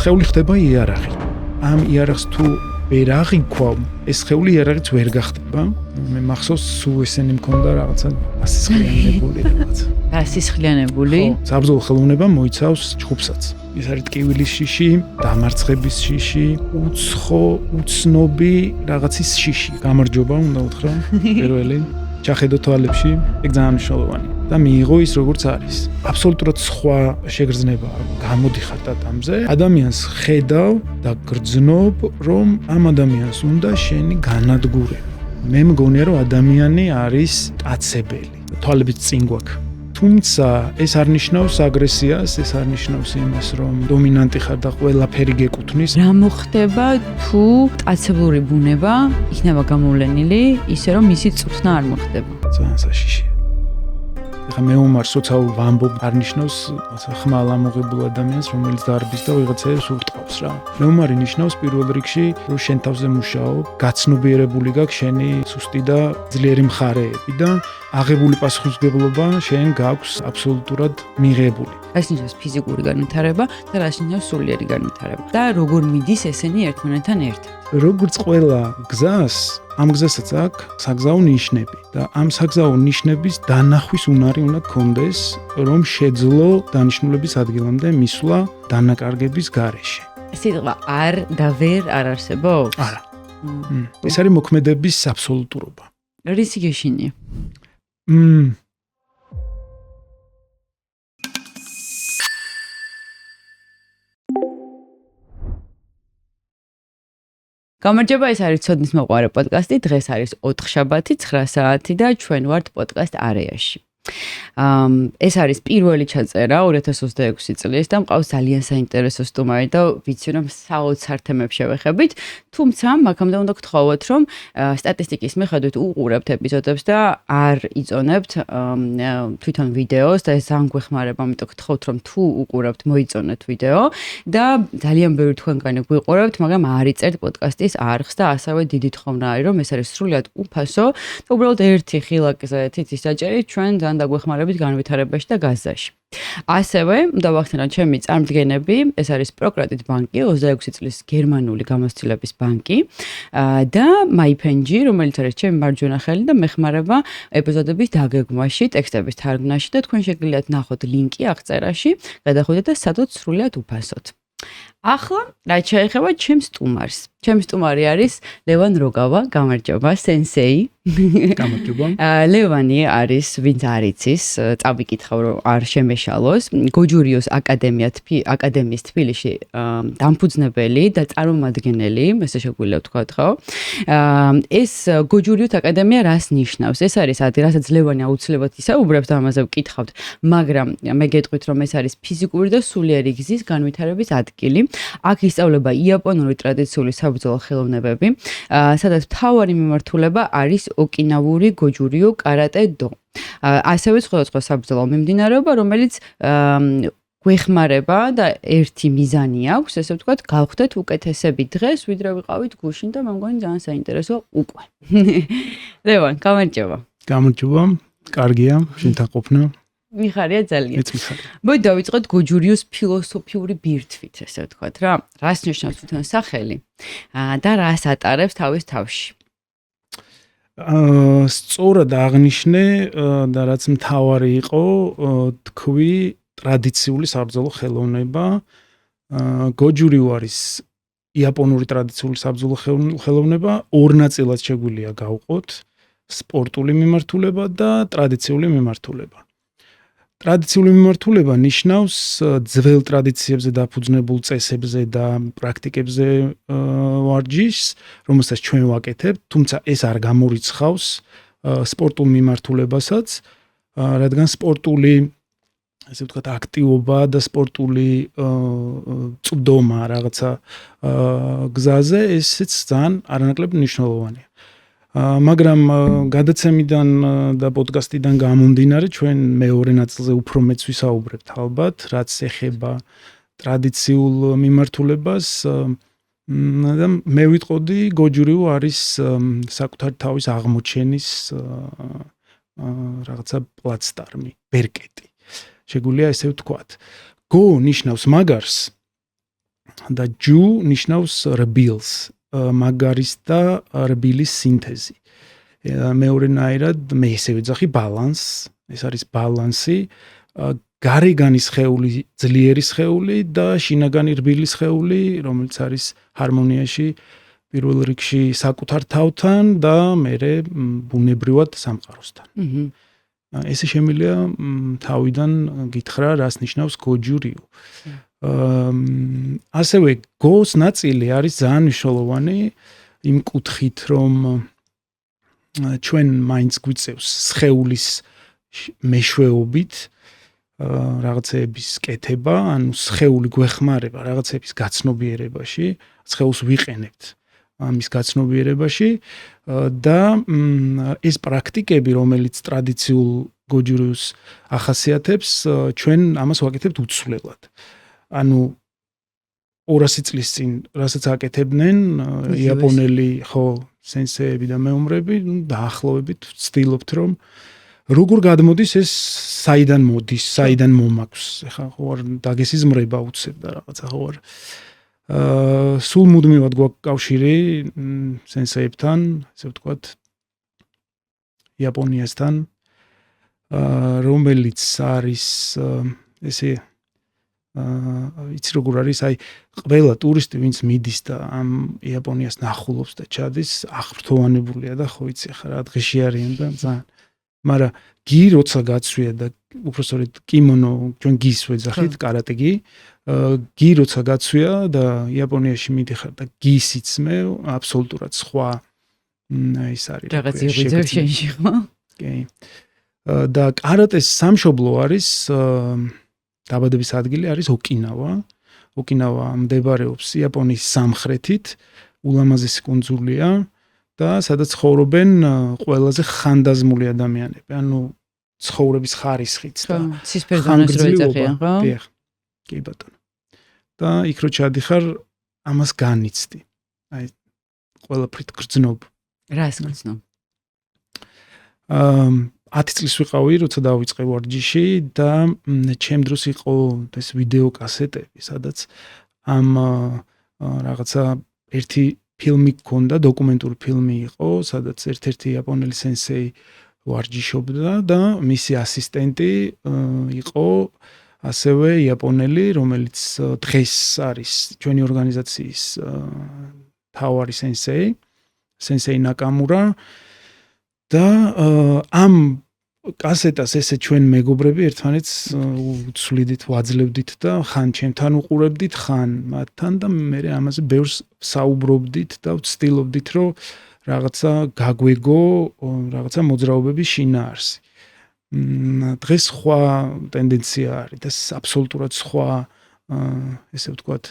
სხეული ხდება იარაღი. ამ იარაღს თუ ვერ აღიქვავ, ეს სხეული იარაღიც ვერ გახდება. მე მახსოვს სულ ესენი მქონდა რაღაცა ასისხლიანებული რაღაცა. ასისხლიანებული? საბრძოლო ხელოვნება მოიცავს ჯგუფსაც. ეს არის ტკივილის შიში, დამარცხების შიში, უცხო, უცნობი რაღაცის შიში. გამარჯობა უნდა უთხრა პირველი. ჩახედო თვალებში, ეგ ძალიან მნიშვნელოვანი. და მიიღო ის როგორც არის. აბსოლუტურად სხვა შეგრძნება გამოდიხარ ამზე. ადამიანს ხედავ და გრძნობ, რომ ამ ადამიანს უნდა შენი განადგურება. მე მგონია, რომ ადამიანი არის კაცებელი. თვალებით წინ გვაქვს. თუმცა ეს არ ნიშნავს აგრესიას, ეს არ ნიშნავს იმას, რომ დომინანტი ხარ და ყველაფერი გეკუთვნის. რა მოხდება თუ კაცებლური ბუნება იქნება გამოვლენილი, ისე რომ მისი წვრთნა არ მოხდება? ძალიან საშიშია. ეხლა მეომარ სოციალურ ვამბობ არ ნიშნავს ხმალ ამოღებულ ადამიანს, რომელიც დარბის და ვიღაცებს ურტყავს რა. მეომარი ნიშნავს პირველ რიგში, რომ შენ თავზე მუშაობ, გაცნობიერებული გაქვს შენი სუსტი და ძლიერი მხარეები და აღებული პასუხისმგებლობა შენ გაქვს აბსოლუტურად მიღებული. რაც ნიშნავს ფიზიკური განვითარება და რაც ნიშნავს სულიერი განვითარება. და როგორ მიდის ესენი ერთმანეთთან ერთად? როგორც ყველა გზას, ამ გზასაც აქვს საგზაო ნიშნები და ამ საგზაო ნიშნების დანახვის უნარი უნდა გქონდეს, რომ შეძლო დანიშნულების ადგილამდე მისვლა დანაკარგების გარეშე. სიტყვა არ და ვერ არ არსებობს? არა. ეს არის მოქმედების აბსოლუტურობა. რისი გეშინია? გამარჯობა, ეს არის ცოდნის მოყვარე პოდკასტი. დღეს არის 4 შაბათი 9 საათი და ჩვენ ვართ პოდკასტ არეაში. ეს არის პირველი ჩაწერა 2026 წლის და მყავს ძალიან საინტერესო სტუმარი და ვიცი რომ საოცარ თემებს შევეხებით, თუმცა მაგამდე უნდა გთხოვოთ რომ სტატისტიკის მიხედვით უყურებთ ეპიზოდებს და არ იწონებთ თვითონ ვიდეოს და ეს ძალიან გვეხმარება, ამიტომ გთხოვთ რომ თუ უყურებთ მოიწონეთ ვიდეო და ძალიან ბევრი თქვენგანი გვიყურებთ, მაგრამ არ იწერთ პოდკასტის არხს და ასევე დიდი თხოვნა არის რომ ეს არის სრულად უფასო და უბრალოდ ერთი ხილაკზე თითის საჭერით ჩვენ დაგვეხმარებით განვითარებაში და გაზაში. ასევე, უნდა ვახსენოთ ჩემი წარმდგენები, ეს არის პროკრედიტ ბანკი, 26 წლის გერმანული გამოცდილების ბანკი და MyPenG, რომელიც არის ჩემი მარჯვენა ხელი და მეხმარება ეპიზოდების დაგეგმვაში, ტექსტების თარგმნაში და თქვენ შეგიძლიათ ნახოთ ლინკი აღწერაში, გადახვიდეთ და სადოთ სრულად უფასოდ. ახლა რაც შეეხება ჩემს სტუმარს. ჩემი სტუმარი არის ლევან როგავა, გამარჯობა, სენსეი. გამარჯობა. ლევანი არის, ვინც არ იცის, წავიკითხავ რომ არ შემეშალოს, გოჯურიოს აკადემიის თბილისში დამფუძნებელი და წარმომადგენელი, ესე შეგვიძლია ვთქვათ, ხო? ეს გოჯურიოს აკადემია რას ნიშნავს? ეს არის ადგილი, რასაც ლევანი აუცილებლად ისაუბრებს და ამაზე ვკითხავთ, მაგრამ მე გეტყვით რომ ეს არის ფიზიკური და სულიერი გზის განვითარების ადგილი. აქ ისწავლება იაპონური ტრადიციული საბრძოლო ხელოვნებები, სადაც მთავარი მიმართულება არის ოკინავური გოჯურიო კარატე დო. ასევე სხვადასხვა საბრძოლო მიმდინარეობა, რომელიც გვეხმარება და ერთი მიზანი აქვს, ესე ვთქვათ, გავხდეთ უკეთესები დღეს, ვიდრე ვიყავით გუშინ და მე მგონი ძალიან საინტერესო უკვე. ლევან, გამარჯობა. გამარჯობა. კარგია, შენთან ყოფნა. მიხარია ძალიან. მეც მიხარია. მოდი დავიწყოთ გოჯურიოს ფილოსოფიური ბირთვით, ესე ვთქვათ რა. რას ნიშნავს თვითონ სახელი და რას ატარებს თავის თავში? სწორად აღნიშნე და რაც მთავარი იყო, თქვი ტრადიციული საბრძოლო ხელოვნება. გოჯურიო არის იაპონური ტრადიციული საბრძოლო ხელოვნება, ორ ნაწილად შეგვიძლია გავყოთ: სპორტული მიმართულება და ტრადიციული მიმართულება. ტრადიციული მიმართულება ნიშნავს ძველ ტრადიციებზე დაფუძნებულ წესებზე და პრაქტიკებზე ვარჯიშს, რომელსაც ჩვენ ვაკეთებთ, თუმცა ეს არ გამორიცხავს სპორტულ მიმართულებასაც, რადგან სპორტული, ესე ვთქვათ, აქტივობა და სპორტული წვდომა რაღაცა გზაზე, ესეც ძალიან არანაკლებ მნიშვნელოვანია. მაგრამ გადაცემიდან და პოდკასტიდან გამომდინარე ჩვენ მეორე ნაწილზე უფრო მეც ვისაუბრებთ ალბათ, რაც ეხება ტრადიციულ მიმართულებას და მე ვიტყოდი გოჯურიო არის საკუთარი თავის აღმოჩენის რაღაცა პლაცდარმი, ბერკეტი. შეგვიძლია ესე ვთქვათ. გო ნიშნავს მაგარს, და Ju ნიშნავს რბილს, მაგარის და რბილის სინთეზი. მეორენაირად მე ისე ვეძახი ბალანს, ეს არის ბალანსი, გარეგანი სხეული, ძლიერი სხეული და შინაგანი რბილი სხეული, რომელიც არის ჰარმონიაში პირველ რიგში საკუთარ თავთან და მერე ბუნებრივად სამყაროსთან. ესე შემიძლია თავიდან გითხრა, რას ნიშნავს გოჯურიო. ასევე გოს ნაწილი არის ძალიან მნიშვნელოვანი იმ კუთხით, რომ ჩვენ მაინც გვიწევს სხეულის მეშვეობით რაღაცების კეთება, ანუ სხეული გვეხმარება რაღაცების გაცნობიერებაში, სხეულს ვიყენებთ ამის გაცნობიერებაში და ეს პრაქტიკები, რომელიც ტრადიციულ გოჯურიოს ახასიათებს, ჩვენ ამას ვაკეთებთ უცვლელად. ანუ 200 წლის წინ რასაც აკეთებდნენ იაპონელი ხო სენსეები და მეომრები, დაახლოებით ვცდილობთ რომ როგორ გადმოდის ეს საიდან მოდის, საიდან მომაქვს. ეხლა ხო არ დაგესიზმრება უცებ და რაღაცა ხო არ სულ მუდმივად გვაქვს კავშირი სენსეებთან, ესე ვთქვათ, იაპონიასთან, რომელიც არის ესე იცი როგორ არის, აი ყველა ტურისტი ვინც მიდის და ამ იაპონიას ნახულობს და ჩადის, აღფრთოვანებულია და ხო იცი ახლა რა დღეში არიან და ძალიან. მაგრამ გი როცა გაცვია და უბრალოდ კიმონო ჩვენ გის ვეძახით, კარატე გი, გი როცა გაცვია და იაპონიაში მიდიხარ და გის იცმე, აბსოლუტურად სხვა ის არის. რაღაც იღიძებს შენში ხო? კი. და კარატეს სამშობლო არის დაბადების ადგილი არის ოკინავა. ოკინავა მდებარეობს იაპონიის სამხრეთით, ულამაზესი კუნძულია და სადაც ცხოვრობენ ყველაზე ხანდაზმული ადამიანები. ანუ ცხოვრების ხარისხიც და ცისფერდანას რო ეძახიან, ხო? დიახ. კი ბატონო. და იქ რო ჩადიხარ, ამას განიცდი. აი ყველაფრით გრძნობ. რას გრძნობ? 10 წლის ვიყავი, როცა დავიწყე ვარჯიში და ჩემ დროს იყო ეს ვიდეო კასეტები, სადაც ამ რაღაცა ერთი ფილმი გქონდა, დოკუმენტური ფილმი იყო, სადაც ერთ-ერთი იაპონელი სენსეი ვარჯიშობდა და მისი ასისტენტი იყო ასევე იაპონელი, რომელიც დღეს არის ჩვენი ორგანიზაციის თავარი სენსეი ნაკამურა და ამ კასეტას ესე ჩვენ მეგობრები ერთმანეთს უცვლიდით, ვაძლევდით და ხან ჩემთან უყურებდით, ხან მათთან და მე ამაზე ბევრს საუბრობდით და ვცდილობდით, რომ რაღაცა გაგვეგო, რაღაცა მოძრაობების შინაარსი. დღეს სხვა ტენდენცია არის და აბსოლუტურად სხვა, ესე ვთქვათ,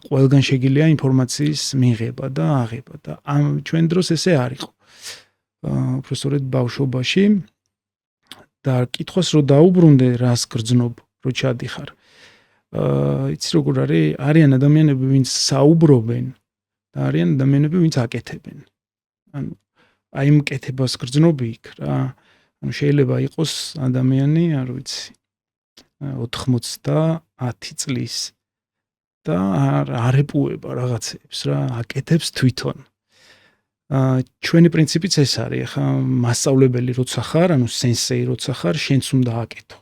ყველგან შეგიძლია ინფორმაციის მიღება და აღება და ამ ჩვენ დროს ესე არ იყო. უბრალოდ ბავშვობაში და კითხვას რო დაუბრუნდე, რას გრძნობ, რო ჩადიხარ. იცი როგორ არის, არიან ადამიანები, ვინც საუბრობენ და არიან ადამიანები, ვინც აკეთებენ. ანუ აი იმ კეთებას გრძნობი იქ რა. ანუ შეიძლება იყოს ადამიანი, არ ვიცი, 90 წლის და არ ეპუება რაღაცებს რა, აკეთებს თვითონ. ჩვენი პრინციპიც ეს არის, ახლა მასწავლებელი როცა ხარ, ანუ სენსეი როცა ხარ, შენც უნდა აკეთო.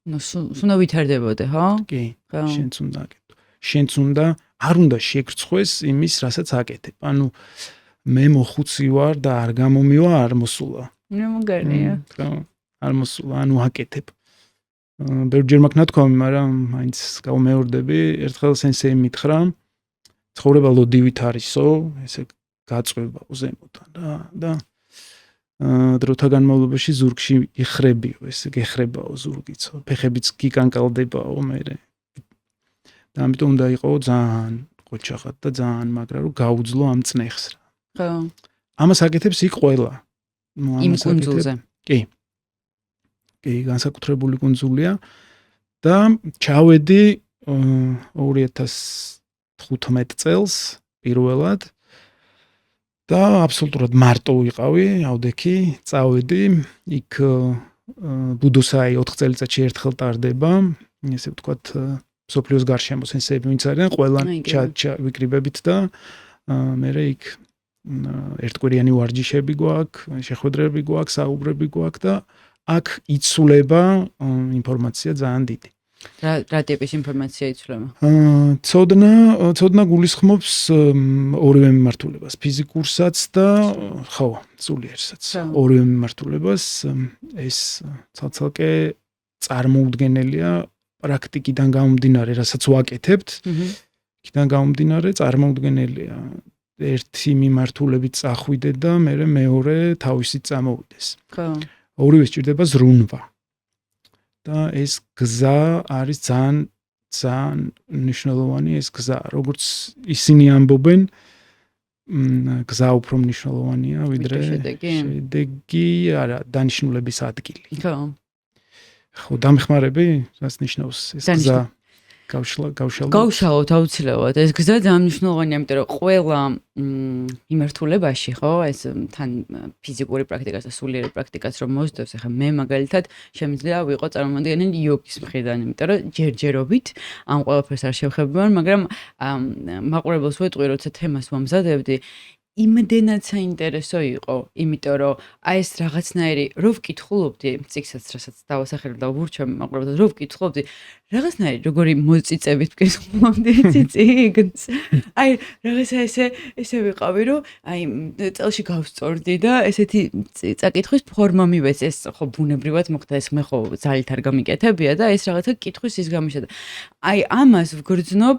ნუ უნდა ვითარდებოდე, ხო? კი, შენც უნდა აკეთო. შენც უნდა არ უნდა შეგრცხვეს იმის, რასაც აკეთებ. ანუ მე მოხუცი ვარ და არ გამომივა, არ მოსულა. ნუ მოგარია. არ მოსულა, ანუ აკეთებ. ბევრჯერ მაქვს ნათქვამი, მაგრამ მაინც გავმეორდები, ერთხელ სენსეი მითხრა, ცხოვრება ლოდივით არისო, ესე გაწყვება ზემოთან და დროთა განმავლობაში ზურგში იხრებიო, ესე გეხრებაო ზურგიცო, ფეხებიც გიკანკალდებაო მერე. და ამიტომ უნდა იყო ძალიან ყოჩაღად და ძალიან მაგრა, რომ გაუძლო ამ წნეხს რა. ხო. ამას აკეთებს იქ ყველა. იმ კუნძულზე. კი. კი, განსაკუთრებული კუნძულია და ჩავედი 2015 წელს პირველად და აბსოლუტურად მარტო ვიყავი, ავდექი, წავედი, იქ ბუდოსაი 4 წელიწადში ერთხელ ტარდება, ესე ვთქვათ, სოფლიოს გარშემო სენსეები ვინც არიან, ყველა ვიკრიბებით და მე იქ ერთკვირიანი ვარჯიშები გვაქვს, შეხვედრები გვაქვს, საუბრები გვაქვს და აქ იცვლება ინფორმაცია ძალიან დიდი. რა ტიპის ინფორმაცია იცვლება? ცოდნა გულისხმობს ორივე მიმართულებას, ფიზიკურსაც და ხო, სულიერსაც. ორივე მიმართულებას ეს ცალკე წარმოუდგენელია პრაქტიკიდან გამომდინარე, რასაც ვაკეთებთ. იქიდან გამომდინარე წარმოუდგენელია. ერთი მიმართულებით წახვიდე და მე მეორე თავისით წამოვიდეს. ხო. ორივე სჭირდება ზრუნვა. და ეს გზა არის ძალიან მნიშვნელოვანი ეს გზა, როგორც ისინი ამბობენ, გზა უფრო მნიშვნელოვანია, ვიდრე შედეგი, არა, დანიშნულების ადგილი. ხო. ხო, დამეხმარები, რაც ნიშნავს ეს გზა? გავშალოთ აუცილებლად. ეს გზა ძალიან მნიშვნელოვანია, იმიტომ რომ ყველა მიმართულებაში, ხო, ეს თან ფიზიკური პრაქტიკას და სულიერი პრაქტიკას რომ მოსდევს, ახლა მე მაგალითად შემიძლია ვიყო წარმომადგენელი იოგის მხრიდან, იმიტომ რომ ჯერჯერობით ამ ყველაფერს არ შევხებიან, მაგრამ მაყურებელს ვეტყვი, როცა თემას ვამზადებდი, იმდენად საინტერესო იყო, იმიტომ რომ აი ეს რაღაცნაირი რო ვკითხულობდი, ციკსაც რასაც დავასახელებ და ვურჩევ მაყურებელს, რო ვკითხულობდი, რაღაცნაირი როგორი მოწიწებით ვკითხულობდი ციციგს. აი რაღაცა ესე ვიყავი, რომ აი წელში გავსწორდი და ესეთი წაკითხვის ფორმა მივეც, ეს ხო ბუნებრივად მოხდა, ეს მე ხო ძალით არ გამიკეთებია და ეს რაღაცა კითხვის ის გამიშა და აი ამას ვგრძნობ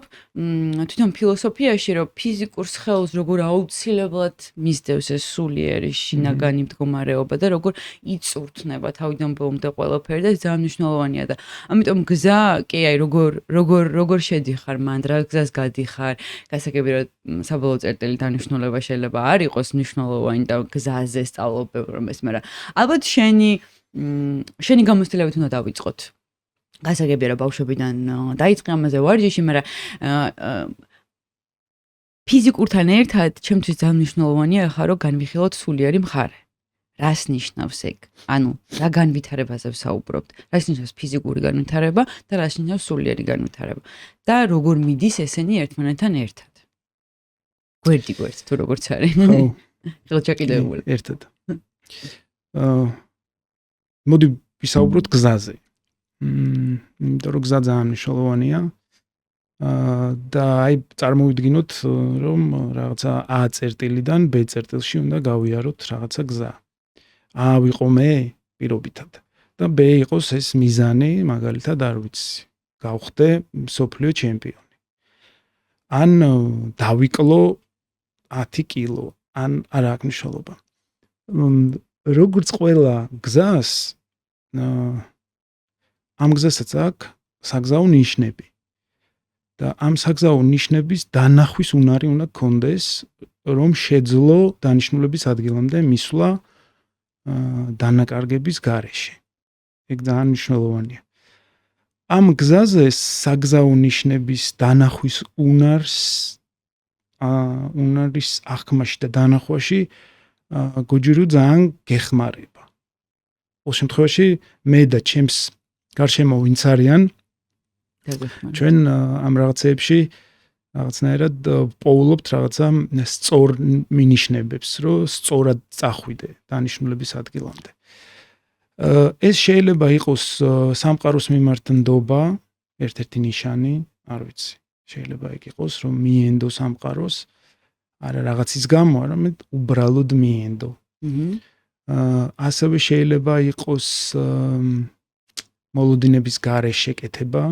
თვითონ ფილოსოფიაში, რომ ფიზიკურს ხელს როგორ აუცილებლად მისდევს ეს სულიერი შინაგანი მდგომარეობა და როგორ იწურთნება თავიდან ბოლომდე ყველაფერი და ძალიან მნიშვნელოვანია და ამიტომ გზა კი აი როგორ შედიხარ მან რა გზას გადიხარ გასაგები რომ საბოლოო წერტილი დანიშნულება შეიძლება არ იყოს მნიშვნელოვანი და გზაზე სწავლობ რომ ეს მაგრამ ალბათ შენი გამოცდილებით უნდა დავიწყოთ გასაგებია რომ ბავშვობიდან დაიწყე ამაზე ვარჯიში მაგრამ ფიზიკურთან ერთად ჩემთვის ძალიან მნიშვნელოვანია ახლა რომ განვიხილოთ სულიერი მხარე რას ნიშნავს ეგ? ანუ რა განვითარებაზე ვსაუბრობთ? რას ნიშნავს ფიზიკური განვითარება და რას ნიშნავს სულიერი განვითარება? და როგორ მიდის ესენი ერთმანეთთან ერთად? გვერდი თუ როგორც არის. ხო. ხელჩაკიდებული. ერთად. მოდი ვისაუბროთ გზაზე. იმიტომ რომ გზა ძალიან მნიშვნელოვანია. და აი წარმოვიდგინოთ რომ რაღაცა A წერტილიდან B წერტილში უნდა გავიაროთ რაღაცა გზა. A ვიყო მე პირობითად და B იყოს ეს მიზანი, მაგალითად არ ვიცი. გავხდე მსოფლიო ჩემპიონი. ან დავიკლო 10 კილო, ან არ აქვს მნიშვნელობა. როგორც ყველა გზას ამ გზასაც აქვს საგზაო ნიშნები. და ამ საგზაო ნიშნების დანახვის უნარი უნდა გქონდეს, რომ შეძლო დანიშნულების ადგილამდე მისვლა დანაკარგების გარეშე. ეგ ძალიან მნიშვნელოვანია. ამ გზაზე საგზაო ნიშნების დანახვის უნარის აღქმაში და დანახვაში გოჯირო ძალიან გეხმარება. ყოველ შემთხვევაში მე და ჩემს გარშემო ვინც არიან ჩვენ ამ რაღაცეებში რაღაცნაირად პოულობთ რაღაცა სწორ მინიშნებებს, რომ სწორად წახვიდე დანიშნულების ადგილამდე. ეს შეიძლება იყოს სამყაროს მიმართ ნდობა, ერთ-ერთი ნიშანი, არ ვიცი. შეიძლება იქ იყოს, რომ მიენდო სამყაროს, არა რაღაცის გამო, არამედ უბრალოდ მიენდო. ასევე შეიძლება იყოს მოლოდინების გარეშე შეკეთება.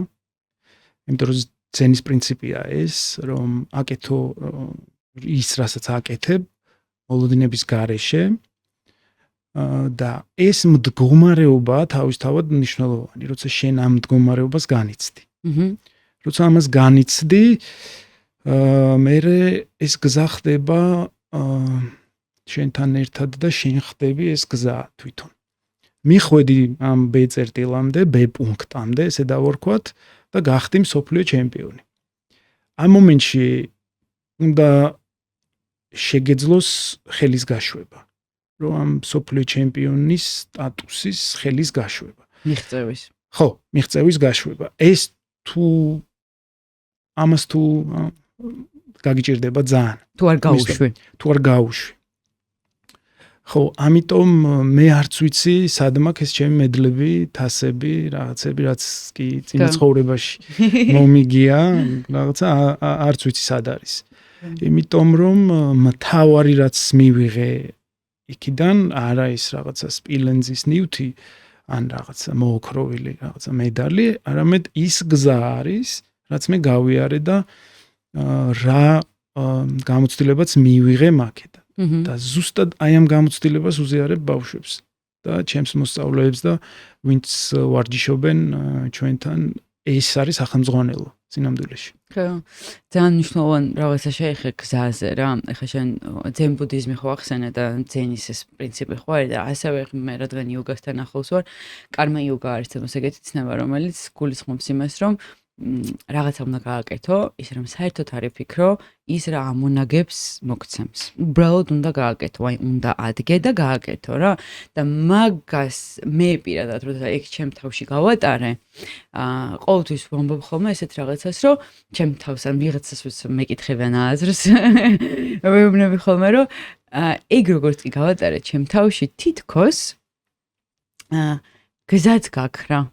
იმიტომ რომ ძენის პრინციპია ეს, რომ აკეთო ის, რასაც აკეთებ, მოლოდინების გარეშე და ეს მდგომარეობა თავისთავად მნიშვნელოვანი, როცა შენ ამ მდგომარეობას განიცდი. როცა ამას განიცდი, მე ეს გზა ხდება შენთან ერთად და შენ ხდები ეს გზა თვითონ. მიხვედი ამ B წერტილამდე, B პუნქტამდე, ესე დავარქვათ და გახდი მსოფლიო ჩემპიონი. ამ მომენტში უნდა შეგეძლოს ხელის გაშვება, რომ ამ მსოფლიო ჩემპიონის სტატუსის ხელის გაშვება. მიღწევის. ხო, მიღწევის გაშვება. ეს თუ ამას თუ გაგიჭირდება ძალიან. თუ არ გაუშვი. თუ არ გაუშვი. ხო, ამიტომ მე არც ვიცი სად მაქვს ეს ჩემი მედლები, თასები, რაღაცები, რაც კი წინა ცხოვრებაში მომიგია, რაღაცა არც ვიცი სად არის. იმიტომ რომ მთავარი რაც მივიღე იქიდან არა ის რაღაცა სპილენძის ნივთი ან რაღაცა მოოქროვილი რაღაცა მედალი, არამედ ის გზა არის, რაც მე გავიარე და რა გამოცდილებაც მივიღე მაქედან. და ზუსტად აი ამ გამოცდილებას უზიარებ ბავშვებს და ჩემს მოსწავლეებს და ვინც ვარჯიშობენ ჩვენთან, ეს არის ახალმძღვანელო სინამდვილეში. ხო, ძალიან მნიშვნელოვანი რაღაცა შეეხე გზაზე რა. ეხლა შენ ძენ ბუდიზმი ხო ახსენე და ძენის ეს პრინციპი ხო არის და ასევე მე რადგან იოგასთან ახლოს ვარ, კარმა იოგა არის თემას ეგეთი ცნება, რომელიც გულისხმობს იმას, რომ რაღაცა უნდა გააკეთო, ის რომ საერთოდ არ იფიქრო, ის რა ამონაგებს მოგცემს. უბრალოდ უნდა გააკეთო, აი უნდა ადგე და გააკეთო რა. და მაგას მე პირადად როცა ეგ ჩემ თავში გავატარე, ყოველთვის ვამბობ ხოლმე ესეთ რაღაცას, რომ ჩემ თავს ან ვიღაცას მეკითხებიან აზრს. ვეუბნები ხოლმე, რომ ეგ როგორც კი გავატარე ჩემ თავში, თითქოს გზაც გაქრა.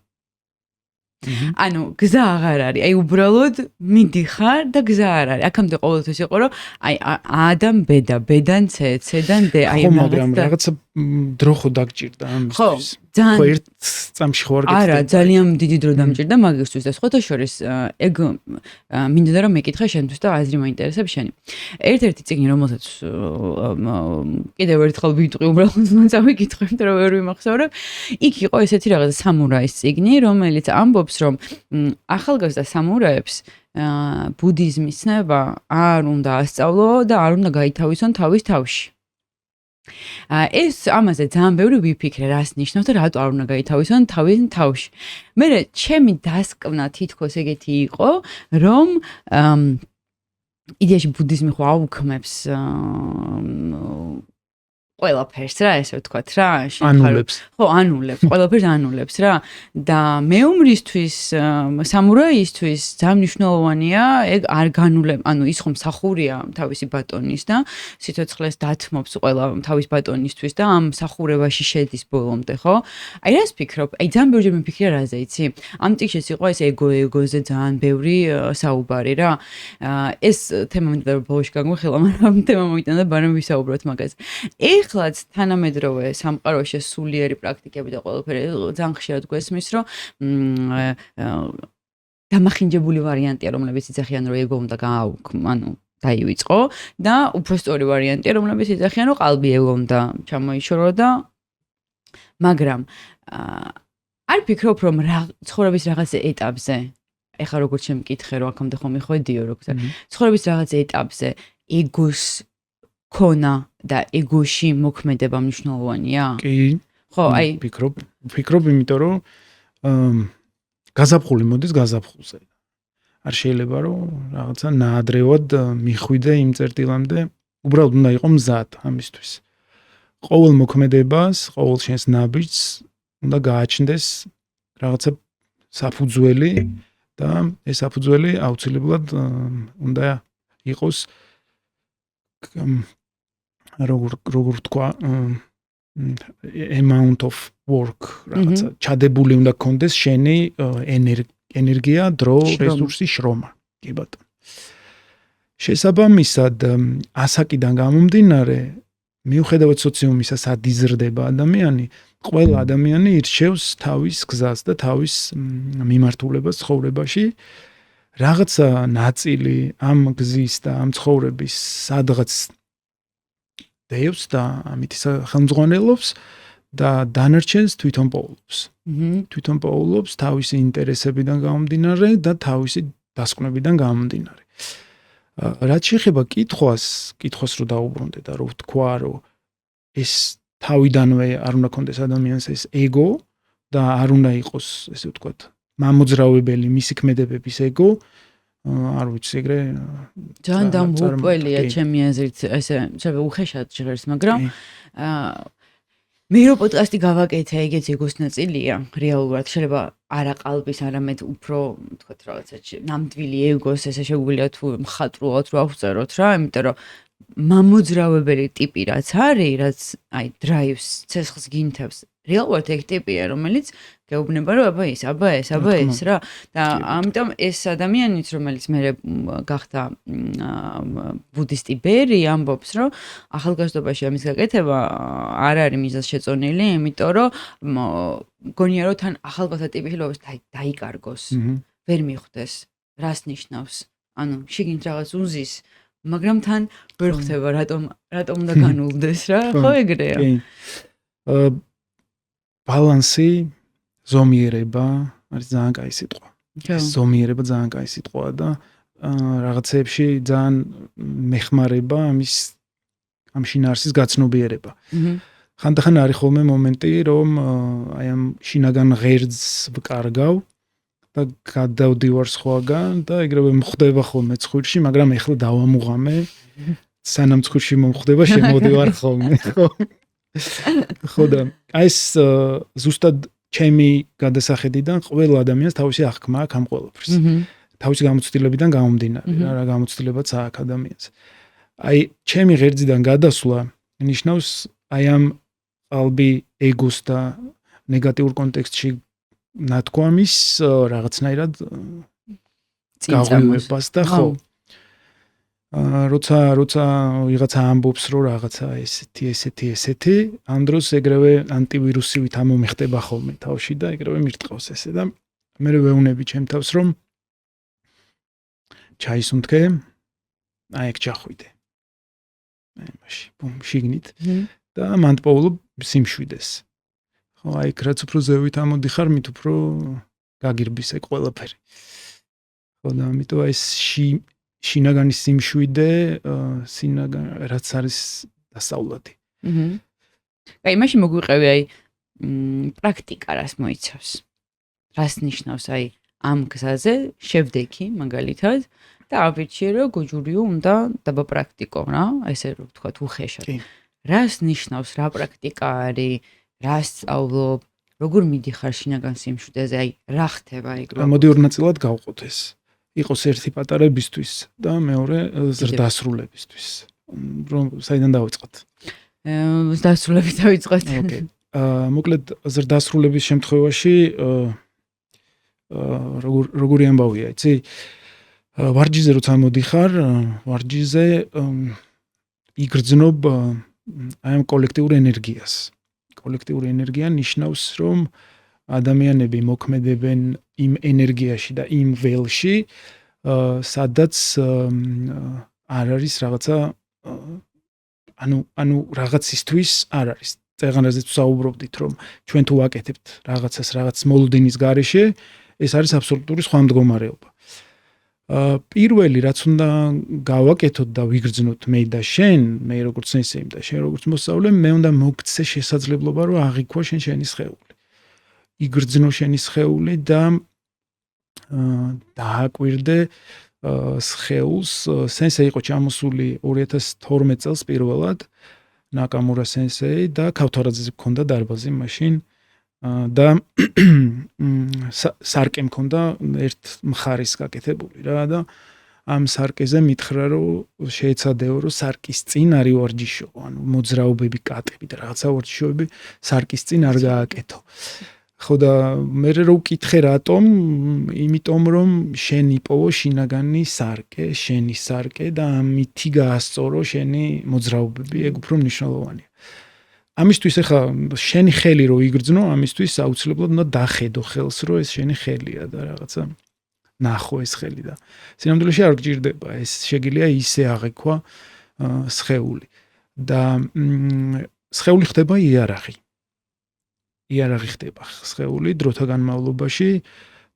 ანუ გზა აღარ არის. აი უბრალოდ მიდიხარ და გზა არ არის. აქამდე ყოველთვის იყო რომ აი ადამ ბედა, ბედან ცე, ცედან დე. აი მაგრამ რაღაცა დრო ხო დაგჭირდა ამისთვის. ხო, ერთ წამში ხო არ გეცდა. არა, ძალიან დიდი დრო დამჭირდა მაგისთვის და სხვათა შორის ეგ მინდოდა რომ მეკითხა შენთვის და აზრი მაინტერესებს შენი. ერთ-ერთი წიგნი რომელსაც კიდევ ერთხელ ვიტყვი უბრალოდ წავიკითხე, იმიტომ რომ ვერ ვიმახსოვრებ. იქ იყო ესეთი რაღაცა სამურაის წიგნი, რომელიც ამბობს რომ ახალგაზრდა სამურაებს ბუდიზმის ცნება არ უნდა ასწავლო და არ უნდა გაითავისონ თავის თავში. ეს ამაზე ძალიან ბევრი ვიფიქრე, რას ნიშნავს და რატო არ უნდა გაითავისონ თავის თავში. მე ჩემი დასკვნა თითქოს ეგეთი იყო, რომ იდეაში ბუდიზმი ხო აუქმებს ყველაფერს რა, ესე ვთქვათ რა, ანულებს. ხო, ანულებს, ყველაფერს ანულებს რა. და მეომრისთვის, სამურაისთვის ძალიან მნიშვნელოვანია, ეგ არ განულებ, ანუ ის ხომ მსახურია თავისი ბატონის და სიცოცხლეს დათმობს ყველა თავის ბატონისთვის და ამ მსახურებაში შედის ბოლომდე, ხო? აი რას ფიქრობ? აი ძალიან ბევრი მიფიქრია რაზე, იცი? ამ წიგნში იყო ეს ეგოზე ძალიან ბევრი საუბარი რა. ეს თემა მინდა ბოლოში გაგვეხილა, მაგრამ თემა მომიტანა ბარემ ვისაუბროთ მაგაზე. ეხლაც თანამედროვე სამყაროში სულიერი პრაქტიკები და ყველაფერი ძალიან ხშირად გვესმის, რომ დამახინჯებული ვარიანტია, რომლებიც იძახიან, რომ ეგო უნდა ანუ დაივიწყო და უფრო სწორი ვარიანტია, რომლებიც იძახიან, რომ ყალბი ეგო უნდა ჩამოიშორო და მაგრამ არ ფიქრობ, რომ ცხოვრების რაღაც ეტაპზე, ეხლა როგორც შემკითხე, რომ აქამდე ხომ მიხვედიო, როგორც ცხოვრების რაღაც ეტაპზე ეგოს ქონა და ეგოში მოქმედება მნიშვნელოვანია? კი. ხო, აი ვფიქრობ, იმიტომ რომ გაზაფხული მოდის გაზაფხულზე. არ შეიძლება რომ რაღაცა ნაადრევად მიხვიდე იმ წერტილამდე, უბრალოდ უნდა იყო მზად ამისთვის. ყოველ მოქმედებას, ყოველ შენს ნაბიჯს უნდა გააჩნდეს რაღაცა საფუძველი და ეს საფუძველი აუცილებლად უნდა იყოს როგორ თქვა amount of work რაღაცა ჩადებული უნდა გქონდეს შენი ენერგია, დრო, რესურსი, შრომა. კი ბატონო. შესაბამისად ასაკიდან გამომდინარე, მიუხედავად სოციუმისა, სად იზრდება ადამიანი, ყველა ადამიანი ირჩევს თავის გზას და თავის მიმართულებას ცხოვრებაში. რაღაცა ნაწილი ამ გზის და ამ ცხოვრების სადღაც დევს და ამით ხელმძღვანელობს და დანარჩენს თვითონ პოულობს. თვითონ პოულობს თავისი ინტერესებიდან გამომდინარე და თავისი დასკვნებიდან გამომდინარე. რაც შეეხება კითხვას რო დაუბრუნდე და რო ვთქვა, რომ ეს თავიდანვე არ უნდა კონდეს ადამიანს ეს ეგო და არ უნდა იყოს, ესე ვთქვათ, მამოძრავებელი მისი ქმედებების ეგო, არ ვიცი, ეგრე ძალიან დამღუპველია ჩემი აზრით, ესე შეიძლება უხეშად ჟღერს, მაგრამ მე რო პოდკასტი გავაკეთე, ეგეც ეგოს ნაწილია, რეალურად შეიძლება არა ყალბის, არამედ უფრო, თქვათ რაღაცა ნამდვილი ეგოს ესე შეგვიძლია თუ მხატვრულად რო აღწეროთ რა, იმიტომ რომ მამოძრავებელი ტიპი რაც არის, რაც აი დრაივს, ცეცხლს გინთებს, რეალურად ეგ ტიპია, რომელიც გეუბნება რომ აბა ეს რა და ამიტომ ეს ადამიანიც რომელიც მე გახდა ბუდისტი ბერი ამბობს რომ ახალგაზრდობაში ამის გაკეთება არ არის მიზანშეწონილი, იმიტომ რომ მგონია რომ თან ახალგაზრდა ტიპი შეიძლება დაიკარგოს, ვერ მიხვდეს, რას ნიშნავს, ანუ შიგნით რაღაც უზის, მაგრამ თან ვერ ხვდება რატომ უნდა განულდეს რა, ხო ეგრეა. ბალანსი ზომიერება არის ძალიან კაი სიტყვა. ზომიერება ძალიან კაი სიტყვაა და რაღაცეებში ძალიან მეხმარება ამ შინაარსის გაცნობიერება. ხანდახან არის ხოლმე მომენტი, რომ აი ამ შინაგან ღერძს ვკარგავ და გადავდივარ სხვაგან და ეგრევე მხდება ხოლმე ცხვირში, მაგრამ ეხლა დავამუღამე, სანამ ცხვირში მომხდება, შემოდივარ ხოლმე, ხო? ხო და აი ეს ზუსტად ჩემი გადასახედიდან ყველა ადამიანს თავისი აღქმა აქვს ამ ყველაფერს. თავისი გამოცდილებიდან გამომდინარე, რა გამოცდილებაც აქვს ადამიანს. აი ჩემი ღერძიდან გადასვლა ნიშნავს აი ამ qalbi ეგოს და ნეგატიურ კონტექსტში ნათქვამის რაღაცნაირად გაღვივებას და ხო. როცა ვიღაცა ამბობს რომ რაღაცა ესეთი ამ დროს ეგრევე ანტივირუსივით ამომეხდება ხოლმე თავში და ეგრევე მირტყავს ესე და მე ვეუბნები ჩემ თავს რომ ჩაის უმთქე აი ეგ ჩახვიდე აი მაშინ ბუმ შიგნით და მან პოულობ სიმშვიდეს ხო აი რაც უფრო ზევით ამოდიხარ მით უფრო გაგირბის ეგ ყველაფერი ხო და ამიტომ ეს შინაგანი სიმშვიდე, რაც არის დასავლადი. აი, მაშინ მოგვიყევი აი პრაქტიკა რას მოიცავს. რას ნიშნავს აი ამ გზაზე შევდექი მაგალითად და ავირჩიე რომ გოჯურიო უნდა დაბაპრაქტიკო რა, ესე რომ ვთქვათ უხეშად. რას ნიშნავს რა პრაქტიკა არის, რას სწავლობ, როგორ მიდიხარ შინაგან სიმშვიდეზე, აი რა ხდება ეგ. მოდი ორ ნაწილად გავყოთ ეს. იყოს ერთი პატარებისთვის და მეორე ზრდასრულებისთვის. რომ საიდან დავიწყოთ? ზრდასრულებით დავიწყოთ. ოკეი. მოკლედ ზრდასრულების შემთხვევაში როგორი ამბავია, იცი? ვარჯიზე როცა მოდიხარ, ვარჯიზე იგრძნობ აი ამ კოლექტიურ ენერგიას. კოლექტიური ენერგია ნიშნავს, რომ ადამიანები მოქმედებენ იმ ენერგიაში და იმ ველში, სადაც არ არის რაღაცა ანუ რაღაცისთვის არ არის. წეღანაზე თუ საუბრობდით, რომ ჩვენ თუ ვაკეთებთ რაღაცას რაღაც მოლოდინის გარეშე, ეს არის აბსოლუტური სხვა მდგომარეობა. პირველი რაც უნდა გავაკეთოთ და ვიგრძნოთ მე და შენ, მე როგორც სენსეი და შენ როგორც მოსწავლე, მე უნდა მოგცე შესაძლებლობა, რომ აღიქვა შენი სხეული. იგრძნო შენი სხეული და დააკვირდე სხეულს. სენსეი იყო ჩამოსული 2012 წელს პირველად, ნაკამურა სენსეი და ქავთარაძეზე მქონდა დარბაზი მაშინ და სარკე მქონდა ერთ მხარის გაკეთებული რა და ამ სარკეზე მითხრა რომ შეეცადეო რომ სარკის წინ არის ვარჯიშო, ანუ მოძრაობები, კატები და რაღაცა ვარჯიშოები სარკის წინ არ გააკეთო. ხო და მე რო ვკითხე რატომ, იმიტომ რომ შენ იპოვო შინაგანი სარკე, შენი სარკე და ამითი გაასწორო შენი მოძრაობები, ეგ უფრო მნიშვნელოვანია. ამისთვის ახლა შენი ხელი რო იგრძნო, ამისთვის აუცილებლად უნდა დახედო ხელს, რომ ეს შენი ხელია და რაღაცა ნახო ეს ხელი და სინამდვილეში არ გჭირდება, ეს შეგიძლია ისე აღიქვა სხეული და სხეული ხდება იარაღი. იარაღი ხდება სხეული დროთა განმავლობაში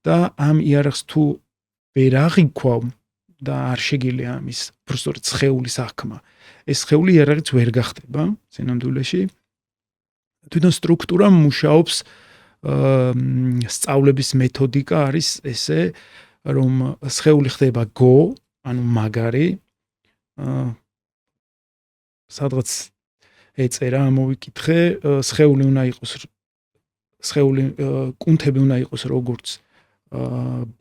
და ამ იარაღს თუ ვერ აღიქვავ და არ შეგიძლია ამის უბრალოდ სხეულის აღქმა, ეს სხეული იარაღიც ვერ გახდება სინამდვილეში. თვითონ სტრუქტურა მუშაობს, სწავლების მეთოდიკა არის ესე, რომ სხეული ხდება გო, ანუ მაგარი, სადღაც ეწერა, ამოვიკითხე, სხეული უნდა იყოს კუნთები უნდა იყოს როგორც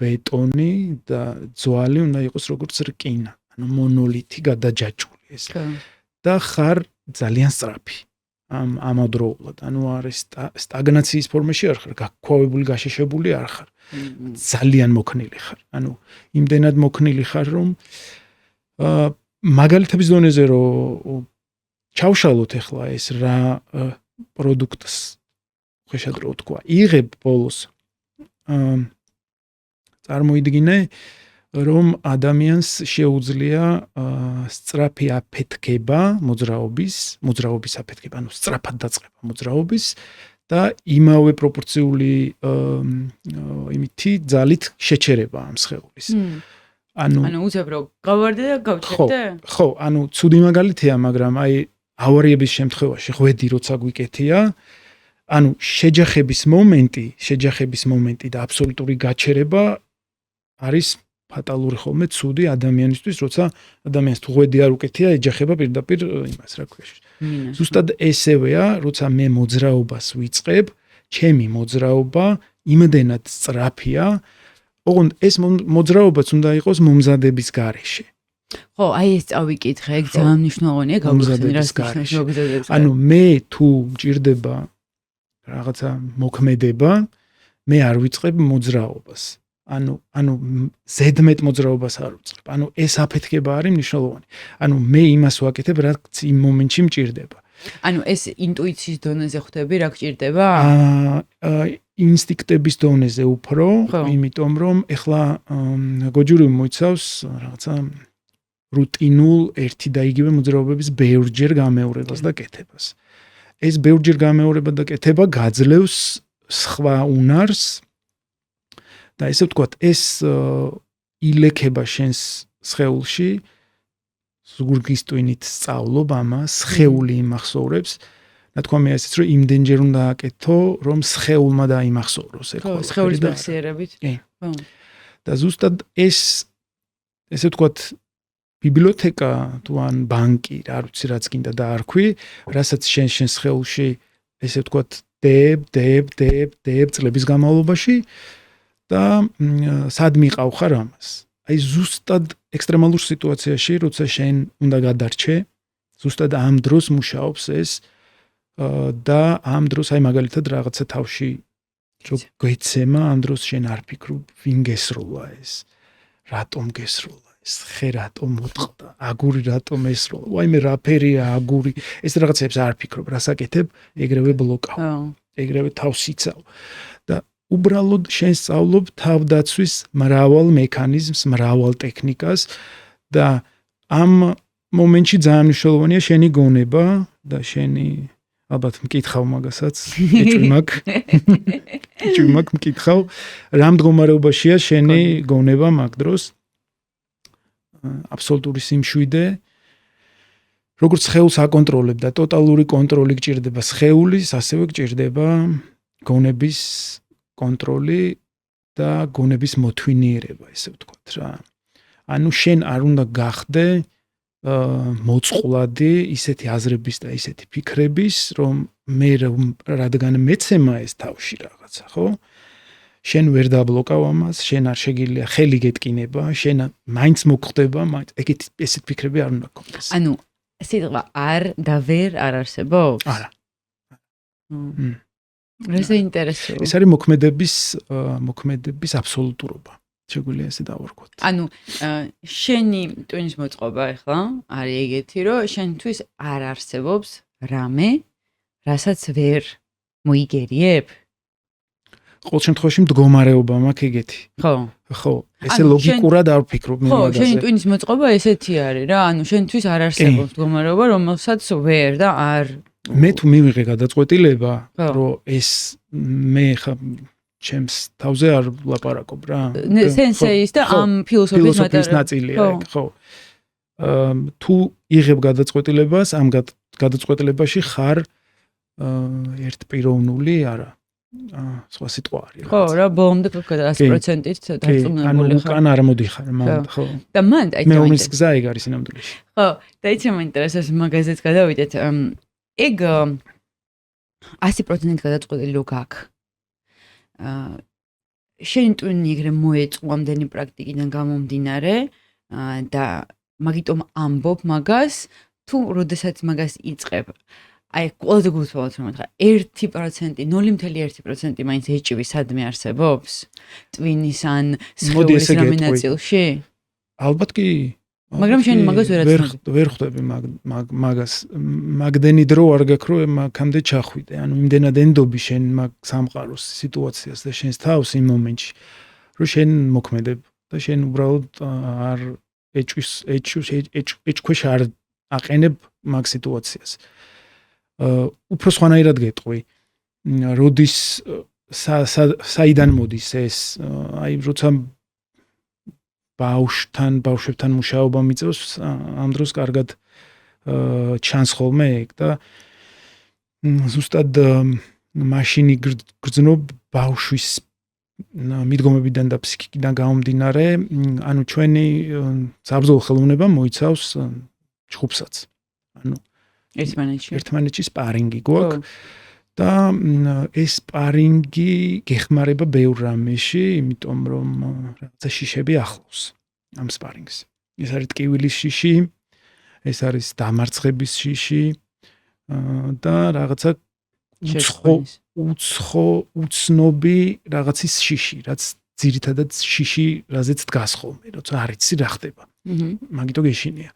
ბეტონი და ძვალი უნდა იყოს როგორც რკინა, ანუ მონოლითი გადაჯაჭვული ეს. და ხარ ძალიან სწრაფი. ამავდროულად, ანუ არის სტაგნაციის ფორმაში არ ხარ, გაქვავებული, გაშეშებული არ ხარ. ძალიან მოქნილი ხარ. ანუ იმდენად მოქნილი ხარ, რომ მაგალითების დონეზე რომ ჩავშალოთ ახლა ეს რა პროდუქტს ხეშად რო თქვა, იღებ ბოლოს წარმოიდგინე, რომ ადამიანს შეუძლია სწრაფი აფეთქება მოძრაობის აფეთქება, ანუ სწრაფად დაწყება მოძრაობის და იმავე პროპორციული იმითი ძალით შეჩერება ამ სხეულის. ანუ უცებ რომ გავარდე და გავჩერდე? ხო, ანუ ცუდი მაგალითია, მაგრამ აი ავარიების შემთხვევაში ღვედი როცა გვიკეთია, ანუ შეჯახების მომენტი და აბსოლუტური გაჩერება არის ფატალური ხოლმე ცუდი ადამიანისთვის, როცა ადამიანს თუ ღვედი არ უკეთია, ეჯახება პირდაპირ იმას, რა ქვია. ზუსტად ესევეა, როცა მე მოძრაობას ვიწყებ, ჩემი მოძრაობა იმდენად სწრაფია, ოღონდ ეს მოძრაობაც უნდა იყოს მომზადების გარეშე. ხო, აი ეს წავიკითხე, ეგ ძალიან მნიშვნელოვანია, გავიხსენე რას ნიშნავს მომზადების გარეშე. ანუ მე თუ მჭირდება რაღაცა მოქმედება, მე არ ვიწყებ მოძრაობას. ანუ ზედმეტ მოძრაობას არ ვიწყებ. ანუ ეს აფეთქება არის მნიშვნელოვანი. ანუ მე იმას ვაკეთებ, რაც იმ მომენტში მჭირდება. ანუ ეს ინტუიციის დონეზე ხვდები, რა გჭირდება? ინსტინქტების დონეზე უფრო, იმიტომ რომ ეხლა გოჯური მოიცავს რაღაცა რუტინულ ერთი და იგივე მოძრაობების ბევრჯერ გამეორებას და კეთებას. ეს ბევრჯერ გამეორება და კეთება გაძლევს სხვა უნარს და ესე ვთქვათ, ეს ილექება შენს სხეულში, ზურგის ტვინით სწავლობ ამას, სხეული იმახსოვრებს. ნათქვამია ესეც, რომ იმდენჯერ უნდა აკეთო, რომ სხეულმა დაიმახსოვროს ეს ხო, სხეულის მეხსიერებით. ხო. და ზუსტად ესე ვთქვათ, ბიბლიოთეკა თუ ან ბანკი, არ ვიცი რაც გინდა დაარქვი, რასაც შენ სხეულში ესე ვთქვათ, დებ წლების განმავლობაში და სად მიყავ ხარ ამას. აი ზუსტად ექსტრემალურ სიტუაციაში, როცა შენ უნდა გადარჩე, ზუსტად ამ დროს მუშაობს ეს და ამ დროს აი მაგალითად რაღაცა თავში რო გეცემა, ამ დროს შენ არ ფიქრობ, ვინ გესროლა ეს, რატომ გესროლა ეს, ხე რატომ მოტყდა, აგური რატომ ესროლა, ვაიმე რაფერია აგური, ეს რაღაცებს არ ფიქრობ, რასაკეთებ, ეგრევე ბლოკავ, ეგრევე თავს იცავ და უბრალოდ შენ სწავლობ თავდაცვის მრავალ მექანიზმს, მრავალ ტექნიკას და ამ მომენტში ძალიან მნიშვნელოვანია შენი გონება და შენი ალბათ მკითხავ მაგასაც, ეჭვმაკ მკითხავ, რა მდგომარეობაშია შენი გონება მაგ დროს, აბსოლუტური სიმშვიდე, როგორც სხეულს აკონტროლებ და ტოტალური კონტროლი გჭირდება სხეულის, ასევე გჭირდება გონების კონტროლი და გონების მოთვინიერება, ესე ვთქვათ რა. ანუ შენ არ უნდა გახდე მოწყვლადი ისეთი აზრების და ისეთი ფიქრების, რომ მე რადგან მეცემა ეს თავში რაღაცა, ხო? შენ ვერ დაბლოკავ ამას, შენ არ შეგიძლია ხელი გეტკინება, შენ მაინც მოგხვდება, ეგეთი ესეთ ფიქრები არ უნდა გქონდეს. ანუ სიტყვა არ და ვერ არ არსებობს? არა. ეს ინტერესია. ეს არის მოქმედების აბსოლუტურობა. შეგვიძლია ესე დავარქვათ. ანუ შენი ტვინის მოწყობა ახლა არის ეგეთი, რომ შენთვის არ არსებობს რამე, რასაც ვერ მოიგერიებ? ყოველ შემთხვევაში მდგომარეობა მაქვს ეგეთი. ხო. ესე ლოგიკურად არ ვფიქრობ მე მაგაზე. ხო, შენი ტვინის მოწყობა ესეთი არის რა, ანუ შენთვის არ არსებობს მდგომარეობა, რომელსაც ვერ და არ მე თუ მივიღე გადაწყვეტილება, რომ ეს მე ხა ჩემს თავზე არ ვლაპარაკობ რა. სენსეის და ამ ფილოსოფიის ნაწილია, ხო. თუ იღებ გადაწყვეტილებას, ამ გადაწყვეტილებაში ხარ ერთპიროვნული, არა. სხვა სიტყვა არის. ხო, რა, ბოლომდე 100%-ით დარწმუნებული ხარ. ანუ არ მოდიხარ, მანდ, ხო. და მანდ აი მე უმის გზა ეგ არის სინამდვილეში. ხო, და იცი მაინტერესებს მაგაზეც გადავიდეთ. ეგ 100% გადაწყვეტილი რო გაქვს. შენ ტვინი ეგრე მოეწყო ამდენი პრაქტიკიდან გამომდინარე და მაგიტომ ამბობ მაგას თუ როდესაც მაგას იწყებ აი ყველაზე გულწრფელად რომ ვთქვა 1% 0.1% მაინც ეჭვი სადმე არსებობს ტვინის ან სხეულის რამე ნაწილში ალბათ კი მაგრამ შენ მაგას ვერ ხვდები მაგას მაგდენი დრო არ გაქვს რომ მაგამდე ჩახვიდე ანუ იმდენად ენდობი შენ მაგ სამყაროს სიტუაციას და შენს თავს იმ მომენტში რომ შენ მოქმედებ და შენ უბრალოდ არ ეჭქვეშ არ აყენებ მაგ სიტუაციას უფრო სხვანაირად გეტყვი როდის საიდან მოდის ეს აი როცა ბავშვებთან მუშაობა მიწევს ამ დროს კარგად ჩანს ხოლმე ეგ და ზუსტად მაშინი გრძნობ ბავშვის მიდგომებიდან და ფსიქიკიდან გამომდინარე ანუ ჩვენი საბრძოლო ხელოვნება მოიცავს ჯგუფსაც ანუ ერთმანეთში სპარინგი გვაქვს და ეს სპარინგი გეხმარება ბევრ რამეში, იმიტომ რომ რაღაცა შიშები ახლავს ამ სპარინგს. ეს არის ტკივილის შიში, ეს არის დამარცხების შიში და რაღაცა უცნობი რაღაცის შიში, რაც ძირითადად შიში, რაზეც დგას ხოლმე, როცა არ იცი რა ხდება. მაგითო გეშინია.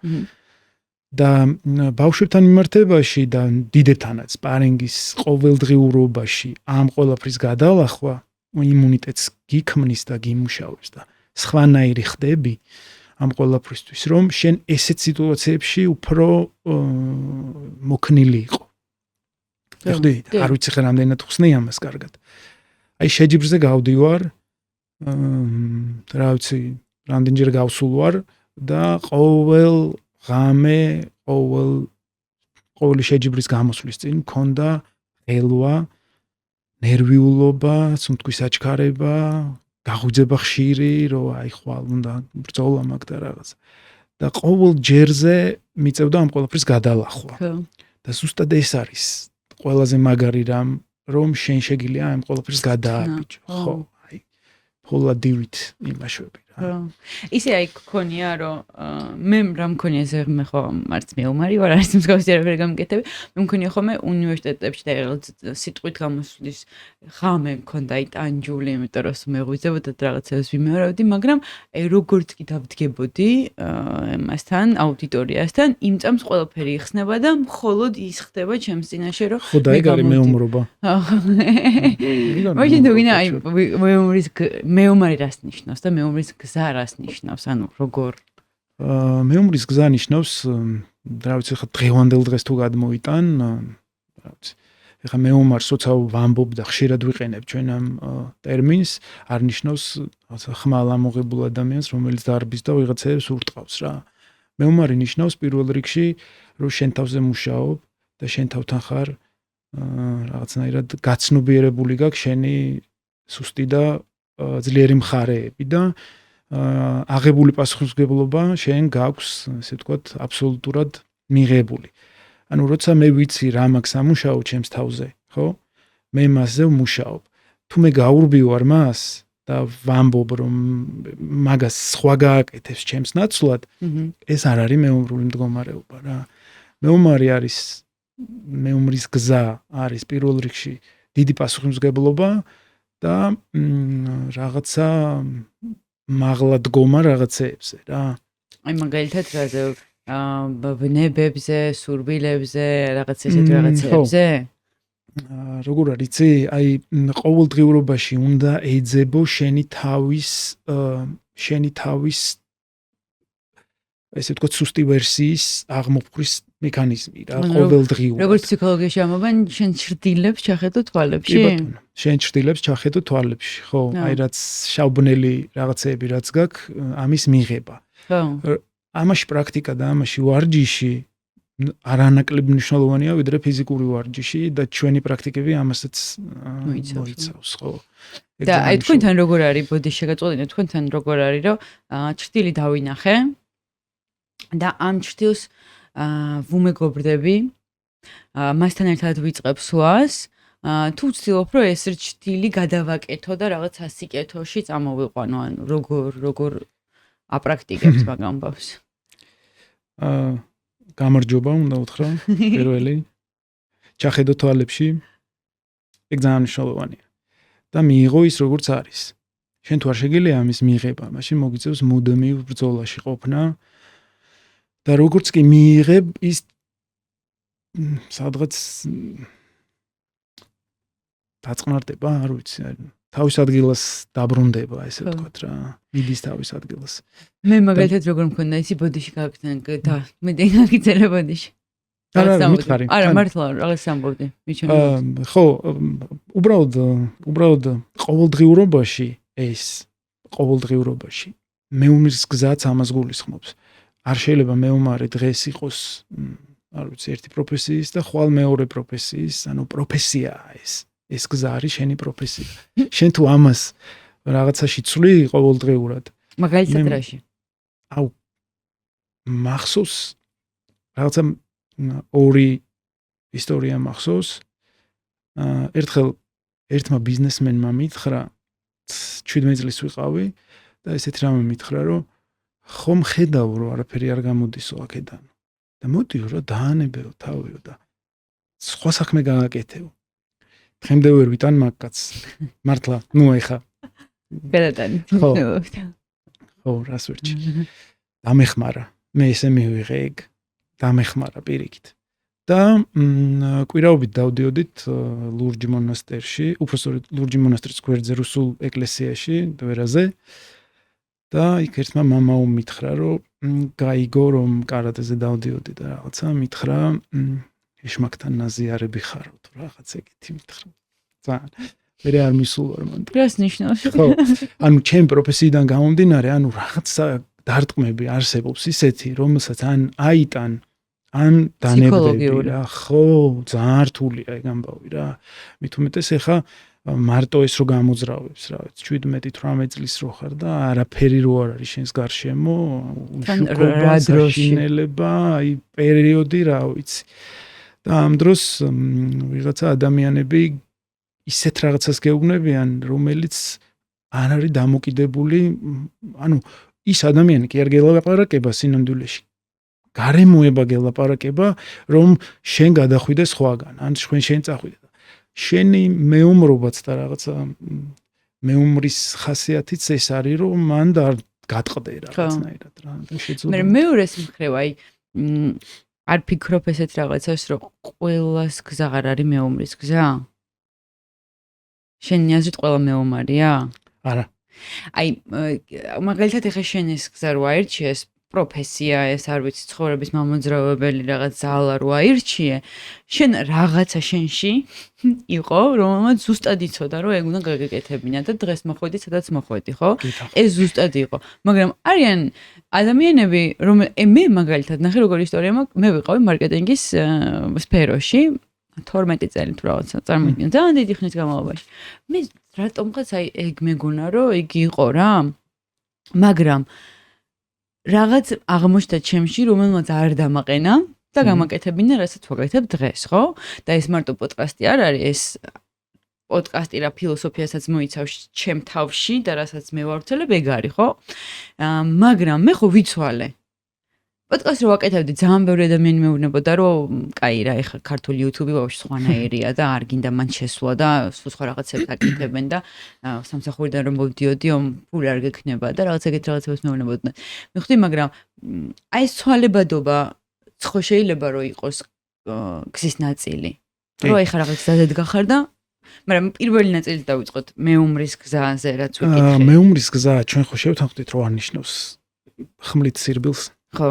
და ბავშვებთან მიმართებაში და დიდებთანაც სპარინგის ყოველდღიურობაში ამ ყველაფრის გადალახვა იმუნიტეტს გიქმნის და გიმუშავებს და სხვანაირი ხდები ამ ყველაფრისთვის რომ შენ ესეთ სიტუაციებში უფრო მოქნილი იყო. ხდი? არ ვიცი ხე რამდენად ხსნი ამას კარგად. აი შეჯიბრზე გავდივარ რა ვიცი რამდენჯერ გავსულ ვარ და ყოველ ღამე ყოველი შეჯიბრის გამოსვლის წინ მქონდა ელვა, ნერვიულობა, სუნთქვის აჩქარება, გაღვიძება ხშირი, რომ აი ხვალ უნდა ბრძოლა მაგ და რაღაც. და ყოველ ჯერზე მიწევდა ამ ყველაფრის გადალახვა. და ზუსტად ეს არის ყველაზე მაგარი რამ, რომ შენ შეგიძლია ამ ყველაფრის გადააბიჯო. ხო, აი ფოლადივით იმაშვები. ისე აი გქონია რომ მე რა მქონია ესე მე ხო მარც მეომარი ვარ არის მსგავსი არაფერი გამიკეთები მე მქონია ხოლმე უნივერსიტეტებში და სიტყვით გამოსვლის ღამე მქონდა აი ტანჯული იმიტომ რომ მეღვიძებოდა რაღაცას ვიმეორავდი მაგრამ აი როგორც კი დავდგებოდი მასთან აუდიტორიასთან იმ წამს ყველაფერი იხსნება და მხოლოდ ის ხდება ჩემს წინაშე რომ ხო და ეგ არის მეომრობა მაშინ თუ გინდა აი მეომარი რას ნიშნავს და მეომრის გზა რას ნიშნავს ანუ როგორ მეომრის გზა ნიშნავს რა ვიცი ხა დღევანდელ დღეს თუ გადმოიტან რა ვიცი ეხა მეომარს როცა ვამბობ და ხშირად ვიყენებ ჩვენ ამ ტერმინს არ ნიშნავს ხმალ ამოღებულ ადამიანს რომელიც დარბის და ვიღაცებს ურტყავს რა მეომარი ნიშნავს პირველ რიგში რომ შენ თავზე მუშაობ და შენ თავთან ხარ რაღაცნაირად გაცნობიერებული გაქვს შენი სუსტი და ძლიერი მხარეები და აღებული პასუხისმგებლობა შენ გაქვს, ესე ვთქვათ, აბსოლუტურად მიღებული. ანუ როცა მე ვიცი რა მაქვს ამუშაო ჩემს თავზე, ხო? მე მასზე ვმუშაობ. თუ მე გაურბივარ მას და ვამბობ რომ მაგას სხვა გააკეთებს ჩემს ნაცვლად, ეს არ არის მეომრული მდგომარეობა რა. მეომარი არის მეომრის გზა არის პირველ რიგში დიდი პასუხისმგებლობა და რაღაცა მაღლა დგომა რაღაცეებზე რა. აი მაგალითად რაზე ბნებებზე, სურვილებზე, რაღაც ესეთ რაღაცეებზე? როგორ არის იცი? აი ყოველდღიურობაში უნდა ეძებო შენი თავის ესე ვთქვათ სუსტი ვერსიის აღმოფხვის მექანიზმი რა ყოველდღიურად. როგორც ფსიქოლოგიაში ამობენ, შენ ჭრდილებს ჩახედო თვალებში? კი ბატონო, შენ ჭრდილებს ჩახედო თვალებში, ხო, აი რაც შავბნელი რაღაცეები რაც გაქვს, ამის მიღება. ხო. ამაში პრაქტიკა და ამაში ვარჯიში არანაკლებ მნიშვნელოვანია ვიდრე ფიზიკური ვარჯიში და ჩვენი პრაქტიკები ამასაც მოიცავს, ხო. და აი თქვენთან როგორ არის ბოდიში შეგაწყვეტინეთ, თქვენთან როგორ არის რომ ჭრდილი დავინახე და ამ ჭრდილს ვუმეგობრდები მასთან ერთად ვიწყებ სვას, თუ ვცდილობ, რომ ეს რჩილი გადავაკეთო და რაღაც ასიკეთოში წამოვიყვანო, ანუ როგორ აპრაქტიკებს მაგ ამბავს. გამარჯობა უნდა უთხრა პირველი. ჩახედო თვალებში. ეგ ძალიან მნიშვნელოვანია. და მიიღო ის როგორც არის. შენ თუ არ შეგიძლია ამის მიღება, მაშინ მოგიწევს მუდმივ ბრძოლაში ყოფნა. და როგორც კი მიიღებ ის სადღაც დაწყნარდება, არ ვიცი, თავის ადგილას დაბრუნდება, ესე ვთქვათ რა, მიდის თავის ადგილას. მე მაგალითად როგორ მქონდა ისი ბოდიში გავიქცენ და მე დაგიწერე ბოდიში. არა, მითხარი. არა, მართლა რაღაც ამბობდი, მიჩვენე. ხო, უბრალოდ ყოველდღიურობაში მეუმრის გზაც ამას გულისხმობს. არ შეიძლება მეუმარი დღეს იყოს, არ ვიცი, ერთი პროფესიის და ხვალ მეორე პროფესიის, ანუ პროფესიაა ეს. ეს გზა არის შენი პროფესია. შენ თუ ამას რაღაცაში ცვლი ყოველდღიურად. მაგალითად რაში? აუ მახსოვს რაღაცა ორი ისტორია მახსოვს. ერთხელ ერთმა ბიზნესმენმა მითხრა 17 წლის ვიყავი და ესეთ რამე მითხრა, რომ ხომ ხედავ რომ არაფერი არ გამოდისო აქედან. და მოდიო რა დაანებეო თავიო და სხვა საქმე გააკეთეო. დღემდე ვერ ვიტან მაგკაც. მართლა, ნუ ეხა. ბედადანი. ხო, რას ვერჩი. დამეხმარა. მე ესე მივიღე ეგ. დამეხმარა პირიქით. და კვირაობით დავდიოდით ლურჯი მონასტერში, უпростоრედ ლურჯი მონასტრის გვერდზე რუსულ ეკლესიაში, დვერაზე. და იქ ერთმა მამაო მითხრა, რომ გაიგო რომ კარატეზე დავდიოდი და რაღაცა მითხრა, ეშმაკთან ნაზიარები ხარო თუ რაღაც ეგეთი მითხრა. ძალიან მე არ მისულ ვარ მანდ. რას ნიშნავს? ხო, ანუ ჩემ პროფესიიდან გამომდინარე, ანუ რაღაცა დარტყმები არსებობს ისეთი, რომელსაც ან აიტან ან დანებდები რა. ხო, ძალიან რთულია ეგ ამბავი რა. მით უმეტეს ეხა მარტო ეს რო გამოძრავებს რა, 17-18 წლის რო ხარ და არაფერი რო არ არის შენს გარშემო, უშუქობა, საშინელება, აი პერიოდი რა ვიცი. და ამ დროს ვიღაცა ადამიანები ისეთ რაღაცას გეუბნებიან, რომელიც არ არის დამოკიდებული, ანუ ის ადამიანი კი არ გელაპარაკება სინამდვილეში. გარემოება გელაპარაკება, რომ შენ გადახვიდე სხვაგან, ან შენ წახვიდე. შენი მეუმრობაც და რაღაცა მეუმრის ხასიათიც ეს არის, რომ მან და გატყდე რაღაცნაირად რა. და შეძლო. მეორეს მხრივ, აი არ ფიქრობ ესეთ რაღაცას, რომ ყველას გზა არ არის მეუმრის გზა? შენი აზრით ყველა მეუმარია? არა. აი მაგალითად ეხა შენ ეს გზა რო აირჩიე, ეს პროფესია, ეს არ ვიცი, ცხოვრების მამოძრავებელი რაღაც ძალა რო აირჩიე, შენ რაღაცა შენში იყო, რომელმაც ზუსტად იცოდა, რომ ეგ უნდა გაგეკეთებინა და დღეს მოხვედი, სადაც მოხვედი, ხო? ეს ზუსტად იყო. მაგრამ არიან ადამიანები, მე მაგალითად ნახე როგორი ისტორია მაქვს, მე ვიყავი მარკეტინგის სფეროში 12 წელი თუ რაღაცა წარმოვიდგინე ძალიან დიდი ხნის განმავლობაში. მე რატომღაც აი ეგ მეგონა რომ ეგ იყო რა. მაგრამ რაღაც აღმოჩნდა ჩემში, რომელმაც არ დამაყენა და გამაკეთებინა, რასაც ვაკეთებ დღეს, ხო? და ეს მარტო პოდკასტი არ არის, ეს პოდკასტი რა ფილოსოფიასაც მოიცავს ჩემ თავში და რასაც მე ვავრცელებ, ეგ არის, ხო? მაგრამ მე ხო ვიცვალე. პოდკასტს რო ვაკეთებდი, ძალიან ბევრი ადამიანი მეუბნებოდა, რომ კაი რა, ეხლა ქართული YouTube ვაფშე სხვანაირია და არ გინდა მან შესვლა და სხვა რაღაცებს აკეთებენ და სამსახურიდან რომ მოვდიოდი, ფული არ გექნება და რაღაც ეგეთ რაღაცებს მეუბნებოდნენ. მივხვდი, მაგრამ აი ეს ცვალებადობა ხო შეიძლება რომ იყოს გზის ნაწილი. რომ ეხლა რაღაც დადად გახარ და მაგრამ პირველი ნაწილი დავიწყოთ მეუმრის გზაზე, რაც ვიკითხე. მეუმრის გზა ჩვენ ხო შევთანხმდით, რომ არნიშნავს ხმლით სირბილს. ხო.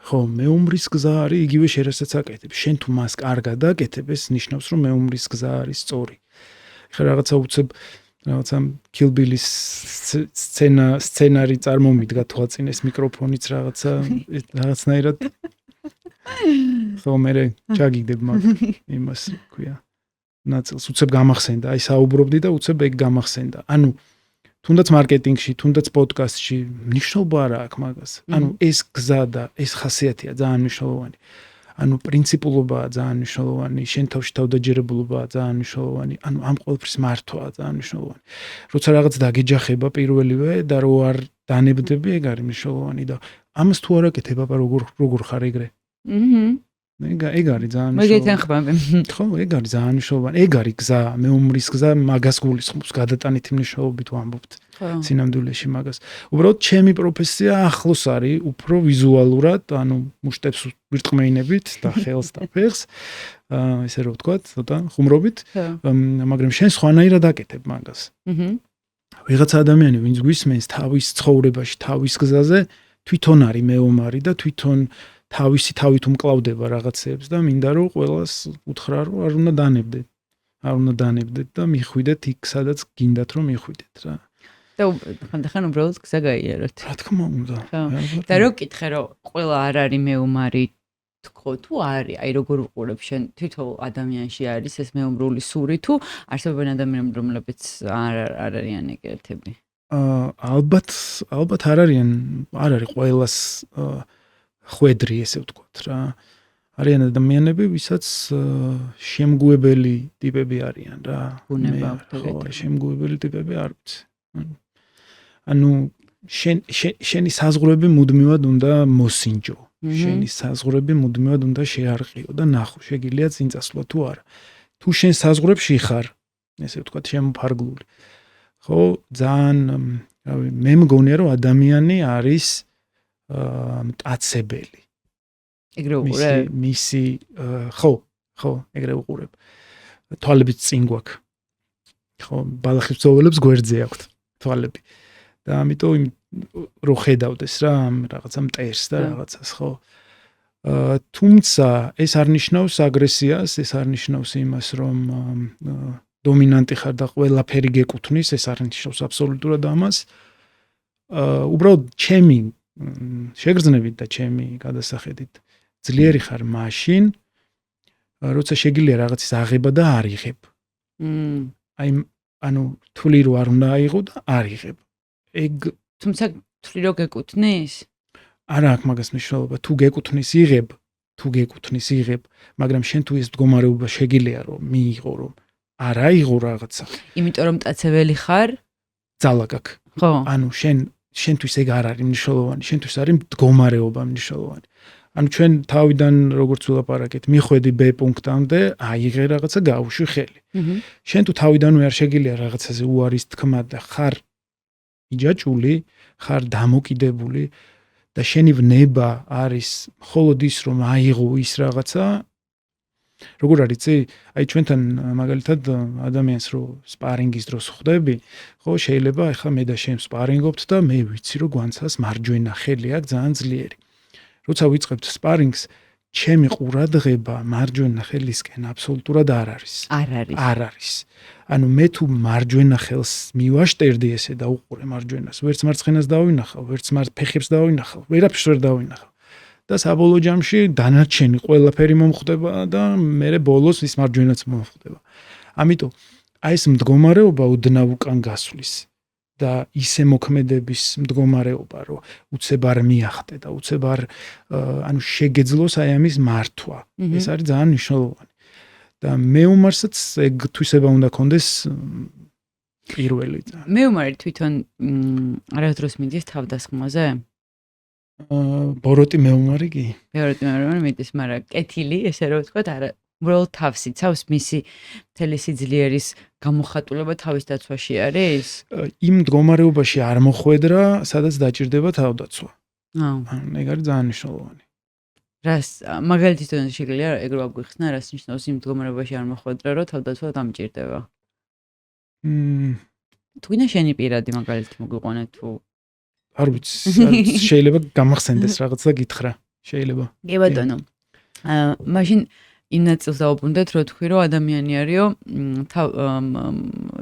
ხო, მეუმრის გზა არის იგივე შერასაც აკეთებ. შენ თუ მას კარგად აკეთებ, ეს ნიშნავს, რომ მეუმრის გზა არის სწორი. ეხლა რაღაცა უცებ რაღაცა Kill Bill-ის სცენარი წარმომიდგა თვალწინ ეს მიკროფონიც რაღაცნაირად ხო მე ჩაგიგდებ მაგ იმას ქვია. ნაწილს უცებ გამახსენდა, აი საუბრობდი და უცებ ეგ გამახსენდა. ანუ თუნდაც მარკეტინგში, თუნდაც პოდკასტში მნიშვნელობა არა აქვს მაგას. ანუ ეს გზა და ეს ხასიათია ძალიან მნიშვნელოვანი. ანუ პრინციპულობაა ძალიან მნიშვნელოვანი, შენ თავში თავდაჯერებულობაა ძალიან მნიშვნელოვანი, ანუ ამ ყველაფრის მართვაა ძალიან მნიშვნელოვანი. როცა რაღაც დაგეჯახება პირველივე და რო არ დანებდები, ეგ არის მნიშვნელოვანი და ამას თუ არ აკეთებ, აბა როგორ ხარ ეგრე? ეგ არის ძალიან მოგეთანხმები. ხო, ეგ არის ძალიან მნიშვნელოვანი. ეგ არის გზა, მეომრის გზა, მაგას გულისხმობს, გადატანითი მნიშვნელობით ვამბობთ. სინამდვილეში მაგას. უბრალოდ ჩემი პროფესია ახლოს არის უფრო ვიზუალურად, ანუ მუშტებს ვირტყმეინებით და ხელს და ფეხს, ესე რომ ვთქვათ, ცოტა ხუმრობით, მაგრამ შენ სხვანაირად აკეთებ მაგას. ვიღაცა ადამიანი, ვინც გვისმენს თავის ცხოვრებაში, თავის გზაზე, თვითონ არის მეომარი და თვითონ თავისი თავით უმკლავდება რაღაცებს და მინდა რომ ყველას უთხრა რომ არ უნდა დანებდეთ. არ უნდა დანებდეთ და მიხვიდეთ იქ, სადაც გინდათ რომ მიხვიდეთ რა. და ხანდახან უბრალოდ გზა გაიაროთ. რა თქმა უნდა. და რო გკითხე რომ ყველა არ არის მეომარი თქო თუ არის, აი როგორ უყურებ შენ თვითონ ადამიანში არის ეს მეომრული სური თუ არსებობენ ადამიანები რომლებიც არ არიან ეგერთები? ალბათ არ არის ყველას ხვედრი ესე ვთქვათ რა. არიან ადამიანები, ვისაც შემგუებელი ტიპები არიან რა. ბუნება აქვს შემგუებელი ტიპები არ ვიცი. ანუ შენი საზღვრები მუდმივად უნდა მოსინჯო. შენი საზღვრები მუდმივად უნდა შეარყიო და ნახო, შეგიძლია წინ წასვლა თუ არა. თუ შენ საზღვრებში ხარ, ესე ვთქვათ, შემოფარგლული. ხო, ძალიან, რავი, მე მგონია რომ ადამიანი არის მტაცებელი. ეგრე უყურებ? მისი ხო, ეგრე უყურებ. თვალებით წინ გვაქვს. ხო, ბალახის ბრძოლებს გვერდზე აქვთ თვალები. და ამიტომ რო ხედავდეს რა რაღაცა მტერს და რაღაცას, ხო. თუმცა ეს არ ნიშნავს აგრესიას, ეს არ ნიშნავს იმას, რომ დომინანტი ხარ და ყველაფერი გეკუთვნის, ეს არ ნიშნავს აბსოლუტურად ამას. უბრალოდ ჩემი შეგრძნებით და ჩემი გადასახედით ძლიერი ხარ მაშინ, როცა შეგიძლია რაღაცის აღება და არ იღებ. აი, ანუ თვლი რო არ უნდა აიღო და არ იღებ. თუმცა თვლი რო გეკუთვნის? არა აქვს მაგას მნიშვნელობა, თუ გეკუთვნის იღებ, მაგრამ შენ თუ ეს მდგომარეობა შეგიძლია რომ მიიღო, რომ არ აიღო რაღაცა. იმიტომ რომ მტაცებელი ხარ? ძალა გაქვს. ხო. ანუ შენთვის ეგ არ არის მნიშვნელოვანი, შენთვის არის მდგომარეობა მნიშვნელოვანი. ანუ ჩვენ თავიდან როგორც ვილაპარაკეთ, მიხვედი B პუნქტამდე, აიღე რაღაცა, გაუშვი ხელი. შენ თუ თავიდანვე არ შეგიძლია რაღაცაზე უარის თქმა და ხარ იჯაჭული, ხარ დამოკიდებული და შენი ვნება არის მხოლოდ ის, რომ აიღო ის რაღაცა. როგორ არის წი? აი ჩვენთან მაგალითად ადამიანს რო სპარინგის დროს ხვდები, ხო, შეიძლება ახლა მე და შენ სპარინგობთ და მე ვიცი რომ გვანცას მარჯვენა ხელი აქვს ძალიან ძლიერი. როცა ვიწყებთ სპარინგს, ჩემი ყურადღება მარჯვენა ხელისკენ აბსოლუტურად არ არის. არ არის. ანუ მე თუ მარჯვენა ხელს მივაშტერდი ესე და უყურე მარჯვენას, ვერც მარცხენას დავინახავ, ვერც ფეხებს დავინახავ, ვერაფერს ვერ დავინახავ. და საბოლოო ჯამში დანარჩენი ყველაფერი მომხდება და მე ბოლოს ის მარჯვენაც მომხდება. ამიტომ აი ეს მდგომარეობა უდნავ უკან გასვლის და ისე მოქმედების მდგომარეობა, რომ უცებ არ მიახტე და უცებ არ ანუ შეგეძლოს აი ამის მართვა. ეს არის ძალიან მნიშვნელოვანი. და მეომარსაც ეგ თვისება უნდა კონდეს პირველი. მეომარი თვითონ არასდროს მიდის თავდასხმაზე? ბოროტი მეომარი კი? ბოროტი მეომარი მიდის, მაგრამ კეთილი, ესე რომ ვთქვათ, არა, უბრალოდ თავს იცავს, მისი მთელი სიძლიერის გამოხატულება თავის დაცვაში არის? იმ მდგომარეობაში არ მოხვედრა, სადაც დაჭირდება თავდაცვა. ეგ არის ძალიან მნიშვნელოვანი. რას მაგალითად შეიძლება ეგ რო აგვიხსნა, რას ნიშნავს იმ მდგომარეობაში არ მოხვედრა, რომ თავდაცვა დამჭირდება? თუ გინდა შენი პირადი მაგალითი მოგვიყვანე თუ არ ვიცი, შეიძლება გამახსენდეს რაღაც და გითხრა, შეიძლება. კი ბატონო. მაშინ იმ ნაწილს დავუბრუნდეთ, რომ თქვი რომ ადამიანი არისო,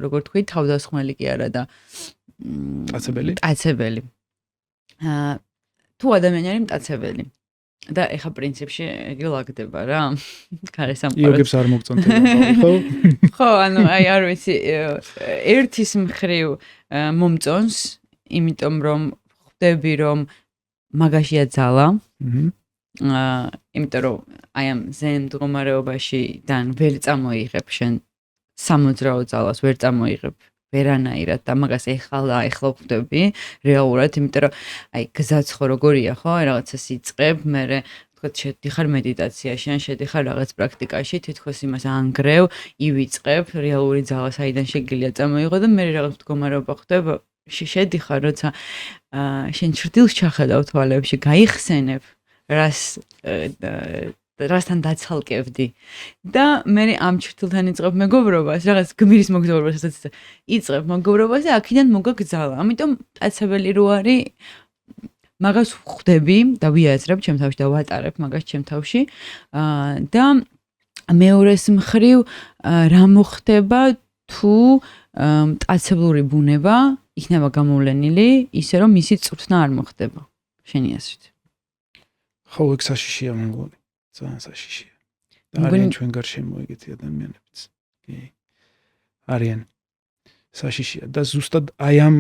როგორ თქვი, თავდასხმელი კი არა და მტაცებელი. თუ ადამიანი არის მტაცებელი და ეხა პრინციპში ეგ ლაგდება რა. გარესამყაროს. იოგებს არ მოგწონდება, ხო? ხო, ანუ აი არ ვიცი, ერთის მხრივ მომწონს, იმიტომ რომ ხვდები რომ მაგაშია ძალა. იმიტომ რომ აი ამ ზენ მდგომარეობაშიდან ვერ წამოიღებ შენ სამოძრაო ძალას ვერ წამოიღებ ვერანაირად და მაგას ეხლა ხვდები რეალურად, იმიტომ რომ აი გზაც ხო როგორია ხო, რაღაცას იწყებ, მერე თქო შედიხარ მედიტაციაში, ან შედიხარ რაღაც პრაქტიკაში, თითქოს იმას ანგრევ, ივიწყებ, რეალური ძალა საიდან შეგიძლია წამოიღო და მერე რაღაც მდგომარეობა ხდება, შედიხარ, როცა შენ ჭრდილს ჩახედავ თვალებში, გაიხსენებ, რასთან დაცალკევდი და მე ამ ჭრდილთან იწყებ მეგობრობას, რაღაც გმირის მოგზაურობას იწყებ მეგობრობას და აქედან მოგაგზავნა. ამიტომ მტაცებელი რო არის მაგას ხვდები და ვიაზრებ ჩემ თავში და ვატარებ მაგას ჩემ თავში და მეორეს მხრივ რა მოხდება თუ მტაცებლური ბუნება იქნება გამოვლენილი ისე რომ მისი წვრთნა არ მოხდება შენი აზრით. ხო, ეგ საშიშია მგონი. ძალიან საშიშია. და არიან ჩვენ გარშემო ეგეთი ადამიანებიც. კი. არიან საშიშია და ზუსტად აი ამ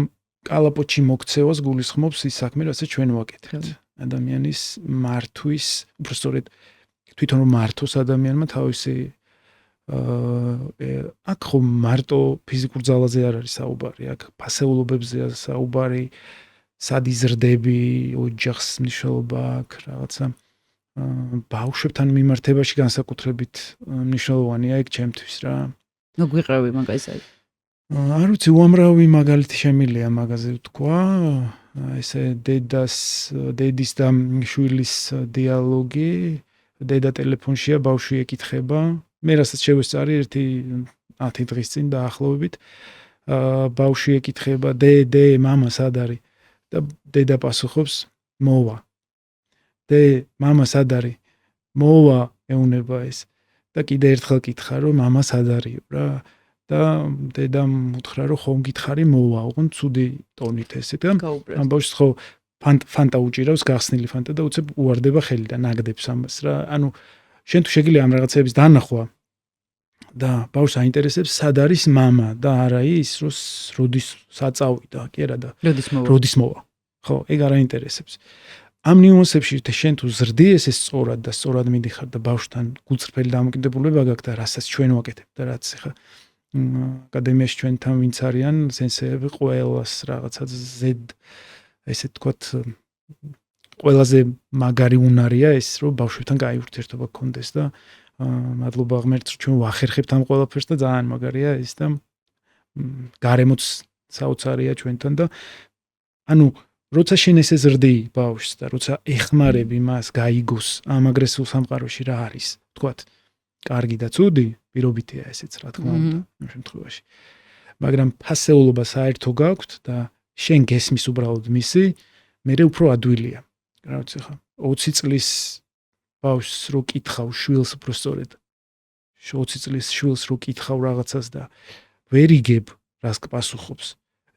კალაპოტში მოქცევას გულისხმობს ის საქმე, რასაც ჩვენ ვაკეთებთ. ადამიანის მართვის, უბრალოდ თვითონ რომ მართოს ადამიანმა თავისი აქ ხო მარტო ფიზიკურ ძალაზე არ არის საუბარი, აქ ფასეულობებზეა საუბარი, სად იზრდები, ოჯახის მნიშვნელობა აქ რაღაცა ბავშვებთან მიმართებაში განსაკუთრებით მნიშვნელოვანია ეგ ჩემთვის რა. მოგვიყევი მაგაზე. არ ვიცი, უამრავი მაგალითი შემილია მაგაზე ვთქვა, ესე დედის და შვილის დიალოგი, დედა ტელეფონშია, ბავშვი ეკითხება. მე რასაც შევესწარი ერთი 10 დღის წინ დაახლოებით, ბავშვი ეკითხება, დე, მამა სად არის? და დედა პასუხობს, მოვა. მამა სად არის? მოვა, ეუნება ეს. და კიდე ერთხელ კითხა, რომ მამა სად არის რა? და დედამ უთხრა, რომ ხომ გითხარი, მოვა, ოღონდ ცუდი ტონით ესეთ. ამ ბავშვს ხო ფანტა უჭირავს, გახსნილი ფანტა და უცებ უვარდება ხელი და ნაგდებს ამას რა. ანუ შენ თუ შეგიძლია ამ რაღაცების დანახვა და ბავშვს აინტერესებს, სად არის მამა და არა ის, როდის საწავიდა, კი არა და როდის მოვა. ხო, ეგ არ აინტერესებს. ამ ნიუანსებში შენ თუ ზრდი ესე სწორად და სწორად მიდიხარ და ბავშვთან გულწრფელი დამოკიდებულება გაქვს და რასაც ჩვენ ვაკეთებთ და რაც ახლა აკადემიაში ჩვენთან ვინც არიან სენსეები ყველას რაღაცა ესე თქვათ ყველაზე მაგარი უნარია ეს რომ ბავშვებთან კაი ურთიერთობა გქონდეს და მადლობა ღმერთს რომ ჩვენ ვახერხებთ ამ ყველაფერს და ძალიან მაგარია ეს და გარემოც საოცარია ჩვენთან და ანუ როცა შენ ესე ზრდი ბავშვს და როცა ეხმარები მას გაიგოს ამ აგრესიულ სამყაროში რა არის თქვათ კარგი და ცუდი პირობითია ესეც რა თქმა უნდა ამ შემთხვევაში მაგრამ ფასეულობა საერთო გაქვთ და შენ გესმის უბრალოდ მისი მერე უფრო ადვილია რა ვიცი ხა 20 წლის ბავშვს რო კითხავ შვილს უფრო სწორედ 20 წლის შვილს რო კითხავ რაღაცას და ვერ იგებ რას პასუხობს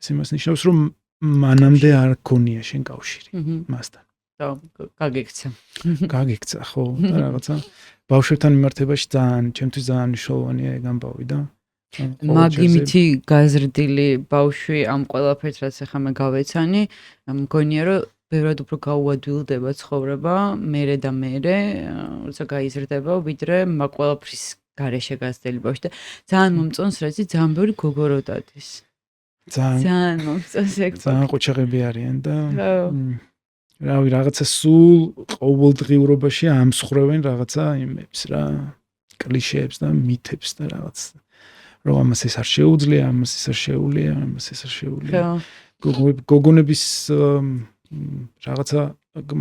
ეს იმას ნიშნავს რომ მანამდე არ გქონია შენ კავშირი მასთან. და გაგიქცა. გაგიქცა ხო და რაღაცა ბავშვებთან მიმართებაში ძალიან ჩემთვის ძალიან მნიშვნელოვანია ეგ ამბავი და მაგიმითი გაზრდილი ბავშვი ამ ყველაფერს რაც ახლა მე გავეცანი მგონია რომ ბევრად უფრო გაუადვილდება ცხოვრება მერე და მერე როცა გაიზრდება ვიდრე მაგ ყველაფრის გარეშე გაზრდილი ბავშვი და ძალიან მომწონს რაც ძალიან ბევრი გოგო რო დადის. ძალიან მომწონს ეგ. ძალიან ყოჩაღები არიან და რავი რაღაცა სულ ყოველდღიურობაში ამსხრევენ რაღაცა იმებს რა კლიშეებს და მითებს და რაღაც რომ ამას ეს არ შეუძლია, ამას ეს არ შეუძლია, ამას ეს არ შეუძლია. გოგონების რაღაცა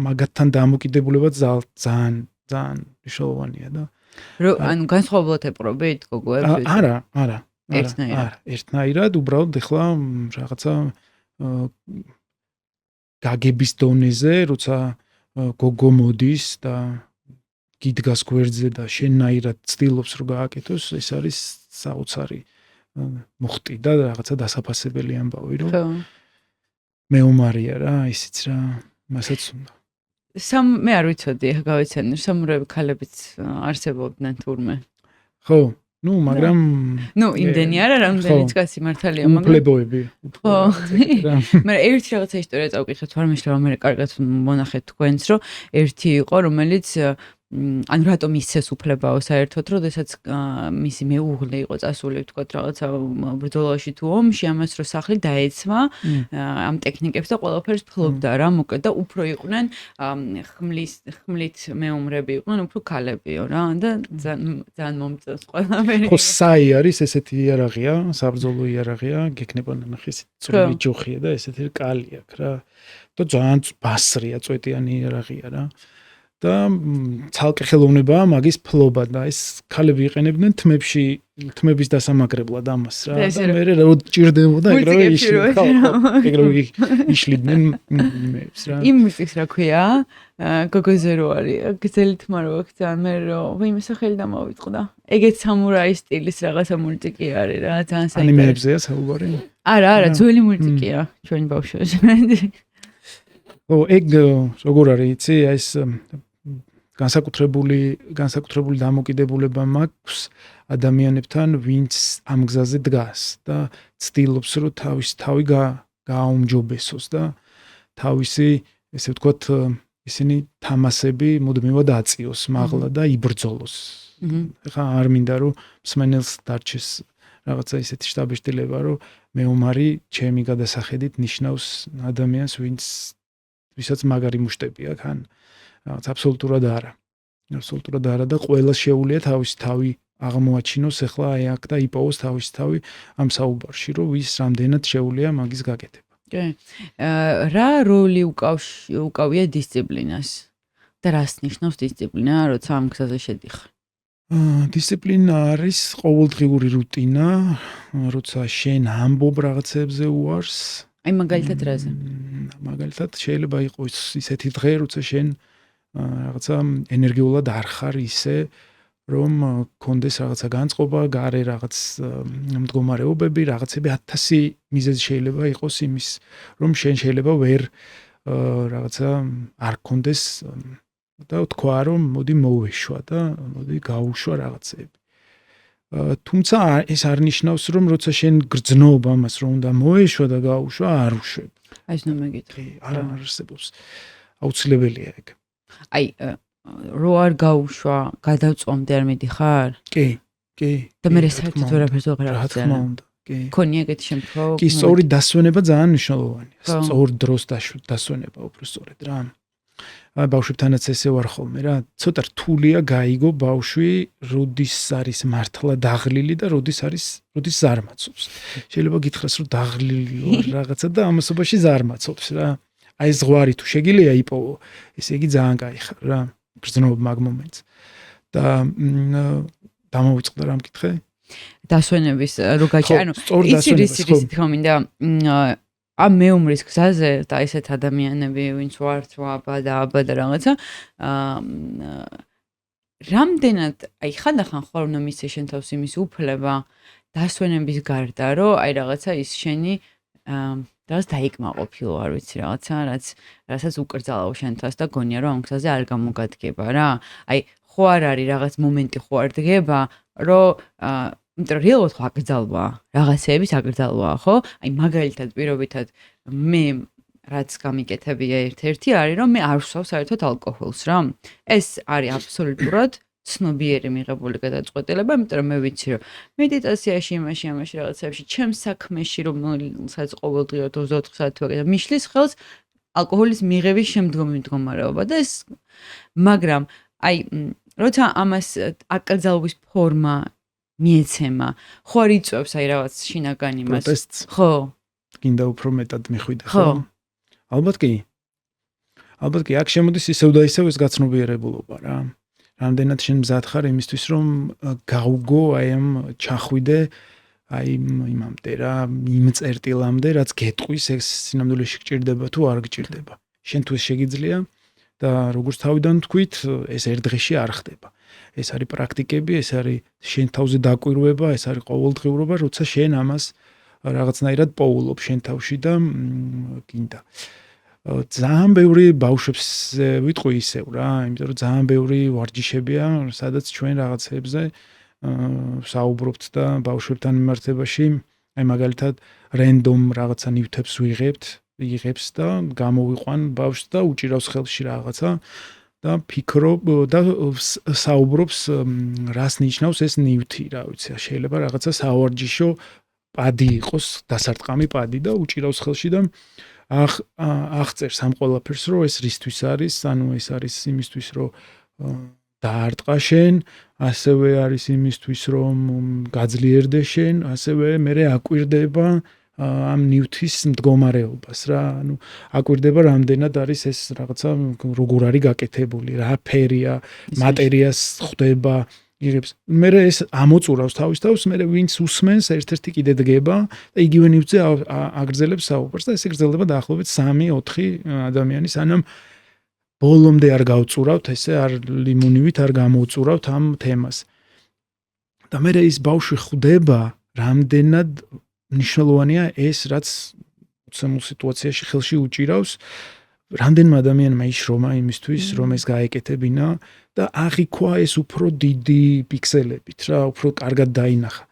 მაგათთან დამოკიდებულება ძალიან მნიშვნელოვანია და ანუ განსხვავებულად ეპყრობით გოგოებს? არა. ერთნაირად უბრალოდ ეხლა რაღაცა გაგების დონეზე, როცა გოგო მოდის და გიდგას გვერდზე და შენნაირად ცდილობს რომ გააკეთოს, ეს არის საოცარი მოხტი და რაღაცა დასაფასებელი ამბავი, რომ მეომარია რა, ისიც რა, მასაც უნდა. მე არ ვიცოდი, გავიცანი, სამურები ქალებიც არსებობდნენ თურმე. ხო, ნუ მაგრამ ნუ იმდენი არა რამდენიც კაცი მართალია მაგრამ უფლებოები ხო მაგრამ ერთი რაღაცა ისტორია წავკითხეთ ვარმეში რომ მე კარგად მონახეთ თქვენს რომ ერთი იყო რომელიც ანუ რატომ ისეს უფლებაო საერთოდ როდესაც მისი მეუღლე იყო წასული ვთქვათ რაღაცა ბრძოლაში თუ ომში ამას რო სახლი დაეცვა ამ ტექნიკებს და ყველაფერს ფლობდა რა მოკლედ და უფრო იყვნენ ხმლით მეომრები იყვნენ უფრო ქალებიო რა და ძალიან მომწონს ყველაფერი ხო საი არის ესეთი იარაღია საბრძოლო იარაღია გეკნება ნახეს წვრილი ჯოხია და ესეთი კალი აქვს რა და ძალიან ბასრია წვეტიანი იარაღია რა და ცალკე ხელოვნებაა მაგის ფლობა და ეს ქალები იყენებდნენ თმების დასამაგრებლად ამას რა და მე რო ჭირდებოდა ეგრევე იშლიდნენ იმებს რა იმ მუსიკს რა ქვია გოგო ზერო არის გზელი თმა რო აქვს ძალიან მე რო ვინმე სახელი დამოვიწყდა ეგეც სამურაი სტილის რაღაცა მულტიკი არის რა ძალიან საინტერესო ანიმეებზეა საუბარი არა ძველი მულტიკია ჩვენ ბავშვობაში ო ეგ როგორ არის იცი ეს განსაკუთრებული დამოკიდებულება მაქვს ადამიანებთან, ვინც ამ გზაზე დგას და ცდილობს, რომ თავის თავი გააუმჯობესოს და თავისი, ესე ვთქვათ, ისინი თამასები მუდმივად აწიოს, მაღლა და იბრძოლოს. ხა არ მინდა რომ მსმენელს დარჩეს რაღაცა ისეთი შტაბეშტილება, რომ მეომარი ჩემი გადასახედით ნიშნავს ადამიანს, ვისაც მაგარი მუშტები აქვს, ან რაღაც აბსოლუტურად არა და ყველა შეუძლია თავის თავი აღმოაჩინოს ახლა აი აქ და იპოვოს თავის თავი ამ საუბარში რომ ვის რამდენად შეუძლია მაგის გაკეთება. კი. რა როლი უკავია დისციპლინას? და რას ნიშნავს დისციპლინა, როცა ამ გზაზე შედიხარ? დისციპლინა არის ყოველდღიური რუტინა, როცა შენ ამბობ რაღაცებზე უარს. აი მაგალითად რაზე? მაგალითად შეიძლება იყოს ისეთი დღე, როცა შენ რაღაცა ენერგიულად არ ხარ ისე რომ კონდეს რაღაცა განწყობა, გარე რაღაც მდგომარეობები, რაღაცები 1000 მიზეზი შეიძლება იყოს იმის, რომ შენ შეიძლება ვერ რაღაცა არ კონდეს და თქვა რომ მოდი მოვეშვა და მოდი გავუშვა რაღაცები. თუმცა ეს არ ნიშნავს რომ როცა შენ გრძნობ ამას რომ უნდა მოეშვა და გაუშვა, არ უშვებ. აი ეს ნუ მეკითხი. არ არსებობს. აუცილებელია ეგ. აი რო არ გაუშვა, გადავწვამდე არ მიდიხარ? კი. და მე საერთოდ ვერაფერს ვეღარ აღწევ. კი. ქონია ეგეთი შემთხვევა? კი, სწორი დასვენება ძალიან მნიშვნელოვანია. სწორ დროს დასვენება უფრო სწორედ რა. ბავშვებთანაც ესე ვარ ხოლმე რა. ცოტა რთულია გაიგო ბავშვი, როდის არის მართლა დაღლილი და როდის ზარმაცობს. შეიძლება გითხრას რომ დაღლილი ვარ რაღაცა და ამასობაში ზარმაცობს რა. აი ზღვარი თუ შეგიძლია იპოვო, ესე იგი ძალიან კაი ხარ რა. გრძნობ მაგ მომენტს. და დამოვიწყდა რა მკითხე? დასვენების რო გაჭი, ანუ იცი თქო მინდა ამ მეომრის გზაზე და ესეთ ადამიანები ვინც ვართ აბა და რაღაცა რამდენად აი ხანდახან ხარ უნდა მისცე შენ თავს იმის უფლება დასვენების გარდა რომ აი რაღაცა ის შენი რაღაც დაიკმაყოფილო არ ვიცი რასაც უკრძალავ შენ თავს და გონია რომ ამ გზაზე არ გამოგადგება რა აი ხო არ არის რაღაც მომენტი ხო არ დგება რომ იმიტომ რომ რეალურად ხო აკრძალვა რაღაცეების აკრძალვა ხო აი მაგალითად პირობითად მე რაც გამიკეთებია ერთ-ერთი არის რომ მე არ ვსვავ საერთოდ ალკოჰოლს რა ეს არის აბსოლუტურად ცნობიერი მიღებული გადაწყვეტილება იმიტომ რომ მე ვიცი რომ მედიტაციაში იმაში რაღაცებში ჩემს საქმეში რომელსაც ყოველდღიურად 24 საათი ვაკეთებ მიშლის ხელს ალკოჰოლის მიღების შემდგომი მდგომარეობა და ეს მაგრამ აი როცა ამას აკრძალვის ფორმა მიეცემა ხო არ იწევს აი რაღაც შინაგან იმას ხო გინდა უფრო მეტად მიხვიდე ხო ალბათ კი აქ შემოდის ისევ და ისევ ეს გაცნობიერებულობა რა რამდენად შენ მზად ხარ იმისთვის რომ გაუგო აი ამ ჩახვიდე აი იმამდე რა იმ წერტილამდე რაც გეტყვის ეს სინამდვილეში გჭირდება თუ არ გჭირდება შენ თუ ეს შეგიძლია და როგორც თავიდან თქვით ეს ერთ დღეში არ ხდება ეს არის პრაქტიკები ეს არის შენ თავზე დაკვირვება ეს არის ყოველდღიურობა როცა შენ ამას რაღაცნაირად პოულობ შენ თავში და გინდა ძალიან ბევრი ბავშვებს ვიტყვი ისევ რა იმიტომ რომ ძალიან ბევრი ვარჯიშებია სადაც ჩვენ რაღაცებზე საუბრობთ და ბავშვებთან მიმართებაში აი მაგალითად რენდომ რაღაცა ნივთებს იღებს და გამოვიყვან ბავშვს და უჭირავს ხელში რაღაცა და ფიქრობ და საუბრობს რას ნიშნავს ეს ნივთი, რა ვიცი, შეიძლება რაღაცა საوارჯიშო პადი იყოს, დასარტყამი პადი და უჭირავს ხელში და აღწერს ამ ყველაფერს, რომ ეს რისთვის არის, ანუ ეს არის იმისთვის, რომ დაარტყა შენ, ასევე არის იმისთვის, რომ გაძლიერდე შენ, ასევე მე აკვირდება ამ ნივთის მდგომარეობას რა, ანუ აკვირდება რამდენად არის ეს რაღაცა როგორ არის გაკეთებული, რა ფერია, მატერიას ხვდება, იღებს. მე ეს ამოწურავს თავის თავს, მე ვინც უსმენს, ერთ-ერთი კიდე დგება და იგივე ნივთზე აგრძელებს საუბარს და ესე გრძელდება დაახლოებით 3-4 ადამიანი, სანამ ბოლომდე არ გავწურავთ, ესე არ ლიმონივით არ გამოუწურავთ ამ თემას. და მე ის ბავშვი ხვდება, რამდენად მნიშვნელოვანია ეს, რაც უცემულ სიტუაციაში ხელში უჭირავს, რამდენმა ადამიანმა იშრომა იმისთვის, რომ ეს გაეკეთებინა და აღიქვა ეს უფრო დიდი პიქსელებით, რა, უფრო კარგად დაინახა.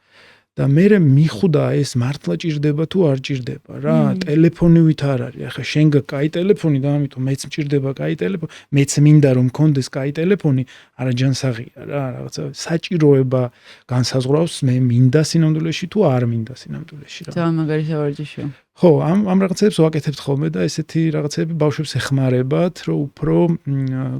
და მე მიხვდა ეს მართლა ჭირდება თუ არ ჭირდება რა, ტელეფონივით არ არის. ახლა შენ გაი ტელეფონი და ამიტომ მეც მჭირდება გაი ტელეფონი, მეც მინდა რომ მქონდეს გაი ტელეფონი, არა ჯანსაღია რა, რაღაცა საჭიროება განსაზღვრავს მე მინდა სინამდვილეში თუ არ მინდა სინამდვილეში რა. ძალიან მაგარი საوارჯიშო. ხო, ამ რაღაცებს ვაკეთებთ ხოლმე და ესეთი რაღაცები ბავშვებს ეხმარებათ, რომ უფრო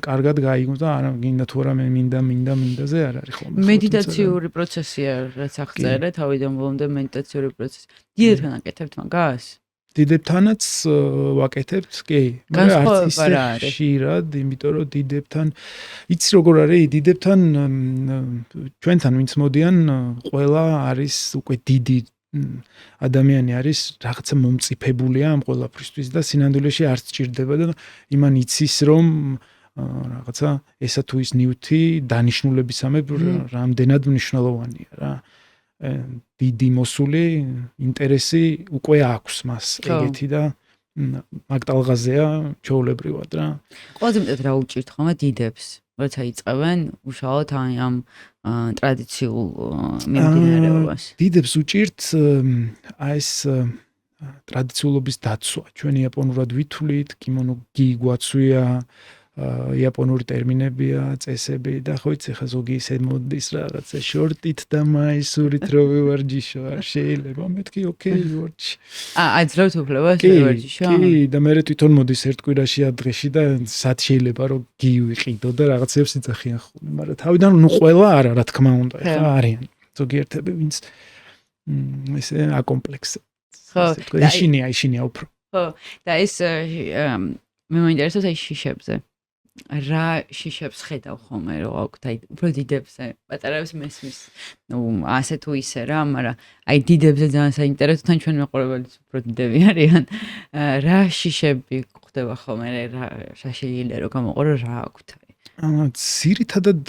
კარგად გაიგოს და არა გინდა თუ არა მე მინდაზე არ არის ხოლმე. მედიტაციური პროცესია, რაც აღწერე, თავიდან ბოლომდე მედიტაციური პროცესი. დიდებთან აკეთებთ მაგას? დიდებთანაც ვაკეთებთ, კი. მე არც ისე ხშირად, იმიტომ რომ დიდებთან იცი როგორ არის, დიდებთან ჩვენთან ვინც მოდიან, ყველა არის უკვე დიდი ადამიანი არის რაღაცა მომწიფებულია ამ ყველაფრისთვის და სინამდვილეში არც ჭირდება და იმან იცის რომ რაღაცა ესა თუ ის ნივთი დანიშნულებისამებრ რამდენად მნიშვნელოვანია რა. დიდი მოსული ინტერესი უკვე აქვს მას ეგეთი და მაგტალღაზეა ჩვეულებრივად რა. ყველაზე მეტად რა უჭირთ ხოლმე დიდებს, როცა იწყებენ უშუალოდ ამ ტრადიციულ მიმდინარეობას. დიდებს უჭირთ ეს ტრადიციულობის დაცვა. ჩვენ იაპონურად ვითვლით, კიმონო გი გვაცვია, იაპონური ტერმინებია, წესები და ხო იცი ხა ზოგი ისე მოდის რაღაცა შორტით და მაისურით რო ვივარჯიშო, არ შეიძლება. მეთქი ოკეი ვარჯი. აძლევთ უფლებას ვივარჯიშო? კი, და მე თვითონ მოდის ერთ კვირაში ადრეში და სად შეიძლება რომ გი ვიყიდო და რაღაცებს იცახიან ხოლმე, მაგრამ თავიდან ნუ ყველა არა, რა თქმა უნდა, ხა არიან. ზოგიერთები ვინც ესე აკომპლექსებს. ხო, ისინია უფრო. ხო, და ეს მე მოინტერესებს აი შიშებზე. რა შიშებს ხედავ ხოლმე რომ აქვთ აი უფრო დიდებზე პატარებს მესმის ნუ ასე თუ ისე რა მაგრამ აი დიდებზე ძალიან საინტერესო თან ჩვენ მეყურებელიც უფრო დიდები არიან რა შიშები ხვდება ხოლმე რა შეიძლება რომ გამოყურო რა აქვთ ძირითადად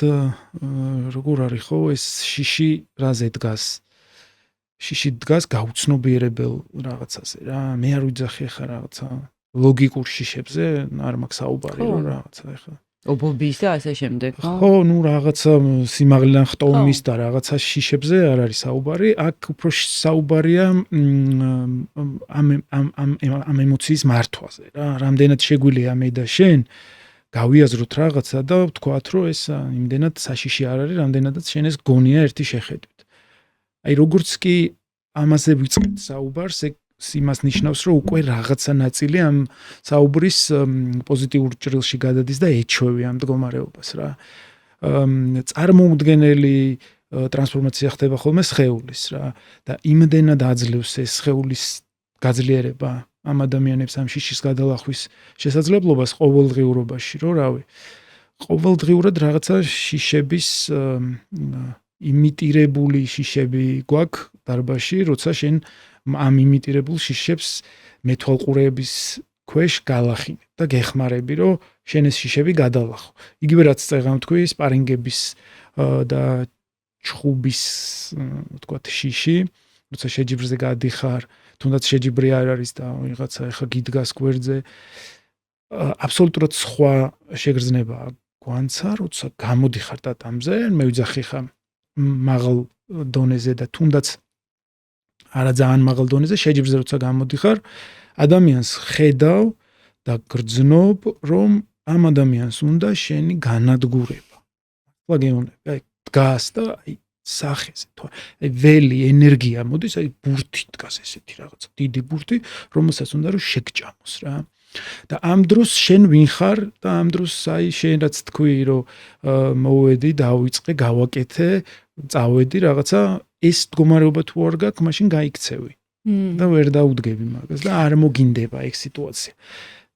როგორ არის ხო ეს შიში რაზე დგას შიში დგას გაუცნობიერებელ რაღაცაზე რა მე არ ვიძახი ხა რაღაცა ლოგიკურ შიშებზე არ მაქვს საუბარი რომ რაღაცა ეხლა ობობის და ასე შემდეგ ხო ნუ რაღაცა სიმაღლიდან ხტომის და რაღაცა შიშებზე არ არის საუბარი აქ უფრო საუბარია ამ ემოციის მართვაზე რა რამდენად შეგვიძლია მე და შენ გავიაზროთ რაღაცა და ვთქვათ რომ ეს იმდენად საშიში არ არის რამდენადაც შენ ეს გონია ერთი შეხედვით აი როგორც კი ამაზე ვიწყებთ საუბარს იმას ნიშნავს, რომ უკვე რაღაცა ნაწილი ამ საუბრის პოზიტიურ ჭრილში გადადის და ეჩვევი ამ მდგომარეობას რა. წარმოუდგენელი ტრანსფორმაცია ხდება ხოლმე სხეულის რა და იმდენად აძლევს ეს სხეულის გაძლიერება ამ ადამიანებს ამ შიშის გადალახვის შესაძლებლობას ყოველდღიურობაში, რომ რავი. ყოველდღიურად რაღაცა შიშების იმიტირებული შიშები გვაქვს დარბაზში, როცა შენ ამ იმიტირებულ შიშებს მეთვალყურეების ქვეშ galახინებ და გეხმარები რომ შენ ეს შიშები გადალახო. იგივე რაც წეგამ თქვი სპარინგების და ჩხუბის ვთქვათ შიში, როცა შეჯიბრზე გადიხარ, თუნდაც შეჯიბრი არ არის და ვიღაცა ეხა გიდგას გვერდზე აბსოლუტურად სხვა შეგრძნება გვანცა, როცა გამოდიხარ ტატამზე, მე ვიძახი ხა მაღალ დონეზე და თუნდაც არა ძალიან მაღალ დონეზე შეჯიბრზე როცა გამოდიხარ, ადამიანს ხედავ და გრძნობ, რომ ამ ადამიანს უნდა შენი განადგურება. გეუბნები, აი დგას და აი სახეზე თუ აი ველი ენერგია მოდის, აი ბურთი დგას ესეთი რაღაც დიდი ბურთი, რომელსაც უნდა რომ შეგჭამოს რა. და ამ დროს შენ ვინ ხარ და ამ დროს აი შენ რაც თქვი რომ მოვედი, დავიწყე, გავაკეთე, წავედი რაღაცა ეს მდგომარეობა თუ არ გაქვს, მაშინ გაიქცევი. და ვერ დაუდგები მაგას და არ მოგინდება ეგ სიტუაცია.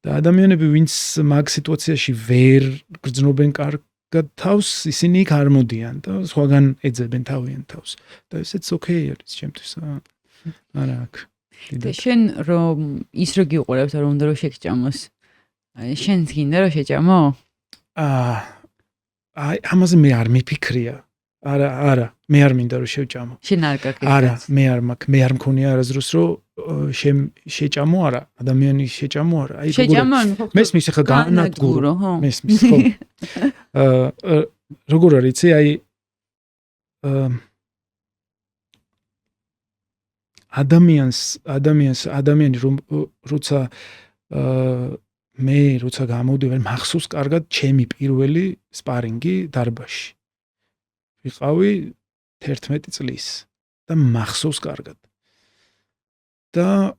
და ადამიანები ვინც მაგ სიტუაციაში ვერ გრძნობენ კარგად თავს, ისინი იქ არ მოდიან და სხვაგან ეძებენ თავიანთ თავს. და ესეც ოკეი არის ჩემთვის. არა აქვს. და შენ რომ ის რო გიყურებს რომ უნდა რომ შეგჭამოს. შენც გინდა რომ შეჭამო? აი ამაზე მე არ მიფიქრია. არა, მე არ მინდა რომ შევჭამო. შენ არ გაქვს. არა, მე არ მაქვს, მე არ მქონია არასდროს რომ შეჭამო არა, ადამიანი შეჭამო არა. აი მესმის ხა განადგურო, მესმის ხო. როგორ არის იცი, აი ადამიანი რომ როცა მე როცა გამოვდივარ მახსოვს კარგად ჩემი პირველი სპარინგი დარბაზში. ვიყავი 11 წლის და მახსოვს კარგად. და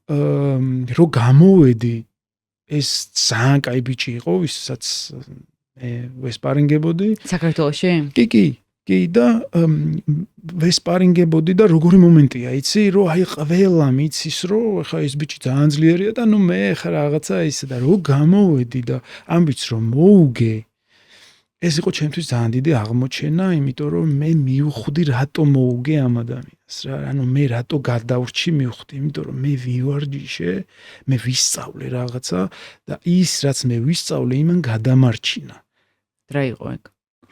რო გამოვედი ეს ძალიან კაი ბიჭი იყო, ვისაც მე ვესპარინგებოდი. საქართველოში? კი და ვესპარინგებოდი და როგორი მომენტია, იცი, რომ აი ყველა მიცის, რომ ხა ეს ბიჭი ძალიან ძლიერია და ნუ მე ხა რაღაცა ისე და რო გამოვედი და ამ ბიჭს რომ მოუგე ეს იყო ჩემთვის ძალიან დიდი აღმოჩენა, იმიტომ რომ მე მივხვდი რატო მოუგე ამ ადამიანს რა, ანუ მე რატო გადავრჩი მივხვდი, იმიტომ რომ მე ვივარჯიშე, მე ვისწავლე რაღაცა და ის რაც მე ვისწავლე იმან გადამარჩინა. რა იყო ეგ?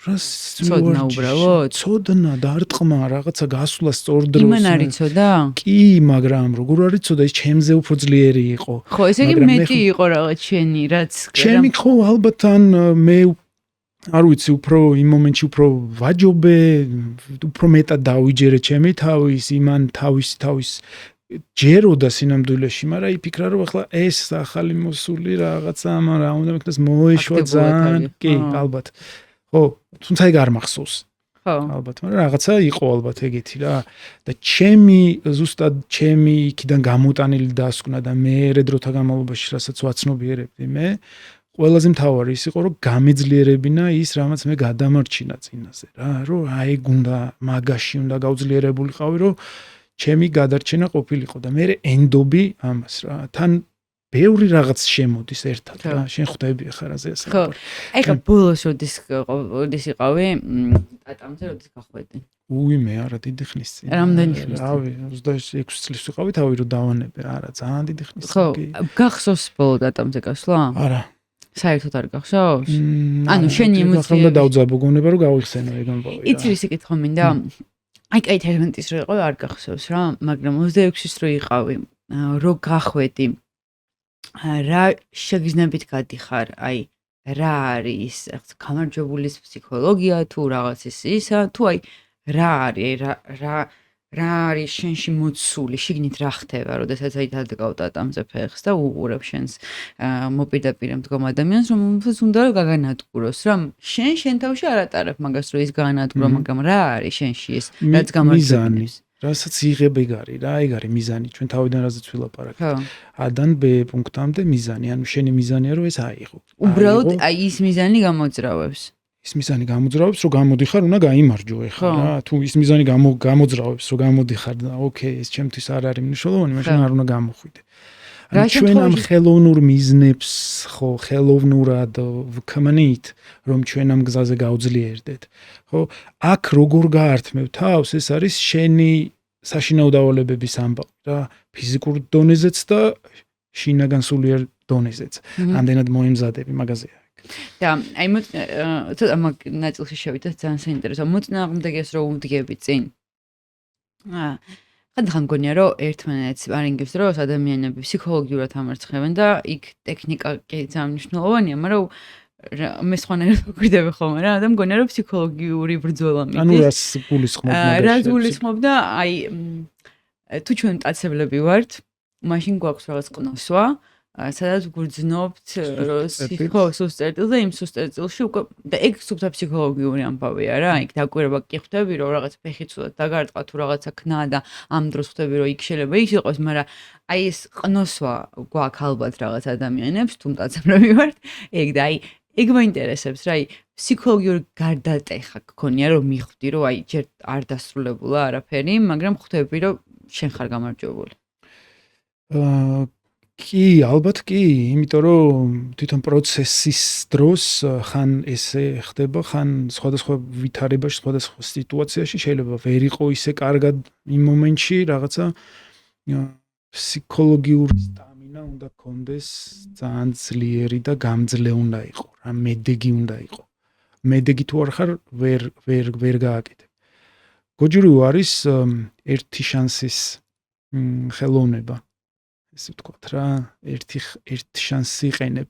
რას ცოდნა უბრალოდ? ცოდნა და არტყმა რაღაცა გასვლა სწორ დროს. იმან არიცოდა? კი, მაგრამ როგორ არიცოდა, ის ჩემზე უფრო ძლიერი იყო. ხო, ესე იგი მეტი იყო რაღაც შენი, რაც ჩემი ხო ალბათ ან მე არ ვიცი, უფრო იმ მომენტში უფრო ვაჯობე, უფრო მეტად დავიჯერე ჩემი თავის, იმან თავის ჯეროდა სინამდვილეში, მაგრამ იფიქრა რომ ახლა ეს ახალი მოსული რაღაცა, მაგრამ რა უნდა მეკნას მოეშვა ძალიან, კი, ალბათ. ხო, თუმცა ეგ არ მახსოვს. ხო, ალბათ, მაგრამ რაღაცა იყო ალბათ ეგეთი რა. და ზუსტად ჩემი იქიდან გამოტანილი დასკვნა და მე დროთა განმავლობაში რასაც ვაცნობიერებდი მე ყველაზე მთავარი ის იყო რომ გამეძლიერებინა ის რამაც მე გადამარჩინა წინაზე რა რომ აი გუნდა მაგაში უნდა გავძლიერებულიყავი რომ ჩემი გადარჩენა ყოფილიყო და მე endობი ამას რა თან ბევრი რაღაც შემოდის ერთად რა შენ ხვდები ახლა რაზე ასე ხო ეხა ბოლოს როდის იყავი ტატამზე როდის გახვედი უიმე არა დიდი ხნის წინ რამდენი ხნის რავი 26 წლის ვიყავი თავი რომ დავანებე არა ძალიან დიდი ხნის ხო გახსოვს ბოლო ტატამზე გასვლა არა საერთოდ არ გახსოვს? ანუ შენი ემოციები უნდა დავძაბო გონება რომ გავიხსენო ეგ ამბავი რა. იცი ისი კითხვა მინდა? აი კაი 11-ის რო იყო არ გახსოვს რა, მაგრამ 26-ის რო იყავი, რო გახვედი. რა შეგრძნებით გადიხარ? აი რა არის გამარჯვებულის ფსიქოლოგია თუ რაღაც ისა თუ აი რა არის რა არის შენში მოცული, შიგნით რა ხდება, როდესაც აი დადგავ ტატამზე ფეხს და უყურებ შენს მოპირდაპირე მდგომ ადამიანს, რომელსაც უნდა რომ გაგანადგუროს რა. შენ თავში არ ატარებ მაგას, რომ ის გაანადგურო, მაგრამ რა არის შენში ეს, რაც გამარჯვებს. რასაც იღებ ეგ არის რა, ეგ არის მიზანი, ჩვენ თავიდან რაზეც ვილაპარაკეთ. A-დან B პუნქტამდე მიზანი, ანუ შენი მიზანია რომ ეს აიღო. უბრალოდ აი ის მიზანი გამოძრავებს. ის მიზანი გამოძრავებს, რომ გამოდიხარ, უნდა გაიმარჯვო ეხლა რა. თუ ის მიზანი გამოძრავებს, რომ გამოდიხარ და ოკეი, ეს ჩემთვის არ არის მნიშვნელოვანი, მაშინ არ უნდა გამოხვიდე. ანუ ჩვენ ამ ხელოვნურ მიზნებს, ხო, ხელოვნურად ვქმნით, რომ ჩვენ ამ გზაზე გავძლიერდეთ. ხო, აქ როგორ გაართმევ თავს, ეს არის შენი საშინაო დავალებების ამბავი რა, ფიზიკურ დონეზეც და შინაგან სულიერ დონეზეც. ამდენად მოემზადები მაგაზეა. და აი ცოტა მაგ ნაწილში შევიდეთ ძალიან საინტერესო მოწინააღმდეგეს რო უდგები წინ ხანდახან მგონია რომ ერთმანეთს სპარინგებს დროს ადამიანები ფსიქოლოგიურად ამარცხებენ და იქ ტექნიკა კი ძალიან მნიშვნელოვანია მაგრამ მე სხვანაირად ვიკვირდები ხოლმე რა და მგონია რომ ფსიქოლოგიური ბრძოლა მიდის. ანუ რას გულისხმობ? რას გულისხმობდა? აი თუ ჩვენ მტაცებლები ვართ, მაშინ გვაქვს რაღაც ყნოსვა, სადაც გვგრძნობთ ხო სუსტ წერტილზე, იმ სუსტ წერტილში უკვე და ეგ სუფთა ფსიქოლოგიური ამბავია რა. იქ დაკვირვება კი ხვდები რომ რაღაც ფეხი ცუდად დაგარტყა თუ რაღაცა ქნა და ამ დროს ხვდები რომ იქ შეიძლება ის იყოს, მაგრამ აი ეს ყნოსვა გვაქვს ალბათ რაღაც ადამიანებს, თუ მტაცებლები ვართ, ეგ და აი ეგ მაინტერესებს რა, აი ფსიქოლოგიური გარდატეხა გქონია რომ მიხვდი რომ აი ჯერ არ დასრულებულა არაფერი, მაგრამ ხვდები რომ შენ ხარ გამარჯვებული. კი, ალბათ კი, იმიტომ რომ თვითონ პროცესის დროს ხან ესე ხდება, ხან სხვადასხვა ვითარებაში, სხვადასხვა სიტუაციაში შეიძლება ვერ იყო ისე კარგად იმ მომენტში რაღაცა ფსიქოლოგიური სტამინა უნდა გქონდეს, ძალიან ძლიერი და გამძლე უნდა იყო, რა მედეგი უნდა იყო. მედეგი თუ არ ხარ, ვერ გააკეთებ. გოჯურიუ არის ერთი შანსის ხელოვნება. ესე ვთქვათ რა, ერთი შანსი იყენებ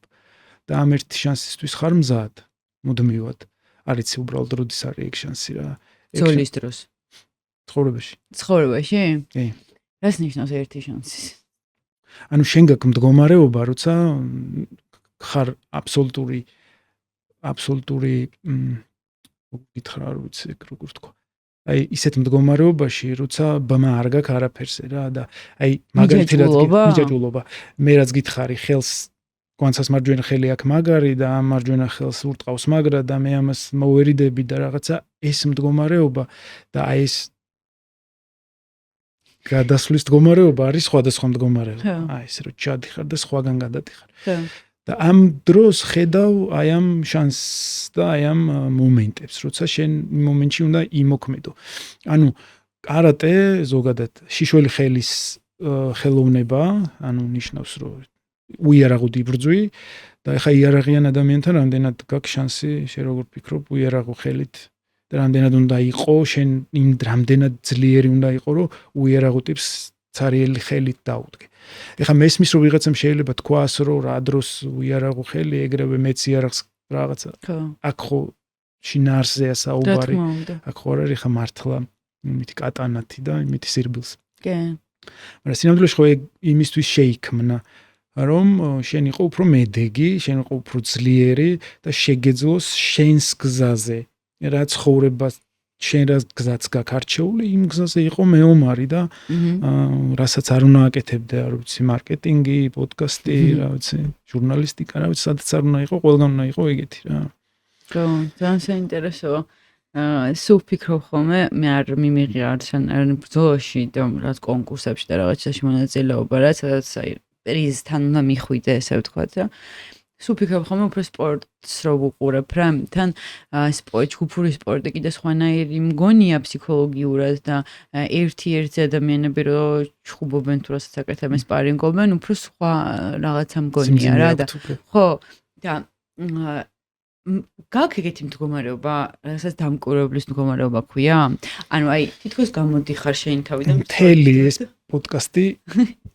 და ამ ერთი შანსისთვის ხარ მზად, მუდმივად. არ იცი უბრალოდ როდის არის ეგ შანსი რა. ძოლის დროს. ცხოვრებაში. ცხოვრებაში? კი. რას ნიშნავს ერთი შანსი? ანუ შენ გაქვს მდგომარეობა, როცა ხარ აბსოლუტური გითხრა არ ვიცი როგორ თქვა. აი ისეთ მდგომარეობაში, როცა ბმა არ გაქვს არაფერსე რა და აი მაგალითად მიჯაჭვულობა. მე რაც გითხარი, ხელს გვანცას მარჯვენა ხელი აქვს მაგარი და ამ მარჯვენა ხელს ურტყავს მაგრა და მე ამას მოვერიდები და რაღაცა ეს მდგომარეობა და აი ეს გადასვლის მდგომარეობა არის სხვადასხვა მდგომარეობა. აი ეს რომ ჩადიხარ და სხვაგან გადადიხარ. და ამ დროს ხედავ აი ამ შანსს და აი ამ მომენტებს, როცა შენ იმ მომენტში უნდა იმოქმედო. ანუ კარატე ზოგადად შიშველი ხელის ხელოვნება, ანუ ნიშნავს რომ უიარაღოდ იბრძვი და ეხა იარაღიან ადამიანთან რამდენად გაქვს შანსი, შენ როგორ ფიქრობ, უიარაღო ხელით და რამდენად უნდა იყო, შენ იმ რამდენად ძლიერი უნდა იყო, რომ უიარაღო ტიპს цариელი ხელით დაუდგე. ეხა მესმის რომ ვიღაცამ შეიძლება თქვას რომ რა დროს უიარაღო ხელი, ეგრევე მეც იარაღს რაღაცა. აქ ხო შინაარსზეა საუბარი. აქ ხო არ არის ხა მართლა იმითი კატანათი და იმითი სირბილს. კი. მაგრამ სინამდვილეში ხო იმისთვის შეიქმნა რომ შენ იყო უფრო მედეგი, შენ იყო უფრო ძლიერი და შეგეძლოს შენს გზაზე. რა ცხოვრებას შენ რა გზაც გაქვს არჩეული, იმ გზაზე იყო მეომარი და რასაც არ უნდა აკეთებდე, არ ვიცი, მარკეტინგი, პოდკასტი, რა ვიცი, ჟურნალისტიკა, რა ვიცი, სადაც არ უნდა იყო, ყველგან უნდა იყო ეგეთი რა. ხო, ძალიან საინტერესოა. სულ ვფიქრობ ხოლმე, მე არ მიმიღია არ ბრძოლაში და რაღაც კონკურსებში და რაღაცაში მონაწილეობა, რა, სადაც აი პრიზთან უნდა მიხვიდე, ესე ვთქვათ რა. სულ ვფიქრობ ხოლმე უფრო სპორტს რო ვუყურებ რა, თან ჯგუფური სპორტი კიდე სხვანაირი მგონია ფსიქოლოგიურად და ერთ-ერთი ადამიანები რო ჩხუბობენ თუ რასაც აკეთებენ სპარინგობენ, უფრო სხვა რაღაცა მგონია რა და ხო და გაქვს ეგეთი მდგომარეობა, რასაც დამკვირვებლის მდგომარეობა ქვია? ანუ აი თითქოს გამოდიხარ შენი თავიდან მთელი ეს პოდკასტი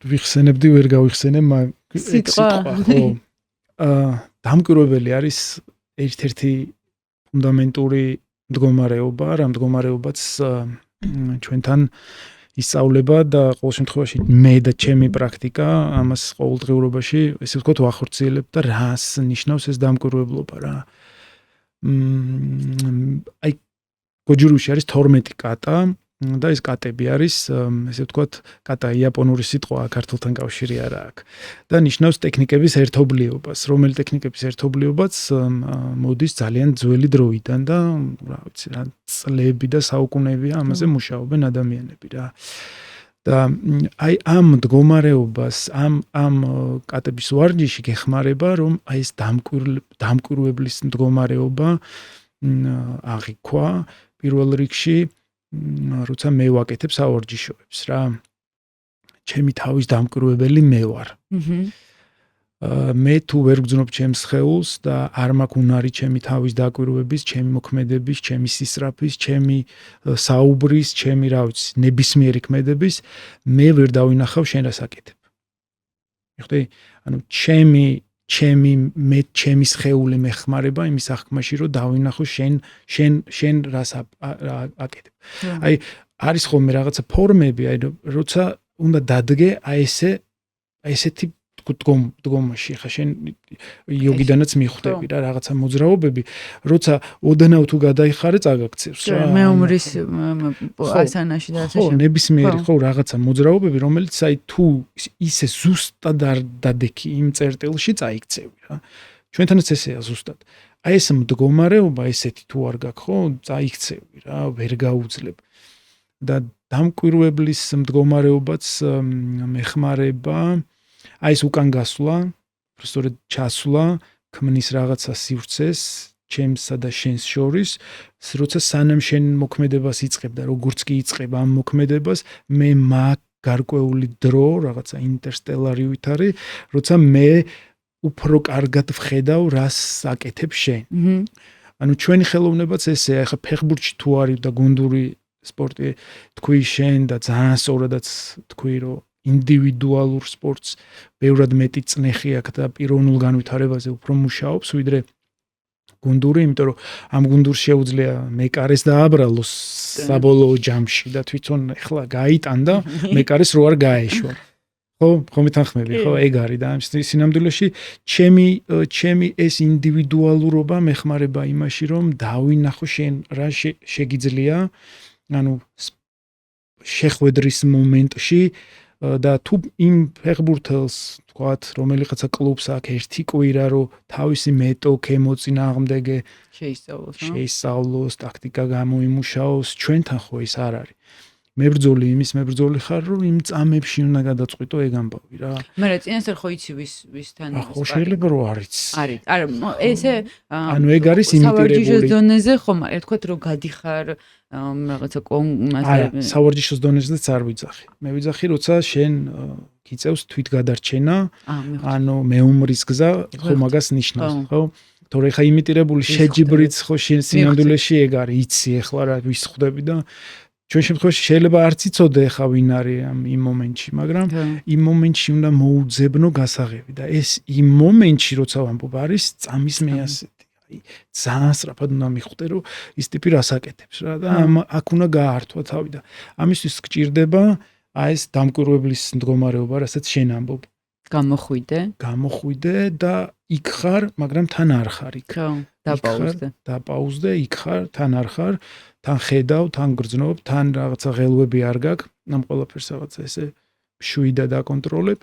ვიხსენებდი, ვერ გავიხსენებ, სიტყვა ხო. დამკვირვებელი არის ერთ-ერთი ფუნდამენტური მდგომარეობა, რა მდგომარეობაც ჩვენთან ისწავლება და ყოველ შემთხვევაში მე და ჩემი პრაქტიკა ამას ყოველდღიურობაში, ესე ვთქვათ, ვახორციელებ და რას ნიშნავს ეს დამკვირვებლობა რა. აი გოჯურიუში არის 12 კატა და ეს კატები არის, ესე ვთქვათ, კატა იაპონური სიტყვა ქართულთან კავშირი არ აქვს და ნიშნავს ტექნიკების ერთობლიობას, რომელი ტექნიკების ერთობლიობაც მოდის ძალიან ძველი დროიდან და რა ვიცი, რა წლები და საუკუნეებია ამაზე მუშაობენ ადამიანები რა. და აი ამ მდგომარეობას, ამ კატების ვარჯიში გეხმარება, რომ აი ეს დამკვირვებლის მდგომარეობა აღიქვა პირველ რიგში როცა მე ვაკეთებ საორჯიშოებს რა. ჩემი თავის დამკვირვებელი მე ვარ. მე თუ ვერ ვგრძნობ ჩემს სხეულს და არ მაქვს უნარი ჩემი თავის დაკვირვების, ჩემი მოქმედების, ჩემი სისწრაფის, ჩემი საუბრის, ჩემი რა ვიცი, ნებისმიერი ქმედების, მე ვერ დავინახავ შენ რას აკეთებ. მიხვდი? ანუ ჩემი ჩემი სხეული მეხმარება იმის აღქმაში, რომ დავინახო შენ რას აკეთებ. აი არის ხოლმე რაღაცა ფორმები, აი როცა უნდა დადგე აი ესეთი დგომაში, ხა შენ იოგიდანაც მიხვდები რა რაღაცა მოძრაობები, როცა ოდნავ თუ გადაიხარე წაგაქცევს რა. მეუმრის ასანაში და ასე შემდეგ. ნებისმიერი ხო რაღაცა მოძრაობები, რომელიც აი თუ ისე ზუსტად არ დადექი იმ წერტილში წაიქცევი რა. ჩვენთანაც ესეა ზუსტად. აი ეს მდგომარეობა ესეთი თუ არ გაქვს ხო, წაიქცევი რა, ვერ გაუძლებ. და დამკვირვებლის მდგომარეობაც მეხმარება აი ეს უკან გასვლა, სწორედ ჩასვლა, ქმნის რაღაცა სივრცეს, ჩემსა და შენს შორის, როცა სანამ შენ მოქმედებას იწყებ და როგორც კი იწყებ ამ მოქმედებას, მე მაგ გარკვეული დრო, რაღაცა ინტერსტელარივით არის, როცა მე უფრო კარგად ვხედავ, რას აკეთებ შენ. ანუ ჩვენი ხელოვნებაც ესეა, ახლა ფეხბურთში თუ არის და გუნდური სპორტი თქვი შენ და ძალიან სწორადაც თქვი, რომ ინდივიდუალურ სპორტს ბევრად მეტი წნეხი აქვს და პიროვნულ განვითარებაზე უფრო მუშაობს, ვიდრე გუნდური, იმიტომ რომ ამ გუნდურს შეუძლია მეკარეს დააბრალოს საბოლოო ჯამში და თვითონ ეხლა გაიტანდა, მეკარეს რო არ გაეშვა. ხო მეთანხმები, ხო, ეგ არის და ამ სინამდვილეში ჩემი ეს ინდივიდუალურობა მეხმარება იმაში, რომ დავინახო შენ რა შეგიძლია, ანუ შეხვედრის მომენტში და თუ იმ ფეხბურთელს თქვათ რომელიღაცა კლუბს აქვს ერთი კვირა რომ თავისი მეტოქე მოწინააღმდეგე შეისწავლოს, ტაქტიკა გამოიმუშაოს, ჩვენთან ხო ეს არ არის. იმის მებრძოლი ხარ რომ იმ წამებში უნდა გადაწყვიტო ეგ ამბავი რა. მაგრამ წინასწარ ხო იცი ვის-თან ხო შეიძლება რომ არის. არის. არა, ესე ანუ ეგ არის იმიტირებული. სავარჯიშოს დონეზე ხო, მაგრამ თქვათ რომ გადიხარ რაღაცა სავარჯიშოს დონეზეც არ ვიძახი. მე ვიძახი როცა შენ გიწევს თვითგადარჩენა, ანუ მეუმრის გზა ხო მაგას ნიშნავს, ხო? თორე ხა იმიტირებული შეჯიბრიც ხო შენ სინამდვილეში ეგ არის, იცი ახლა რა ვის ხვდები და ჩვენ შემთხვევაში შეიძლება არც იცოდე ხა ვინ არის იმ მომენტში, მაგრამ იმ მომენტში უნდა მოუძებნო გასაღები და ეს იმ მომენტში როცა ვამბობ არის წამის მე ასეთი. აი ძალიან სწრაფად უნდა მიხვდე რომ ის ტიპი რას აკეთებს რა და აქ უნდა გაართვა თავი და ამისთვის გჭირდება აი ეს დამკვირვებლის მდგომარეობა, რასაც შენ ამბობ. გამოხვიდე და იქ ხარ, მაგრამ თან არ ხარ იქ. დაპაუზდე, იქ ხარ, თან არ ხარ, თან ხედავ, თან გრძნობ, თან რაღაცა ღელვები არ გაქვს, ამ ყველაფერს რაღაცა ესე შვიდა დაკონტროლებ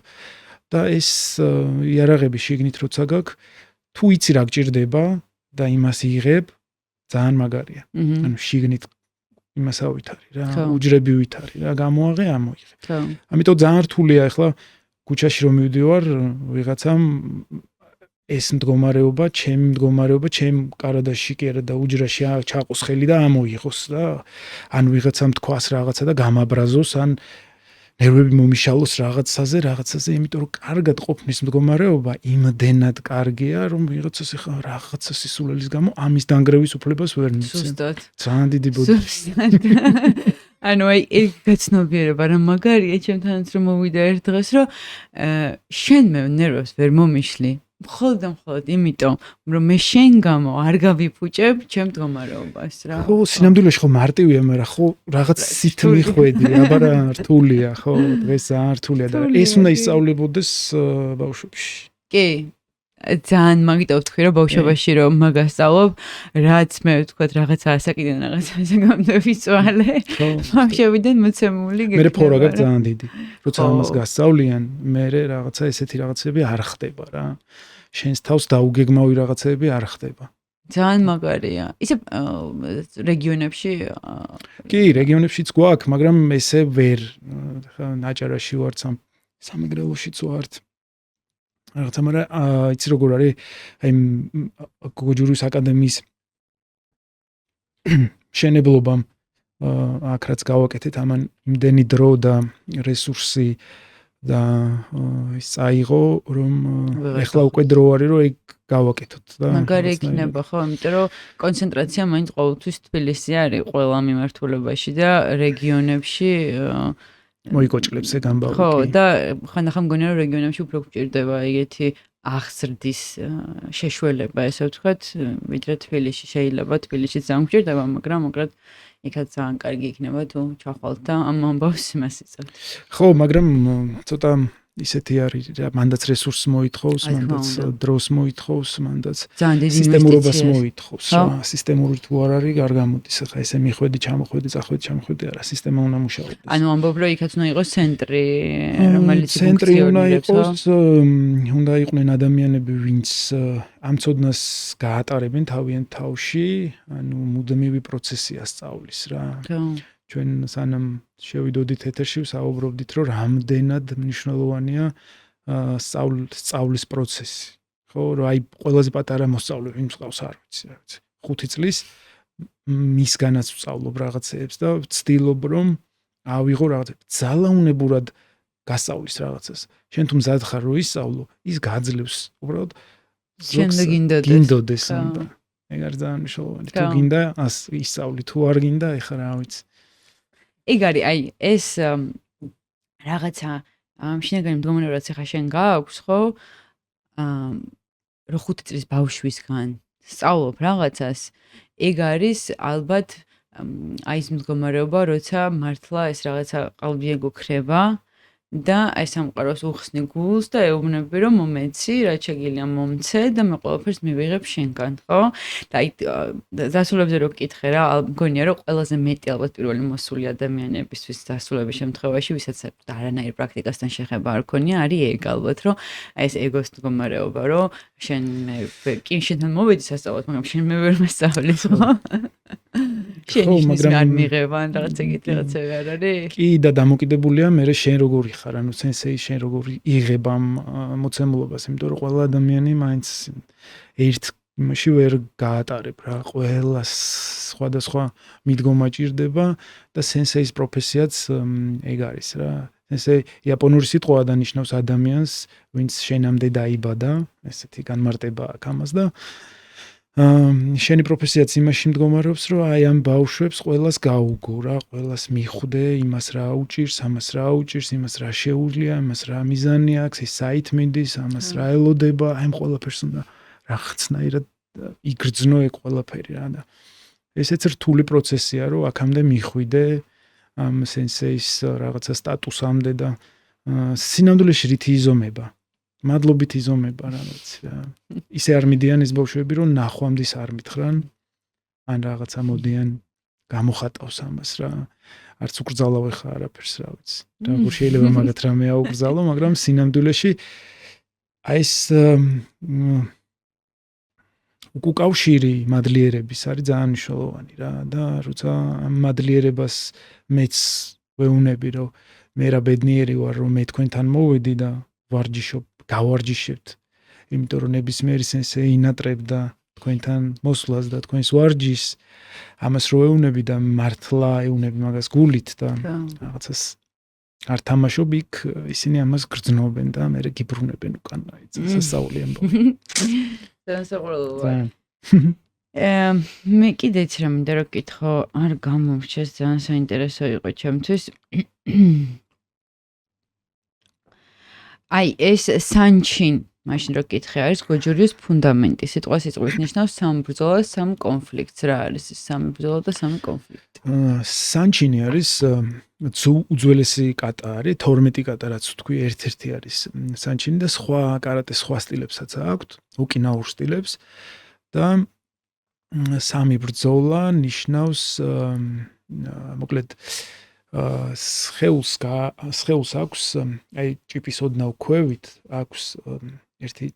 და ეს იარაღები შიგნით როცა გაქვს, თუ იცი რა გჭირდება და იმას იღებ, ძალიან მაგარია. ანუ შიგნით იმას ავითარი რა, უჯრები ვითარი რა, გამოაღე, ამოიღე. ამიტომ ძალიან რთულია ახლა ქუჩაში რომ მივდივარ, ვიღაცამ ეს მდგომარეობა, ჩემ კარადაში კი არა და უჯრაში ჩაყოს ხელი და ამოიღოს და ან ვიღაცამ თქვას რაღაცა და გამაბრაზოს, ან ნერვები მომიშალოს რაღაცაზე, იმიტომ რომ კარგად ყოფნის მდგომარეობა იმდენად კარგია, რომ ვიღაცას ახლა რაღაცა სისულელის გამო ამის დანგრევის უფლებას ვერ მიცემ. ზუსტად. ძალიან დიდი ბოდიშ. ანუ აი ეგ გაცნობიერება რა მაგარია ჩემთანაც რომ მოვიდა ერთ დღეს რომ შენ მე ნერვებს ვერ მომიშლი. მხოლოდ იმიტომ რომ მე შენ გამო არ გავიფუჭებ ჩემ მდგომარეობას რა. ხო, სინამდვილეში ხო მარტივია, მაგრამ ხო რაღაც სით მიხვედი, აბა რა რთულია, ხო, დღეს ძალიან რთულია და ეს უნდა ისწავლებოდეს ბავშვებში. კი. ძალიან მაგიტო ვთქვი რომ ბავშვობაში რომ მაგასწავლობ, რაც მე ვთქვათ რაღაცა ასაკიდან რაღაცაზე გამდევიცვალე. ბავშვებიდან მოცემული გეკნება. მე ფორა გაქვს ძალიან დიდი. როცა ამას გასწავლიან, მე რაღაცა ესეთი რაღაცები არ ხდება რა. შენს თავს დაუგეგმავი რაღაცები არ ხდება. ძალიან მაგარია. ისე რეგიონებში კი, რეგიონებშიც გვაქვს, მაგრამ ესე ვერ ნაჭარაში ვარ, სამეგრელოშიც ვარ. რაღაცა, მაგრამ იცი როგორ არის, აი გოგოჯურის აკადემიის შენებლობამ აქ რაც გავაკეთეთ, ამან იმდენი დრო და რესურსი და ის წაიღო, რომ ეხლა უკვე დრო არის, რომ ეგ გავაკეთოთ და მაგარი იქნება, ხო, იმიტომ რომ კონცენტრაცია მაინც ყოველთვის თბილისი არის ყველა მიმართულებაში და რეგიონებში მოიკოჭლებს ეგ ამბავი. ხო, და ხანდახან მგონია რომ რეგიონებში უფრო გვჭირდება ეგეთი აღზრდის შეშველება, ესე ვთქვათ, ვიდრე თბილისში შეიძლება თბილისშიც დამგვჭირდება, მაგრამ მოკლედ იქაც ძალიან კარგი იქნება თუ ჩახვალთ და ამ ამბავს იმას იწევთ. ხო, მაგრამ ცოტა ისეთი არის, მანდაც რესურსს მოითხოვს, მანდაც დროს მოითხოვს, მანდაც სისტემურობას მოითხოვს. სისტემური თუ არ არის, არ გამოდის. ახლა ესე მიხვედი, ჩამოხვედი, წახვედი, არა, სისტემა უნდა მუშაობდეს. ანუ ამბობ, რომ იქაც უნდა იყოს ცენტრი, რომელიც ცენტრი უნდა იყოს, უნდა იყვნენ ადამიანები, ვინც ამ ცოდნას გაატარებენ თავიანთ თავში, ანუ მუდმივი პროცესია სწავლის რა. ჩვენ სანამ შევიდოდით ეთერში, საუბრობდით, რომ რამდენად მნიშვნელოვანია სწავლის პროცესი. ხო, რომ აი ყველაზე პატარა მოსწავლე ვინც ყავს, არ ვიცი, რა ვიცი. 5 წლის მისგანაც ვსწავლობ რაღაცეებს და ვცდილობ, რომ ავიღო რაღაცა ძალაუნებურად გასწავლის რაღაცას. შენ თუ მზად ხარ რომ ისწავლო, ის გაძლევს უბრალოდ გინდოდეს ამბა. ეგ არის ძალიან მნიშვნელოვანი. თუ გინდა, ისწავლი, თუ არ გინდა, ეხლა რა ვიცი. ეგ არის, აი, ეს რაღაცა შინაგანი მდგომარეობა რაც ახლა შენ გააქვს, ხო? რო 5 წლის ბავშვისგან სწავლობ რაღაცას, ეგ არის ალბათ აი ეს მდგომარეობა, როცა მართლა ეს რაღაცა ყალბიან გქრება და აი სამყაროს უხსნი გულს და ეუბნები რომ მომეცი, რაც შეგიძლია მომცე და მე ყველაფერს მივიღებ შენგან, ხო? და აი დასრულებზე რო გკითხე რა, მგონია რომ ყველაზე მეტი ალბათ პირველი მოსული ადამიანებისთვის დასრულების შემთხვევაში, ვისაც არანაირ პრაქტიკასთან შეხება არ ქონია, არის ეგ ალბათ, რომ აი ეს ეგოს მდგომარეობა, რომ შენ კი შენთან მოვედი სასწავლოდ, მაგრამ შენ მე ვერ მასწავლის, ხო? შენ არ მიღებან რაღაც ეგეთ რაღაცა არ არის? კი და დამოკიდებულია მე შენ როგორი ხარ, ანუ სენსეი შენ როგორი იღებ ამ მოცემულობას, იმიტომ რომ ყველა ადამიანი მაინც ერთ იმაში ვერ გაატარებ რა, ყველას სხვადასხვა მიდგომა ჭირდება და სენსეის პროფესიაც ეგ არის რა. სენსეი იაპონური სიტყვა დანიშნავს ადამიანს, ვინც შენამდე დაიბადა, ესეთი განმარტება აქვს ამას და შენი პროფესიაც იმაში მდგომარეობს, რომ აი ამ ბავშვებს ყველას გაუგო რა, ყველას მიხვდე, იმას რა უჭირს, ამას რა უჭირს, იმას რა შეუძლია, იმას რა მიზანი აქვს, ეს საით მიდის, ამას რა ელოდება, აი ამ ყველაფერს უნდა რაღაცნაირად იგრძნო ეგ ყველაფერი რა და ესეც რთული პროცესია, რომ აქამდე მიხვიდე ამ სენსეის რაღაცა სტატუსამდე და სინამდვილეში რითი იზომება. მადლობით იზომება რა ვიცი რა. ისე არ მიდიან ეს ბავშვები, რომ ნახვამდის არ მითხრან, ან რაღაცა მოდიან გამოხატავს ამას რა. არც უკრძალავ ხა არაფერს რა ვიცი. როგორ შეიძლება მაგათ რამე აუკრძალო, მაგრამ სინამდვილეში აი ეს უკავშირი მადლიერების არის ძალიან მნიშვნელოვანი რა და როცა ამ მადლიერებას მეც ვეუნები, რომ მე რა ბედნიერი ვარ, რომ მე თქვენთან მოვედი და ვარჯიშობ გავარჯიშებთ, იმიტომ რომ ნებისმიერი სენსეი ინატრებდა თქვენთან მოსვლას და თქვენს ვარჯიშს, ამას რო ეუნები და მართლა ეუნები მაგას გულით და რაღაცას არ თამაშობ იქ, ისინი ამას გრძნობენ და მე გიბრუნებენ უკან, აი სასწაული ამბობ. დასაყრელოა. მე კიდეც რა მინდა რომ გითხო, არ გამომრჩეს, ძალიან საინტერესო იყო ჩემთვის. აი ეს სანჩინ, მაშინ რო გითხე, არის გოჯურის ფუნდამენტი. სიტყვის ნიშნავს სამ ბრძოლას, სამ კონფლიქტს. რა არის ეს სამი ბრძოლა და სამი კონფლიქტი? სანჩინი არის უძველესი კატა არის, 12 კატა რაც ვთქვი, ერთ-ერთი არის სანჩინი და სხვა კარატეს სხვა სტილებსაც აქვს, ოკინაურ სტილებს და სამი ბრძოლა ნიშნავს მოკლედ სხეულს აქვს აი ჭიპის ოდნავ ქვევით აქვს ერთი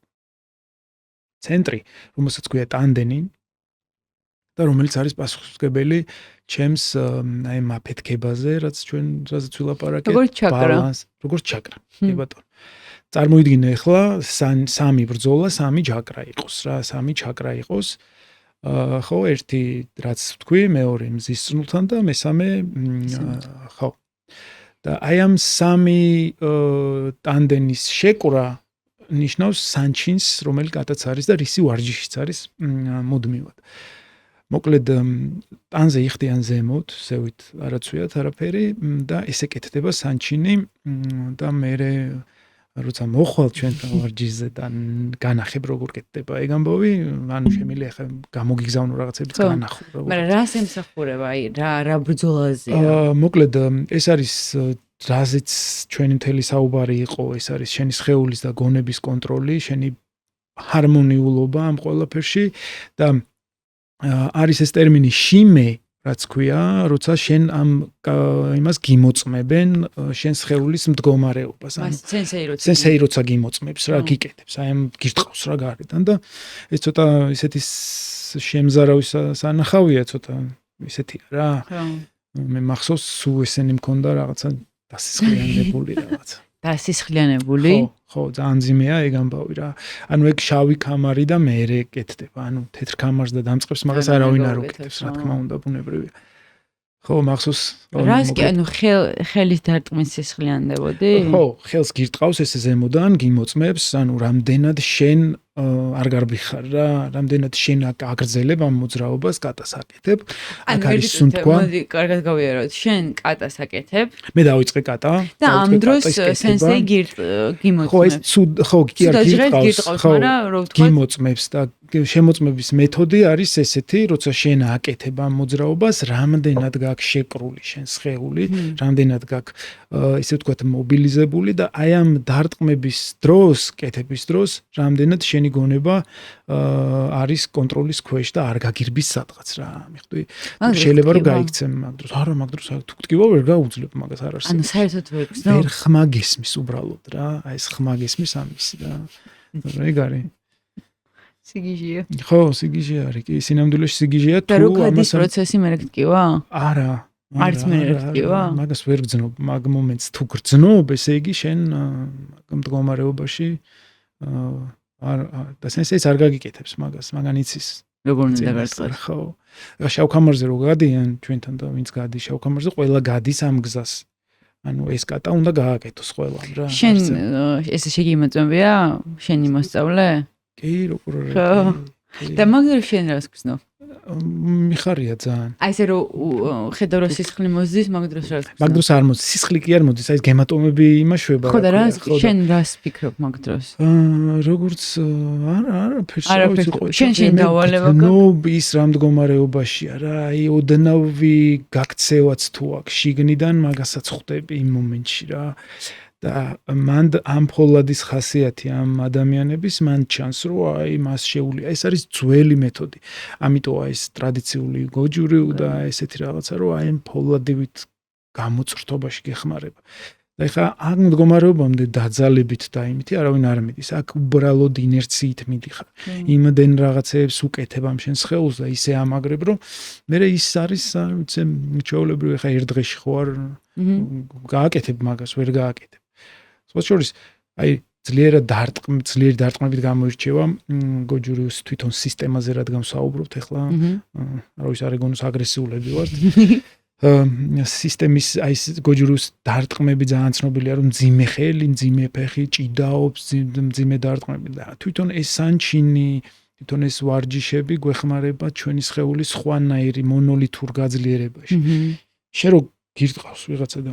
ცენტრი, რომელსაც ქვია ტანდენი და რომელიც არის პასუხისმგებელი ჩემს აი მაფეთქებაზე, რაც ჩვენ რაზეც ვილაპარაკეთ, ბალანს, როგორც ჩაკრა. კი ბატონო. წარმოიდგინე ახლა სამი ბრძოლა, სამი ჩაკრა იყოს რა, სამი ჩაკრა იყოს. ხო, ერთი რაც ვთქვი, მეორე მზის წნულთან და მესამე ხო. და აი ამ სამი ტანდენის შეკრა ნიშნავს სანჩინს, რომელიც კატაც არის და რისი ვარჯიშიც არის მუდმივად. მოკლედ ტანზე იხდიან ზემოთ, ზევით არაცვიათ არაფერი და ესე კეთდება სანჩინი და მერე როცა მოხვალ ჩვენთან ვარჯიშზე და განახებ როგორ კეთდება ეგ ამბავი, ანუ შემიძლია ხა გამოგიგზავნო რაღაცებიც განახო. მაგრამ რას ემსახურება? აი რა ბრძოლაზეა? მოკლედ ეს არის რაზეც ჩვენი მთელი საუბარი იყო, ეს არის შენი სხეულის და გონების კონტროლი, შენი ჰარმონიულობა ამ ყველაფერში და არის ეს ტერმინი შიმე, რაც ქვია, როცა შენ ამ იმას გიმოწმებენ შენ სხეულის მდგომარეობას. ანუ სენსეი როცა გიმოწმებს რა გიკეთებს, აი ამ გირტყავს რა გარედან და ეს ცოტა ისეთი შემზარავი სანახავია, ცოტა ისეთია რა. მე მახსოვს სულ ესენი მქონდა რაღაცა დასისხლიანებული რაღაცა. დასისხლიანებული? ხო, ძალიან ძიმეა ეგ ამბავი რა. ანუ ეგ შავი კამარი და მეერე კეთდება. ანუ თეთრ კამარს და დამწყებს, მაგას არავინ არ უკეთებს, რა თქმა უნდა, ბუნებრივია. ხო, მახსოვს. რას კი, ანუ ხელის დარტყმის სისხლიანდებოდი? ხო, ხელს გირტყავს ესე ზემოდან, გიმოწმებს, ანუ რამდენად შენ არ გარბიხარ რა, რამდენად შენ აგრძელებ ამ მოძრაობას, კატას აკეთებ. აქ არის სუნთქვა. მოდი, კარგად გავიაროთ. შენ კატას აკეთებ. მე დავიწყე კატა. და ამ დროს სენსეი გიმოწმებს. ხო, ეს ხო, კი არ გირტყავს, ხო, გიმოწმებს და შემოწმების მეთოდი არის ესეთი, როცა შენ აკეთებ ამ მოძრაობას, რამდენად გაქვს შეკრული შენ სხეული, რამდენად გაქვს ისე ვთქვათ მობილიზებული და აი ამ დარტყმების დროს, კეთების დროს, რამდენად შენი გონება არის კონტროლის ქვეშ და არ გაგირბის სადღაც რა, მიხვდი? შეიძლება რომ გაიქცემ მაგ დროს. არა, მაგ დროს თუ გტკივა ვერ გაუძლებ მაგას არ არსებობს. ანუ საერთოდ ვერ გზნო. ვერ ხმა გესმის უბრალოდ რა, აი ეს ხმა გესმის ამისი რა. ეგ არის. სიგიჟეა. ხო, სიგიჟე არის. კი, სინამდვილეში სიგიჟეა თუ და რო გადის პროცესი მე გტკივა? არა. არც მე გტკივა? მაგას ვერ გძნობ, მაგ მომენტს თუ გძნობ, ესე იგი შენ მდგომარეობაში და სენსეიც არ გაგიკეთებს მაგას, მაგან იცის. როგორ უნდა გარტყარ? ხო. ეხა შავკამარზე რო გადიან ჩვენთან და ვინც გადის შავკამარზე, ყველა გადის ამ გზას. ანუ ეს კატა უნდა გააკეთოს ყველამ რა. შენ ესე შეგიმოწმებია? შენი მოსწავლე? კი, როგორ არა. და მაგერ შენ რას გზნო? მიხარია ძალიან. აი ესე რომ ხედავ რომ სისხლი მოძდის, მაგ დროს რას გზნო? მაგ დროს არ მოძდის, სისხლი კი არ მოძდის, აი ეს გემატომები იმაშვება. ხო და შენ რას ფიქრობ მაგ დროს? როგორც არაფერს შენ დავალება გაქვს. ის რა მდგომარეობაშია რა, აი ოდნავი გაქცევაც თუ აქვს შიგნიდან, მაგასაც ხვდები იმ მომენტში რა. და მან ამ ფოლადის ხასიათი ამ ადამიანების მან ჩანს რომ აი მას შეუძლია ეს არის ძველი მეთოდი ამიტომ აი ეს ტრადიციული გოჯური და ესეთი რაღაცა რომ აი ამ ფოლადივით გამოწრთობაში გეხმარება და ეხა ამ მდგომარეობამდე დაძალებით და იმითი არავინ არ მიდის აქ უბრალოდ ინერციით მიდიხარ იმდენ რაღაცეებს უკეთებ ამ შენ სხეულს და ისე ამაგრებ რომ მე ის არის ვიცი ჩვეულებრივ ეხა ერთ დღეში ხო არ გააკეთებ მაგას ვერ გააკეთებ სწორედ აი ძლიერი დარტყმებით გამოირჩევა გოჯურიუს თვითონ სისტემაზე რადგან ვსაუბრობთ ეხლა რა ვიცი არეგონოს აგრესიულები ვართ სისტემის აი გოჯურიუს დარტყმები ძალიან ცნობილია რომ მძიმე ხელი, მძიმე ფეხი, ჭიდაობს, მძიმე დარტყმები და თვითონ ეს სანჩინი, თვითონ ეს ვარჯიშები გვეხმარება ჩვენი სხეულის სხვანაირი მონოლითურ გაძლიერებაში. შენ რო გირტყავს ვიღაცა და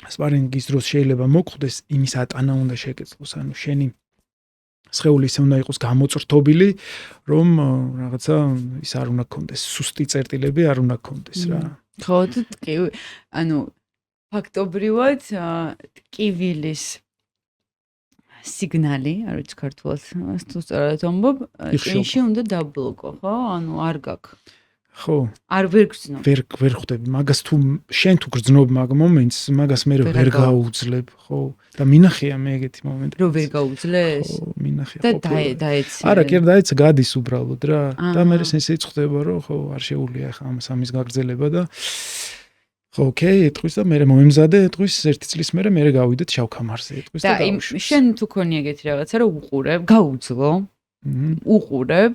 სპარინგის დროს შეიძლება მოგხვდეს იმის ატანა უნდა შეგეძლოს, ანუ შენი სხეული ისე უნდა იყოს გამოწრთობილი, რომ რაღაცა ის არ უნდა გქონდეს, სუსტი წერტილები არ უნდა გქონდეს რა. ხო, ტკივილი, ანუ ფაქტობრივად ტკივილის სიგნალი, არ ვიცი ქართულად თუ სწორად ვამბობ, ტკივილში უნდა დაბლოკო, ხო? ანუ არ გაქვს. ხო. არ ვერ გძნობ. ვერ ხვდები, მაგას თუ შენ თუ გძნობ მაგ მომენტს, მაგას მე ვერ გაუძლებ, ხო? და მინახია მე ეგეთი მომენტი. რომ ვერ გაუძლეს? ხო, მინახია. და დაეცი. არა, კი დაეცი, გადის უბრალოდ რა. და მე სენსეიც ხვდება, რომ ხო, არ შეუძლია ხა ამის გაგრძელება და ხო, ოკეი, ეტყვის და მე მომემზადე, ეტყვის ერთი წლის მერე მე გავიდეთ შავკამარზე, ეტყვის და და შენ თუ ქონია ეგეთი რაღაცა, რომ უყურებ, გაუძლო. უყურებ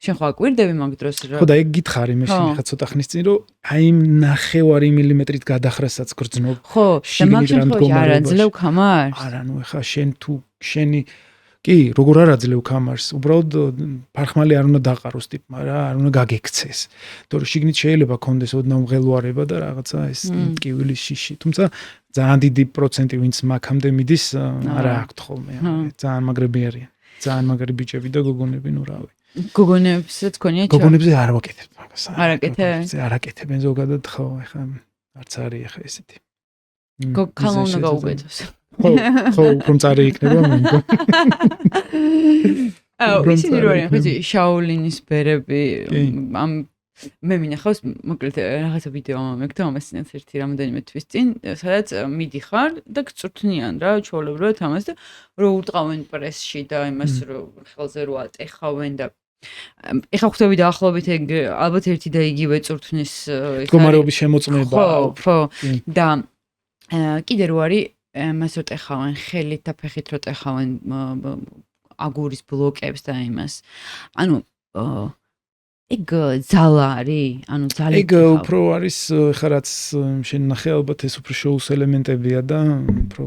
შენ ხო აკვირდები მაგ დროს რა? ხო და ეგ გითხარი მე შენ ხა ცოტა ხნის წინ რომ აი ნახევარი მილიმეტრით გადახრასაც გრძნობ. ხო, და მაგ შემთხვევაში არ აძლევ კამარს? არა, ნუ ხა შენ თუ შენი კი, როგორ არ აძლევ კამარს, უბრალოდ ფარხმალი არ უნდა დაყაროს ტიპმა რა, არ უნდა გაგექცეს. იმიტომ რომ შიგნით შეიძლება კონდეს ოდნავ მღელვარება და რაღაცა ეს ტკივილის შიში. თუმცა ძალიან დიდი პროცენტი ვინც მაქამდე მიდის, არა აქვთ ხოლმე. ძალიან მაგრები არიან. ძალიან მაგარი ბიჭები და გოგონები, ნუ რავი. გოგონებსაც ქონია ჩა? გოგონებზე არ ვაკეთებ მაგას. არ აკეთებ? არ აკეთებენ ზოგადად ხო, ეხლა არც არის ეხლა ესეთი. გოგქალა უნდა გაუკეთოს. ხო, უფრო მწარი იქნება მინდა. ისინი რო არიან, ხო, შაოლინის ბერები, ამ მე მინახავს, მოკლედ რაღაცა ვიდეო ამეკ და ამასინაც ერთი რამოდენიმე თვის წინ, სადაც მიდიხარ და გწვრთნიან რა, ჩვეულებრივად ამას და რო ურტყავენ პრესში და იმას რო ხელზე რო ატეხავენ და ეხა ხვდები დაახლოებით ეგ ალბათ ერთი და იგივე წვრთნის მდგომარეობის შემოწმება. ხო, და კიდე რო არის მას რო ტეხავენ ხელით და ფეხით რო ტეხავენ აგურის ბლოკებს და იმას. ანუ ეგ ძალა არის, ანუ ძალით. ეგ უფრო არის ხა რაც შენ ნახე ალბათ ეს უფრო შოუს ელემენტებია და უფრო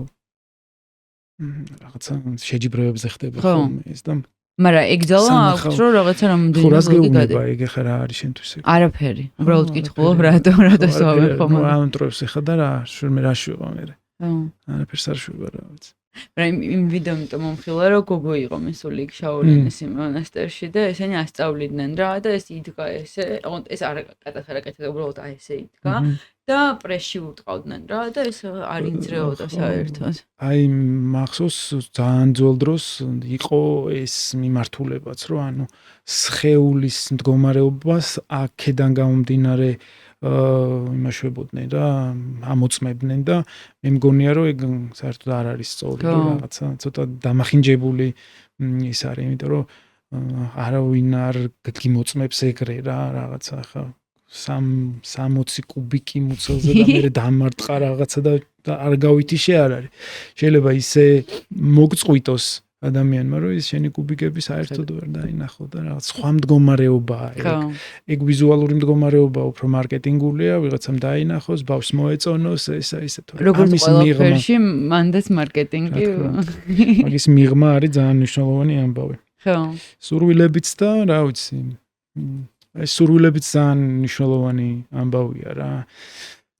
რაღაცა შეჯიბრებებზე ხდება ხოლმე ეს და მაგრამ ეგ ძალა აქვს რომ რაღაცა რამდენი ხურას გეუბნება ეგ ხა რა არის შენთვის ეგ. არაფერი. უბრალოდ კითხულობ რატო სწავლებ ხომ. ამ დროებს ხა და რა შურმე რა შვება მე. არაფერს არ შვება რა ვიცი. მაგრამ იმ ვიდეომიტომ მომხილა რომ გოგო იყო მისული შაოლინის მონასტერში და ესენი ასწავლიდნენ რა და ეს იდგა ესე ეს არ აკეთებდა უბრალოდ ესე იდგა და პრესში უტყავდნენ რა და ეს არ ინძრეოდა საერთოდ. აი მახსოვს ძალიან ძველ დროს იყო ეს მიმართულებაც რომ ანუ სხეულის მდგომარეობას აქედან გამომდინარე იმაშვებოდნენ და ამოწმებდნენ და მე მგონია რომ ეგ საერთოდ არ არის სწორი და რაღაცა ცოტა დამახინჯებული ის არის იმიტომ რომ არავინ არ გიმოწმებს ეგრე რა რაღაცა ხა 60 კუბიკი მუცელზე და მე დამარტყა რაღაცა და არ გავითიშე არ არის შეიძლება ისე მოგწყვიტოს ადამიანმა რომ ის შენი კუბიკები საერთოდ ვერ დაინახო და რაღაც სხვა მდგომარეობაა ეგ ვიზუალური მდგომარეობა უფრო მარკეტინგულია ვიღაცამ დაინახოს ბავშვს მოეწონოს ესა ისე თორე როგორც ყველაფერში მანდაც მარკეტინგი მაგის მიღმა არის ძალიან მნიშვნელოვანი ამბავი ხო სურვილებიც და რა ვიცი ეს სურვილებიც ძალიან მნიშვნელოვანი ამბავია რა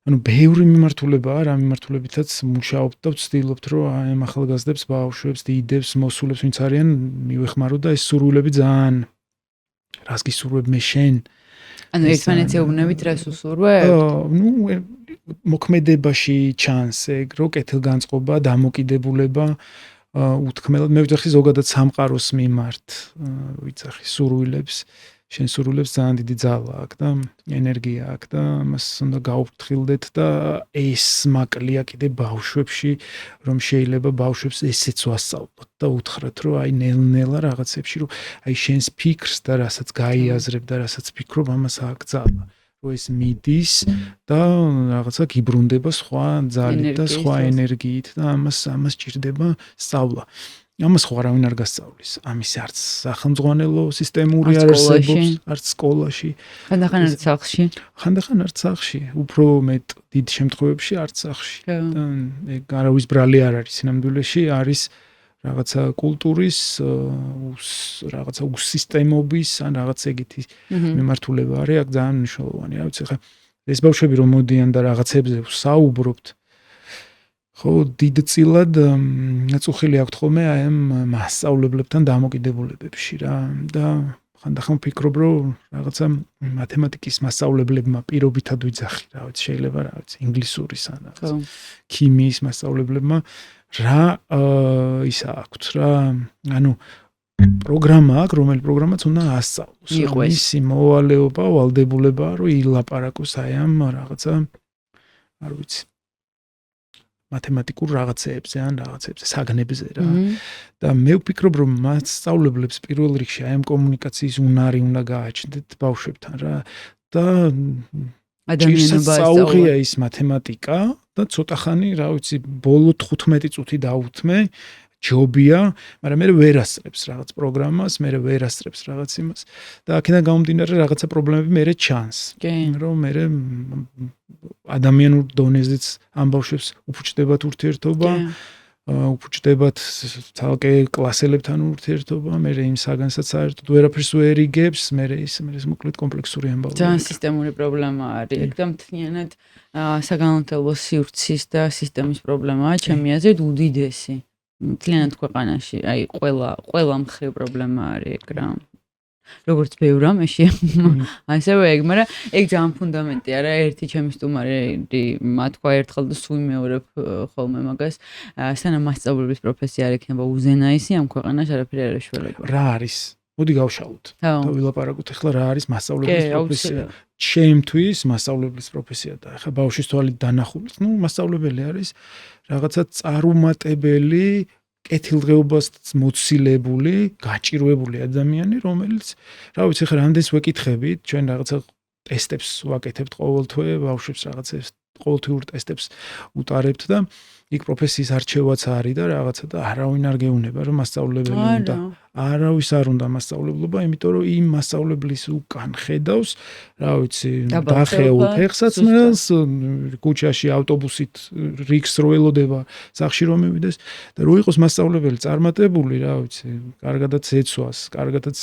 ანუ ბევრი მიმართულებაა რა მიმართულებითაც მუშაობთ და ვცდილობთ რომ აი ამ ახალგაზრდებს ბავშვებს დიდებს მოსულებს ვინც არიან მივეხმარო და ეს სურვილები ძალიან რას გისურვებ მე შენ ანუ ერთმანეთს ეუბნებით რას უსურვებ ნუ მოქმედებაში ჩანს ეგ რო კეთილგანწყობა დამოკიდებულება უთქმელად მე ვიძახი ზოგადად სამყაროს მიმართ ვიძახი სურვილებს შენ სურვილებს ძალიან დიდი ძალა აქვს და ენერგია აქვს და მას უნდა გაუფრთხილდეთ და ეს მაკლია კიდე ბავშვებში რომ შეიძლება ბავშვებს ესეც ვასწავლოთ და უთხრათ რომ აი ნელ-ნელა რაღაცებში რომ აი შენს ფიქრს და რასაც გაიაზრებ და რასაც ფიქრობ ამას აქვს ძალა რომ ეს მიდის და რაღაცა გიბრუნდება სხვა ძალით და სხვა ენერგიით და ამას ჭირდება სწავლა ამას ხო არავინ არ გასწავლის. ამის არც სახელმძღვანელო სისტემური არ არსებობს, არც სკოლაში. ხანდახან არც სახლში. ხანდახან არც სახლში, უფრო მეტ დიდ შემთხვევებში არც სახლში. და ეგ არავის ბრალი არ არის სინამდვილეში, არის რაღაცა კულტურის, რაღაცა უსისტემობის, ან რაღაც ეგეთი მიმართულება არის, აქ ძალიან მნიშვნელოვანი. რა ვიცი, ხა ეს ბავშვები რომ მოდიან და რაღაცებზე საუბრობთ ხო დიდწილად წუხილი აქვთ ხოლმე აი ამ მასწავლებლებთან დამოკიდებულებებში რა და ხანდახან ვფიქრობ რომ რაღაცა მათემატიკის მასწავლებლებმა პირობითად ვიძახი რა ვიცი შეიძლება რა ვიცი ინგლისურის ან რაღაც ქიმიის მასწავლებლებმა რა ისა აქვთ რა ანუ პროგრამა აქვს რომელი პროგრამაც უნდა ასწავლოს ისი მოვალეობა ვალდებულება რომ ილაპარაკოს აი ამ რაღაცა არ ვიცი მათემატიკურ რაღაცეებზე ან რაღაცებზე საგნებზე რა და მე ვფიქრობ რომ მასწავლებლებს პირველ რიგში აი ამ კომუნიკაციის უნარი უნდა გააჩნდეთ ბავშვებთან რა და ადამიანებს საუბრია ის მათემატიკა და ცოტა ხანი რა ვიცი ბოლო 15 წუთი დაუთმე ჯობია, მაგრამ მე ვერ ასწრებს რაღაც პროგრამას, მე ვერ ასწრებს რაღაც იმას და აქედან გამომდინარე რაღაცა პრობლემები მე ჩანს. რომ მე ადამიანურ დონეზეც ამ ბავშვებს უფუჭდებათ ურთიერთობა, უბრუნდებათ თალკე კლასელებთან ურთიერთობა, მე იმ საგანსაც საერთოდ ვერაფერს ვერ იგებს, მე ის მოკლედ კომპლექსური ამბავია. ძალიან სისტემური პრობლემა არის. ეგ და მთლიანად საგანმანათლებლო სივრცის და სისტემის პრობლემაა, ჩემი აზრით უდიდესი. მთლიანად ქვეყანაში, აი ყველა მხრივ პრობლემა არის ეგ რა. როგორც ბევრ რამეში, ასევე ეგ, მაგრამ ეგ ძალიან ფუნდამენტია რა, ერთი ჩემი სტუმარი მათქვა ერთხელ და სულ მეორებ ხოლმე მაგას, სანამ მასწავლებლის პროფესია არ ექნება უზენაესი ამ ქვეყანაში არაფერი არ ეშველება. რა არის? მოდი გავშალოთ. და ვილაპარაკოთ ახლა რა არის მასწავლებლის პროფესია. ჩემთვის მასწავლებლის პროფესია და ახლა ბავშვის თვალით დანახულით, მასწავლებელი არის რაღაცა წარუმატებელი კეთილდღეობას მოცილებული, გაჭირვებული ადამიანი, რომელიც, რა ვიცი, ხა რამდენს ვეკითხებით, ჩვენ რაღაცა ტესტებს ვაკეთებთ ყოველთვე, ბავშვებს რაღაცებს ყოველთვიურ ტესტებს უტარებთ და იქ პროფესიის არჩევაც არის და რაღაცა და არავინ არ გეუბნება, რომ მასწავლებელი უნდა. არავის არ უნდა მასწავლებლობა, იმიტომ რომ იმ მასწავლებლის უკან ხედავს, რა ვიცი, დახეულ ფეხსაცმელს, კუჩაში ავტობუსით რიგს რო ელოდება, სახში რომ მივიდეს და რო იყოს მასწავლებელი წარმატებული, რა ვიცი, კარგადაც ეცვას, კარგადაც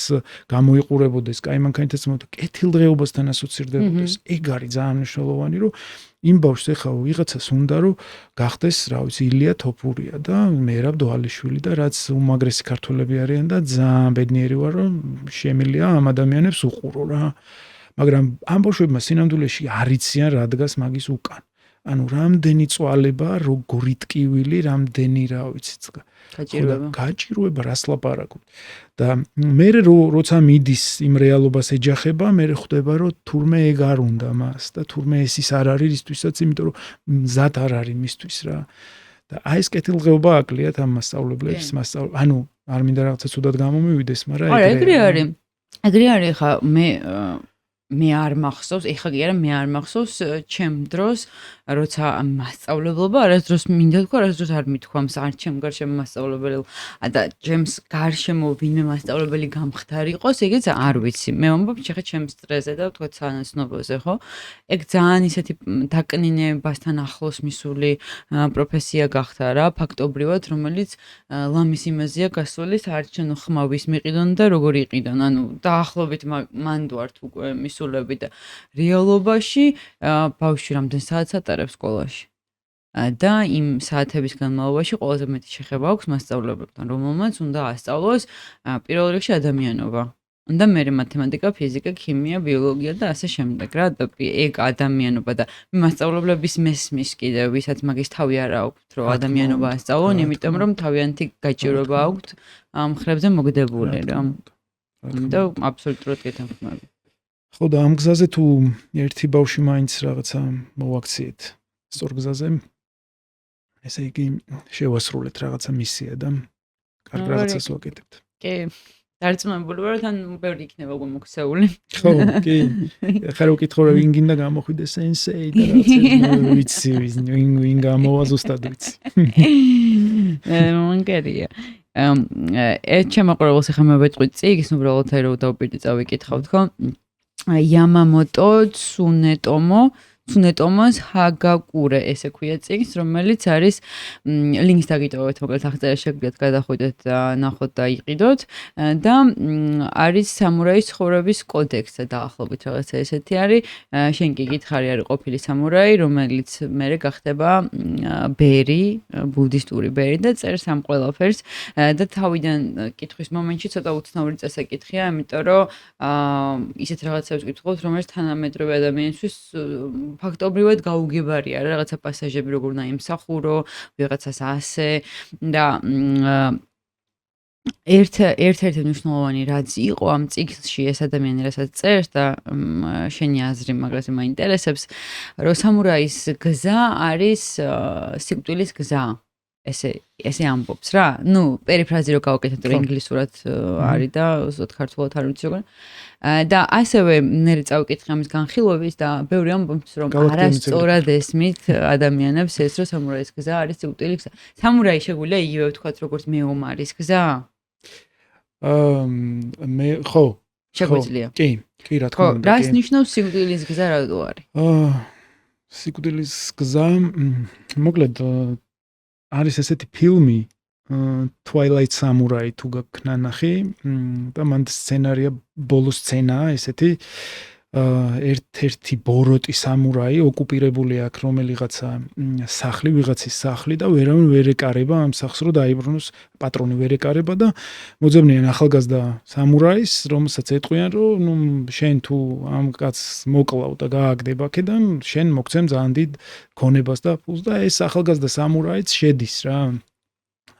გამოიყურებოდეს, კაი მანქანითაც მოდი, კეთილდღეობასთან ასოცირდებოდეს. ეგ არის ძალიან მნიშვნელოვანი, რომ იმ ბავშვს ეხლა ვიღაცას უნდა რომ გახდეს, რა ვიცი, ილია თოფურია და მერაბ დვალიშვილი და რაც უმაგრესი ქართველები არიან და ძალიან ბედნიერი ვარ რომ შემილია ამ ადამიანებს უყურო რა. მაგრამ ამ ბავშვებმა სინამდვილეში არ იციან რა დგას მაგის უკან. ანუ რამდენი წვალება, როგორი ტკივილი, რამდენი რა ვიცი, გაჭირვება რას ლაპარაკობ. და მე როცა მიდის იმ რეალობას ეჯახება, მე ხვდება რომ თურმე ეგ არ უნდა მას და თურმე ეს ის არ არის ისთვისაც, იმიტომ რომ მზად არ არის მისთვის რა. და აი ეს კეთილდღეობა აკლიათ ამ მასწავლებლებს, ანუ არ მინდა რაღაცა ცუდად გამომივიდეს, მაგრამ ეგრე არის. ეგრე არის ხა მე არ მახსოვს, ეხლა კი არა, მე არ მახსოვს ჩემ დროს, როცა მასწავლებლობა არასდროს მინდა თქვა, არასდროს არ მithქვა, არ ჩემ გარშემო მასწავლებელი და ჩემს გარშემო ვინმე მასწავლებელი გამხდარ იყოს, ეგეც არ ვიცი. მე ვამბობ, შეხა ჩემს სტრესზე და თქვა სანაცნობოზე, ხო? ეგ ძალიან ისეთი დაკნინებასთან ახლოს მისული პროფესია გახდა რა, ფაქტობრივად, რომელიც ლამის იმაზეა გასული, საარჩევნო ხმავის მიყიდონ და როგორ იყიდონ, ანუ დაახლოებით მანდ ვართ უკვე მისულები და რეალობაში ბავშვი რამდენ საათს ატარებს სკოლაში. და იმ საათების განმავლობაში ყველაზე მეტი შეხება აქვს მასწავლებლებთან, რომელმაც უნდა ასწავლოს პირველ რიგში ადამიანობა. და მე მათემატიკა, ფიზიკა, ქიმია, ბიოლოგია და ასე შემდეგ რა. და ეგ ადამიანობა და მასწავლებლების მესმის კიდევ, ვისაც მაგის თავი არ აქვთ, რომ ადამიანობა ასწავლონ, იმიტომ რომ თავიანთი გაჭირვება აქვთ ამ ხრებზე მოგდებული რა. და აბსოლუტურად გეთანხმები. ხო და ამ გზაზე თუ ერთი ბავშვი მაინც რაღაცა მოვაქციეთ სწორ გზაზე, ესე იგი შევასრულეთ რაღაცა მისია და კარგ რაღაცას ვაკეთებთ. კი. დარწმუნებული ვარ, თან ბევრი იქნება გვემოქცეული. ხო, კი. ხარ უკითხო რა ვინ გინდა გამოხვიდეს სენსეი და რაღაცა ვიცი, ვინ გამოვა ზუსტად ვიცი. მანგერია. ჩემო ახლა მე ვეთყვი წიგს, უბრალოდ აი რომ დავპირდი წავიკითხავთ, ხო? Yamamoto Tsunetomo's Hagakure ესე ქვია წიგნს, რომელიც არის ლინკს დაგიტოვებთ, მოკლედ აღწერაში შეგვიძლიათ გადახვიდეთ და ნახოთ და იყიდოთ და არის სამურაის ცხოვრების კოდექსი დაახლოებით რაღაცა ესეთი არის. შენ კი გითხარი არის ყოფილი სამურაი, რომელიც მერე გახდება ბერი, ბუდისტური ბერი და წერს ამ ყველაფერს და თავიდან კითხვის მომენტში ცოტა უცნაური წესაკითხია, იმიტომ რომ ისეთ რაღაცებს ვკითხავთ, რომელიც თანამედროვე ადამიანისთვის ფაქტობრივად გაუგებარია რა, რაღაცა პასაჟები როგორ უნდა იმსახურო, ვიღაცას ასე და ერთ-ერთი მნიშვნელოვანი რაც იყო ამ წიგნში ეს ადამიანი რასაც წერს და შენი აზრი მაგაზე მაინტერესებს, რომ სამურაის გზა არის სიკვდილის გზა. ესე ამბობს რა. ნუ პერიფრაზი რო გავაკეთებ, რომ ინგლისურად არის და ზუსტად ქართულად არ ვიცი როგორ. და ასევე მე წავიკითხე ამის განხილვების და ბევრი ამბობს, რომ არასწორად ესმით ადამიანებს ეს, რომ სამურაის გზა არის სიკვდილის გზა. სამურაი შეგვიძლია იგივე ვთქვათ, როგორც მეომარის გზა? მე ხო. შეგვიძლია. კი, რა თქმა უნდა. რას ნიშნავს სიკვდილის გზა, რატო არის? სიკვდილის გზა, მოკლედ არის ესეთი ფილმი Twilight Samurai თუ გაქვთ ნახი და მან სცენარია ბოლო სცენაა ესეთი ერთ-ერთი ბოროტი სამურაი ოკუპირებული აქ რომელიღაცა სახლი, ვიღაცის სახლი და ვერავინ ვერ ეკარება ამ სახლს რომ დაიბრუნოს, პატრონი ვერ ეკარება და მოძებნიან ახალგაზრდა სამურაის, რომელსაც ეტყვიან რომ ნუ შენ თუ ამ კაცს მოკლავ და გააგდებ აქედან, შენ მოგცემ ძალიან დიდ ქონებას და ფულს და ეს ახალგაზრდა სამურაიც შედის რა.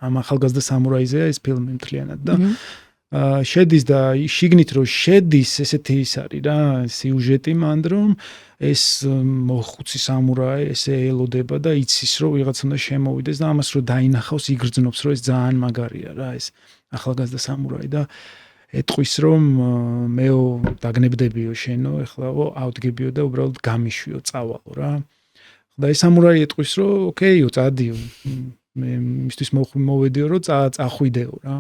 ამ ახალგაზრდა სამურაიზეა ეს ფილმი მთლიანად და შედის და შიგნით რომ შედის ესეთი ის არის რა სიუჟეტი მანდ რომ ეს მოხუცი სამურაი ესე ელოდება და იცის რომ ვიღაც უნდა შემოვიდეს და ამას რომ დაინახავს იგრძნობს რომ ეს ძალიან მაგარია რა ეს ახალგაზრდა სამურაი და ეტყვის რომ მეო დაგნებდებიო შენო ეხლაო ავდგებიო და უბრალოდ გამიშვიო წავალო რა და ეს სამურაი ეტყვის რომ ოკეიო წადიო მე მისთვის მოვედიო რომ წახვიდეო რა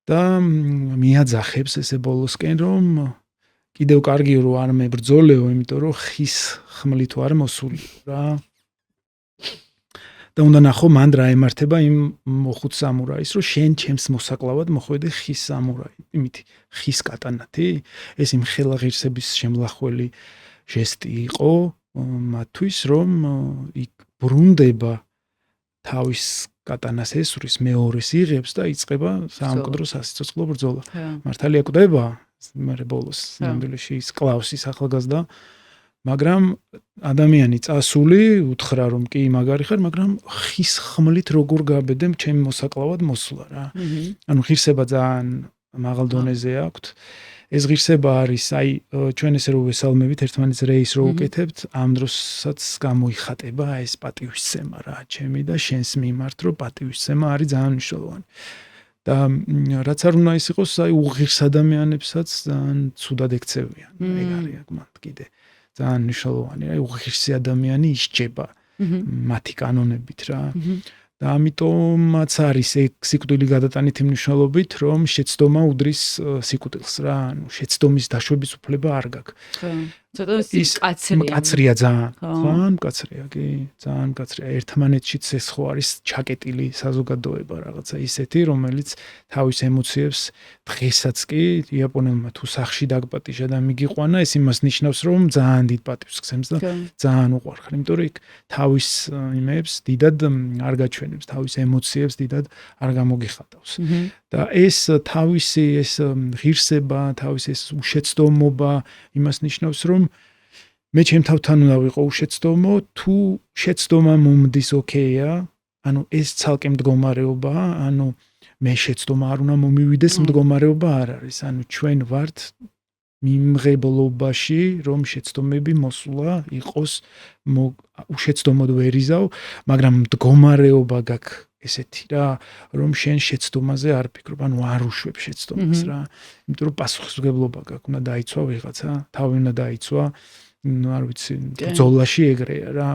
და მიაძახებს ესე ბოლოსკენ რომ კიდევ კარგიო რომ არ მებრძოლეო, იმიტომ რომ ხის ხმლით ვარ მოსული რა. და უნდა ნახო მანდ რა ემართება იმ მოხუც სამურაის, რომ შენ ჩემს მოსაკლავად მოხვედი ხის სამურაი. იმითი ხის კატანათი, ეს იმ ხელა ღირსების შემლახველი ჟესტი იყო მათთვის, რომ იქ ბრუნდება თავის კატანას ესვრის მეორეს იღებს და იწყება სამკვდრო სასიცოცხლო ბრძოლა. მართალია კვდება, მერე ბოლოს ნამდვილში ის კლავს ის ახალგაზრდა, მაგრამ ადამიანი წასული უთხრა რომ კი მაგარი ხარ, მაგრამ ხის ხმლით როგორ გაბედემ ჩემი მოსაკლავად მოსვლა რა. ანუ ღირსება ძალიან მაღალ დონეზე აქვთ. ეს ღირსება არის, აი ჩვენ ესე რომ ვესალმებით ერთმანეთს რეის რო უკეთებთ, ამ დროსაც გამოიხატება ეს პატივისცემა რა, ჩემი და შენს მიმართ, რომ პატივისცემა არის ძალიან მნიშვნელოვანი. და რაც არ უნდა ის იყოს, აი უღირს ადამიანებსაც ძალიან ცუდად ექცევიან. ეგ არის აქ მათ კიდე ძალიან მნიშვნელოვანი, აი უღირსი ადამიანი ისჯება მათი კანონებით რა. და ამიტომაც არის ეგ სიკვდილი გადატანითი მნიშვნელობით, რომ შეცდომა უდრის სიკვდილს რა, ანუ შეცდომის დაშვების უფლება არ გაქვს. ცოტა კაცრია ძალიან კაცრია, კი, ძალიან კაცრია. ერთმანეთშიც ეს ხო არის ჩაკეტილი საზოგადოება რაღაცა ისეთი, რომელიც თავის ემოციებს დღესაც კი იაპონელმა თუ სახში დაგპატიჟა და მიგიყვანა, ეს იმას ნიშნავს, რომ ძალიან დიდ პატივს გცემს და ძალიან უყვარხარ, იმიტომ რომ იქ თავის იმებს დიდად არ გაჩვენებს, თავის ემოციებს დიდად არ გამოგიხატავს. და ეს თავისი ეს ღირსება, თავისი ეს უშეცდომობა იმას ნიშნავს, რომ მე ჩემ თავთან უნდა ვიყო უშეცდომო, თუ შეცდომა მომდის ოკეია, ანუ ეს ცალკე მდგომარეობაა, ანუ მე შეცდომა არ უნდა მომივიდეს მდგომარეობა არ არის, ანუ ჩვენ ვართ მიმღებლობაში, რომ შეცდომები მოსულა იყოს უშეცდომოდ ვერ იზავ, მაგრამ მდგომარეობა გაქვს ესეთი რა, რომ შენ შეცდომაზე არ ფიქრობ, ანუ არ უშვებ შეცდომას რა. იმიტომ რომ პასუხისმგებლობა გაქვს, უნდა დაიცვა ვიღაცა, თავი უნდა დაიცვა, ну არ ვიცი, ბრძოლაში ეგრეა რა.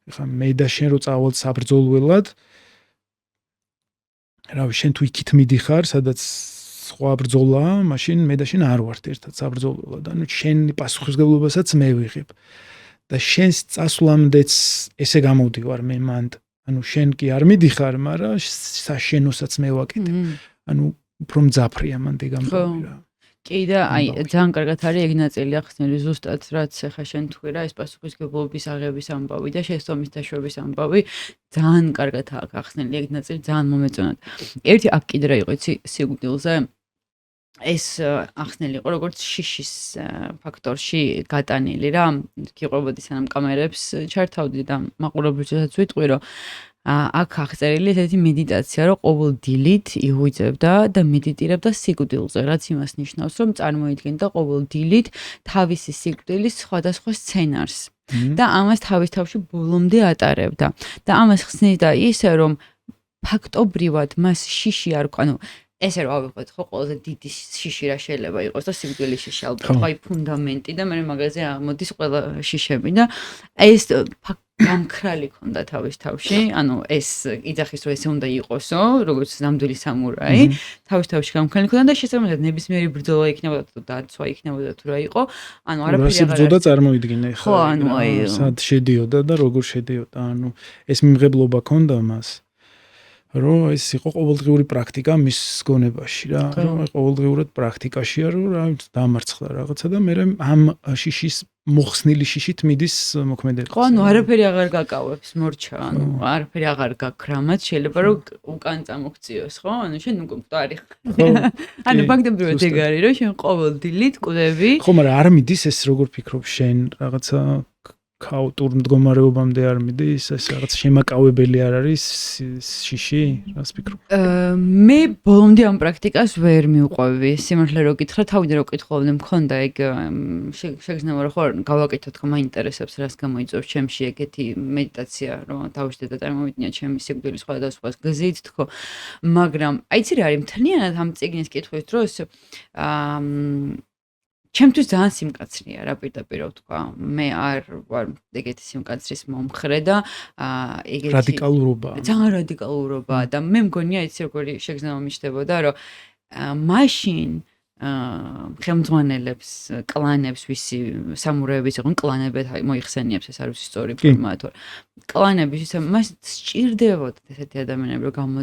ეხლა მე და შენ რო წავალთ საბრძოლველად, რავი, შენ თუ იქით მიდიხარ, სადაც სხვა ბრძოლაა, მაშინ მე და შენ არ ვართ ერთად საბრძოლველად. ანუ შენი პასუხისმგებლობასაც მე ვიღებ. და შენს წასვლამდეც ესე გამოვდივარ მე მანდ. ანუ შენ კი არ მიდიხარ, მაგრამ საშენოსაც მე ვაკეთებ. ანუ უფრო მძაფრია მანდ გამოვიდა რა. კი და აი ძალიან კარგად არის ეგ ნაწილი ახსნილი ზუსტად რაც ახლა შენ თქვი რა ეს პასუხისმგებლობის აღების ამბავი და შეცდომის დაშვების ამბავი ძალიან კარგად აქვს ახსნილი ეგ ნაწილი ძალიან მომეწონათ. ერთი აქ კიდე იყო იცი სიკვდილზე ეს ახსნილი იყო როგორც შიშის ფაქტორში გატანილი რა გიყვებოდი სანამ კამერებს ჩართავდი და მაყურებლობითაც ვიტყვი რომ აქ აღწერილი ესეთი მედიტაცია რომ ყოველ დილით იღვიძებდა და მედიტირებდა სიკვდილზე რაც იმას ნიშნავს რომ წარმოიდგენდა ყოველ დილით თავისი სიკვდილის სხვადასხვა სცენარს და ამას თავის თავში ბოლომდე ატარებდა და ამას ხსნიდა ისე რომ ფაქტობრივად მას შიში არ ანუ ესე რომ ავიღოთ ხო ყველაზე დიდი შიში რა შეიძლება იყოს და სიკვდილის შიში ალბათ აი ფუნდამენტი და მე მაგაზე ამოდის ყველა შიშები და ეს გამქრალი ქონდა თავის თავში ანუ ეს იძახის რომ ესე უნდა იყოსო როგორც ნამდვილი სამურაი თავის თავში გამქრალი ქონდა და შესაბამისად ნებისმიერი ბრძოლა იქნებოდა თუ დაცვა იქნებოდა თუ რა იყო ანუ არაფერი აღარ ბრძოდა წარმოიდგინე ხო ანუ აი სად შედიოდა და როგორ შედიოდა ანუ ეს მიმღებლობა ქონდა მას რომ ეს იყო ყოველდღიური პრაქტიკა მის გონებაში რა, რომ ყოველდღიურად პრაქტიკაშია, რომ რა დამარცხდა რაღაცა და მე ამ შიშის მოხსნილი შიშით მიდის მოქმედება. ხო, ანუ არაფერი აღარ გაკავებს მორჩა, ანუ არაფერი აღარ გაქრამაც, შეიძლება რომ უკან წამოქციოს, ხო? ანუ შენ უკვე მკვდარი ხარ. ანუ ფაქტობრივად ეგ არის, რომ შენ ყოველ დილით კვდები. ხო, მაგრამ არ მიდის ეს როგორ ფიქრობ შენ რაღაცა ქაოტურ მდგომარეობამდე არ მიდის, ეს რაღაც შემაკავებელი არ არის შიში, რას ფიქრობ? მე ბოლომდე ამ პრაქტიკას ვერ მივყვევი. სიმართლე რო გითხრა, თავიდან რო კითხულობდი, მქონდა ეგ შეგრძნება რომ ხო გავაკეთოთ, ხო მაინტერესებს რას გამოიწვევს ჩემში ეგეთი მედიტაცია, რომ თავში და წარმოვიდგინე ჩემი სიკვდილის სხვადასხვა გზით, თქო. მაგრამ აი იცი რა არის, მთლიანად ამ წიგნის კითხვის დროს ჩემთვის ძალიან სიმკაცრეა რა პირდაპირ ვთქვა. მე არ ვარ ეგეთი სიმკაცრის მომხრე და ეგეთი რადიკალურობა. ძალიან რადიკალურობა და მე მგონია იცი როგორი შეგრძნება მიჩნდებოდა, რომ მაშინ ხელმძღვანელებს, კლანებს, ვისი სამურაების იყვნენ, კლანებად მოიხსენიებს, ეს არის ისტორიული ფორმა თუ კლანების ისე მას სჭირდებოდა ესეთი ადამიანები, რომ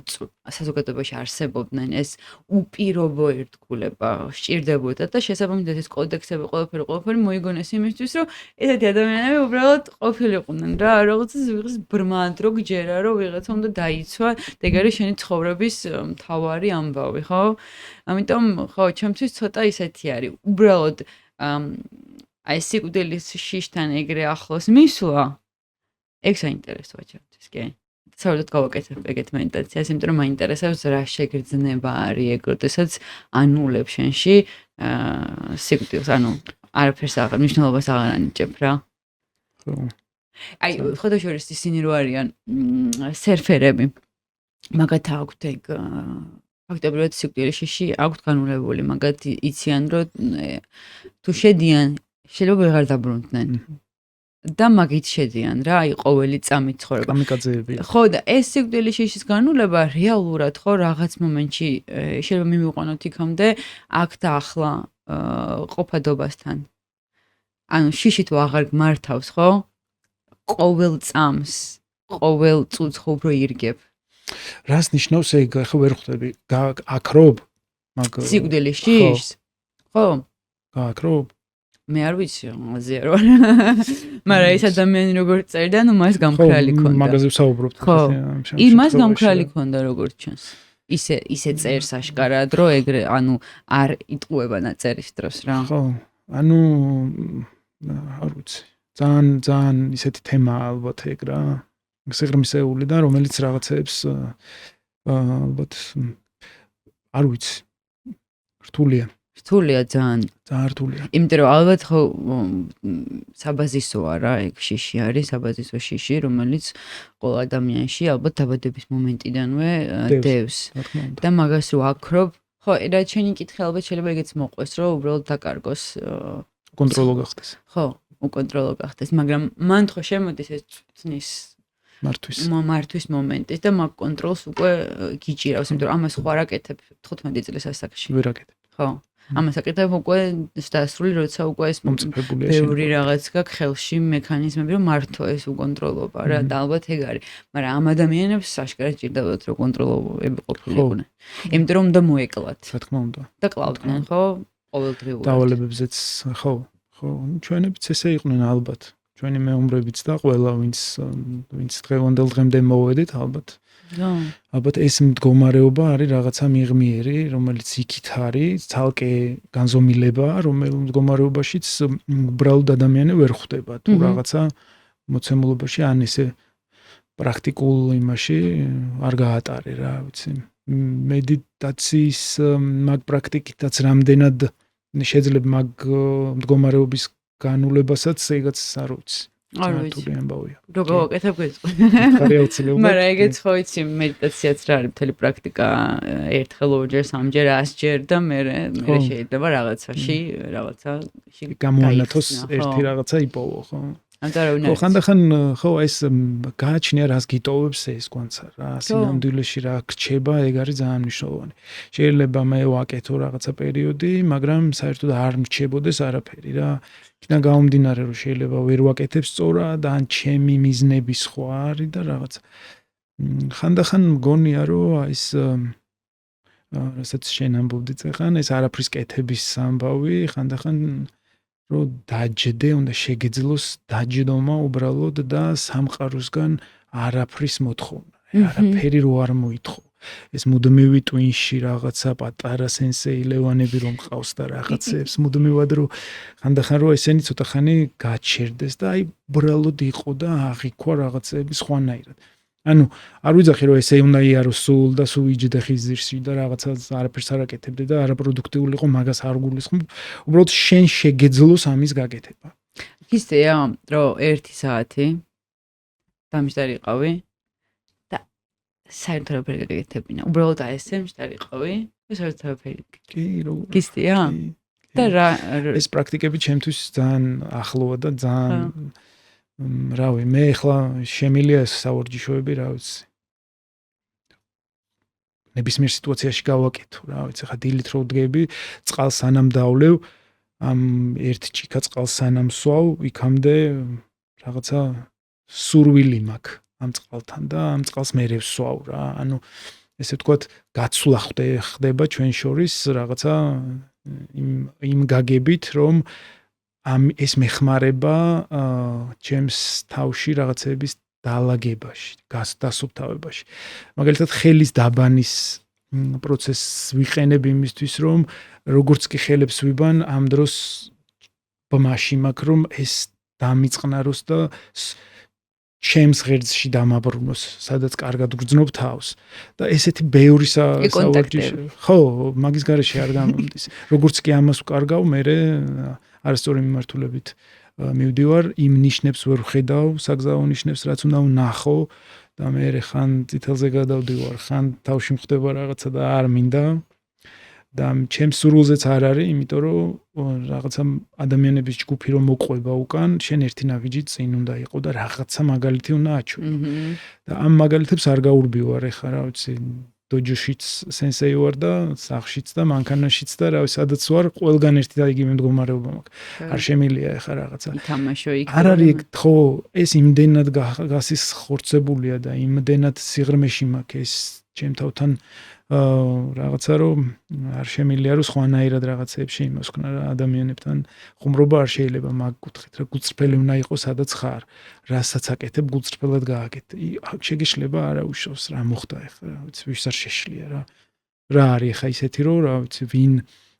საზოგადოებაში არსებობდნენ, ეს უპირობო ერთგულება სჭირდებოდა და შესაბამისად ეს კოდექსები ყველაფერი მოიგონეს იმისთვის, რომ ესეთი ადამიანები უბრალოდ ყოფილიყვნენ რა, რაღაცა ვიღაც ბრმად რო გჯერა, რომ ვიღაცა უნდა დაიცვა, და ეგ არის შენი ცხოვრების მთავარი ამბავი, ხო? ამიტომ ხო, ჩემთვის ცოტა ისეთი არის. უბრალოდ აი სიკვდილის შიშთან ეგრე ახლოს მისვლა ეგ საინტერესოა ჩემთვის, კი. საერთოდ გავაკეთებ ეგეთ მედიტაციას, იმიტომ რომ მაინტერესებს რა შეგრძნება არის ეგ, როდესაც ანულებს შენში სიკვდილს, ანუ არაფერს აღარ მნიშვნელობას აღარ ანიჭებ რა. ხო. აი, ხოდაშორის ისინი რო არიან სერფერები. მაგათ აქვთ ეგ ფაქტობრივად სიკვდილის შიში აქვთ განულებული, მაგათ იციან რომ თუ შედიან, შეიძლება ვეღარ დაბრუნდნენ. და მაგით შედიან რა, აი ყოველი წამით ცხოვრება. კამიკაძეები. ხო, და ეს სიკვდილის შიშის განულება რეალურად ხო რაღაც მომენტში შეიძლება მივიყვანოთ იქამდე აქ და ახლა ყოფადობასთან. ანუ შიში თუ აღარ გმართავს, ხო? ყოველ წამს, ყოველ წუთს ხო უფრო ირგებ. რას ნიშნავს ეგ? ხო ვერ ხვდები. აკრობ? მაგ სიკვდილის შიშს? ხო? აკრობ? მე არ ვიცი, აზია რო. მაგრამ ეს ადამიანი როგორ წერდა, ნუ მას გამქრალი ქონდა. მაგაზე ვსაუბრობთ. ხო. იმას გამქრალი ქონდა როგორც ჩანს. ისე წერს აშკარად, რომ ეგრე, ანუ არ იტყუება ნაწერის დროს რა. ხო. ანუ არ ვიცი. ძალიან ისეთი თემაა ალბათ ეგ რა. სიღრმისეული და რომელიც რაღაცებს ალბათ არ ვიცი. რთულია. რთულია ძალიან. ძალიან რთულია. იმიტომ რომ ალბათ ხო საბაზისოა რა, ეგ შიში არის, საბაზისო შიში, რომელიც ყოველ ადამიანში ალბათ დაბადების მომენტიდანვე დევს. და მაგას რო აქრობ, ხო, რა შენი კითხი ალბათ შეიძლება ეგეც მოყვეს, რომ უბრალოდ დაკარგოს კონტროლო გახდეს. ხო, უკონტროლო გახდეს, მაგრამ მან ხო შემოდის ეს წნის მართვის მომენტის და მაგ კონტროლს უკვე გიჭირავს, იმიტომ რომ ამას ხო არ აკეთებ 15 წლის ასაკში. ვერ აკეთებ. ხო. ამას აკეთებ უკვე დასრული, როცა უკვე ეს მომწიფებულია ბევრი რაღაც გაქვს ხელში მექანიზმები, რომ მართო ეს უკონტროლობა რა, და ალბათ ეგ არის. მაგრამ ამ ადამიანებს აშკარად ჭირდებათ რომ კონტროლოები ყოფილიყვნენ. იმიტომ რომ უნდა მოეკლათ. რა თქმა უნდა. და კლავდნენ, ხო? ყოველდღიურად. დავალებებზეც ხო. ხო, ჩვენებიც ესე იყვნენ ალბათ. ჩვენი მეომრებიც და ყველა ვინც დღევანდელ დღემდე მოვედით ალბათ. ალბათ ეს მდგომარეობა არის რაღაცა მიღმიერი, რომელიც იქით არის, ცალკე განზომილება, რომელ მდგომარეობაშიც უბრალოდ ადამიანი ვერ ხვდება თუ რაღაცა მოცემულობაში ან ესე პრაქტიკულ იმაში არ გაატარე რა, ვიცი. მედიტაციის მაგ პრაქტიკითაც რამდენად შეიძლება მაგ მდგომარეობის განულებასაც ეგაც არ ვიცი. არ ვიცი. ამბავია. რო გავაკეთებ გვეწყო. ხარი აუცილებლად. მაგრამ ეგეც ხო იცი, მედიტაციაც რა არის, მთელი პრაქტიკა ერთხელ, ორჯერ, სამჯერ, 100ჯერ და მე შეიძლება რაღაცაში, რაღაცაში გამოანათოს ერთი რაღაცა იპოვო, ხო? ხო, ხანდახან ხო ეს გააჩნია რას გიტოვებს ეს კვანცა რა, სინამდვილეში რა გრჩება, ეგ არის ძალიან მნიშვნელოვანი. შეიძლება მე ვაკეთო რაღაცა პერიოდი, მაგრამ საერთოდ არ მრჩებოდეს არაფერი რა. იქიდან გამომდინარე რომ შეიძლება ვერ ვაკეთებ სწორად, ან ჩემი მიზნები სხვა არის და რაღაც. ხანდახან მგონია რომ ის რასაც შენ ამბობდი წეხან ეს არაფრის კეთების ამბავი ხანდახან რომ დაჯდე უნდა შეგეძლოს დაჯდომა უბრალოდ და სამყაროსგან არაფრის მოთხოვნა არაფერი რო არ მოითხოვ ეს მუდმივი ტვინში რაღაცა პატარა სენსეი ლევანები რომ ყავს და რაღაცებს მუდმივად რომ ხანდახან რომ ესენი ცოტა ხანი გაჩერდეს და აი უბრალოდ იყო და აღიქვა რაღაცები სხვანაირად ანუ არ ვიძახი რომ ესე უნდა იაროს სულ და სულ იჯდე ხიზირში და რაღაცა არაფერს არ აკეთებდე და არაპროდუქტიული იყო მაგას არ გულისხმობ უბრალოდ შენ შეგეძლოს ამის გაკეთება ისეა რომ 1 საათი დამჯდარიყავი და საერთოდ არაფერი გაკეთებინა უბრალოდ ესე მჯდარიყავი და საერთოდ არაფერი კი რო გისწია და რა ეს პრაქტიკები ჩემთვის ძალიან ახლოა და ძალიან რავი მე ახლა შემილია ეს საორჯიშოები რა ვიცი ნებისმიერ სიტუაციაში გავაკეთო რა ვიცი ხა დილით რო ვდგები წყალს სანამ დავლევ ამ ერთ ჭიქა წყალს სანამ სვავ იქამდე რაღაცა სურვილი მაქვს ამ წყალთან და ამ წყალს მე ვსვავ რა ანუ ესე ვთქვათ გაცვლა ხდება ჩვენ შორის რაღაცა იმ გაგებით რომ ამ ეს მეხმარება ჩემს თავში რაღაცების დაალაგებაში, დასუფთავებაში. მაგალითად ხელის დაბანის პროცესს ვიყენებ იმისთვის, რომ როგორც კი ხელებს ვიბან, ამ დროს ბმაში მაქვს, რომ ეს დამიწყნაროს და ჩემს ღერძში დამაბრუნოს, სადაც კარგად გრძნობ თავს. და ესეთი ბევრი კონტაქტები. ხო, მაგის გარეშე არ გამომდის. როგორც კი ამას ვკარგავ, მე არასწორი მიმართულებით მივდივარ, იმ ნიშნებს ვერ ვხედავ, საგზაო ნიშნებს, რაც უნდა ვნახო და მე ხან წითელზე გადავდივარ, ხან თავში მხდება რაღაცა და არ მინდა. და ჩემს სურვილზეც არ არის, იმიტომ რომ რაღაცა ადამიანების ჯგუფი რომ მოყვება უკან, შენ ერთი ნაბიჯი წინ უნდა იყო და რაღაცა მაგალითი უნდა აჩვენო. და ამ მაგალითებს არ გაურბივარ ეხლა, რა ვიცი, დოჯოშიც სენსეი ვარ და სახშიც და მანქანაშიც და რა ვიცი, სადაც ვარ, ყველგან ერთი და იგივე მდგომარეობა მაქვს. არ შემილია ეხლა რაღაცა. ითამაშო იქ. არ არის, ხო, ეს იმდენად გასიხორცებულია და იმდენად სიღრმეში მაქვს ეს ჩემ თავთან რაღაცა რომ არ შემილია რომ სხვანაირად რაღაცეებში იმოსქნა რა ადამიანებთან ხუმრობა არ შეიძლება მაგ კუთხით რა გულწრფელი უნდა იყოს სადაც ხარ რასაც აკეთებ გულწრფელად გააკეთე აქ შეგეშლება არა უშავს რა მოხდა ახლა რა ვიცი ვის არ შეშლია რა არის ახლა ისეთი რომ რა ვიცი ვინ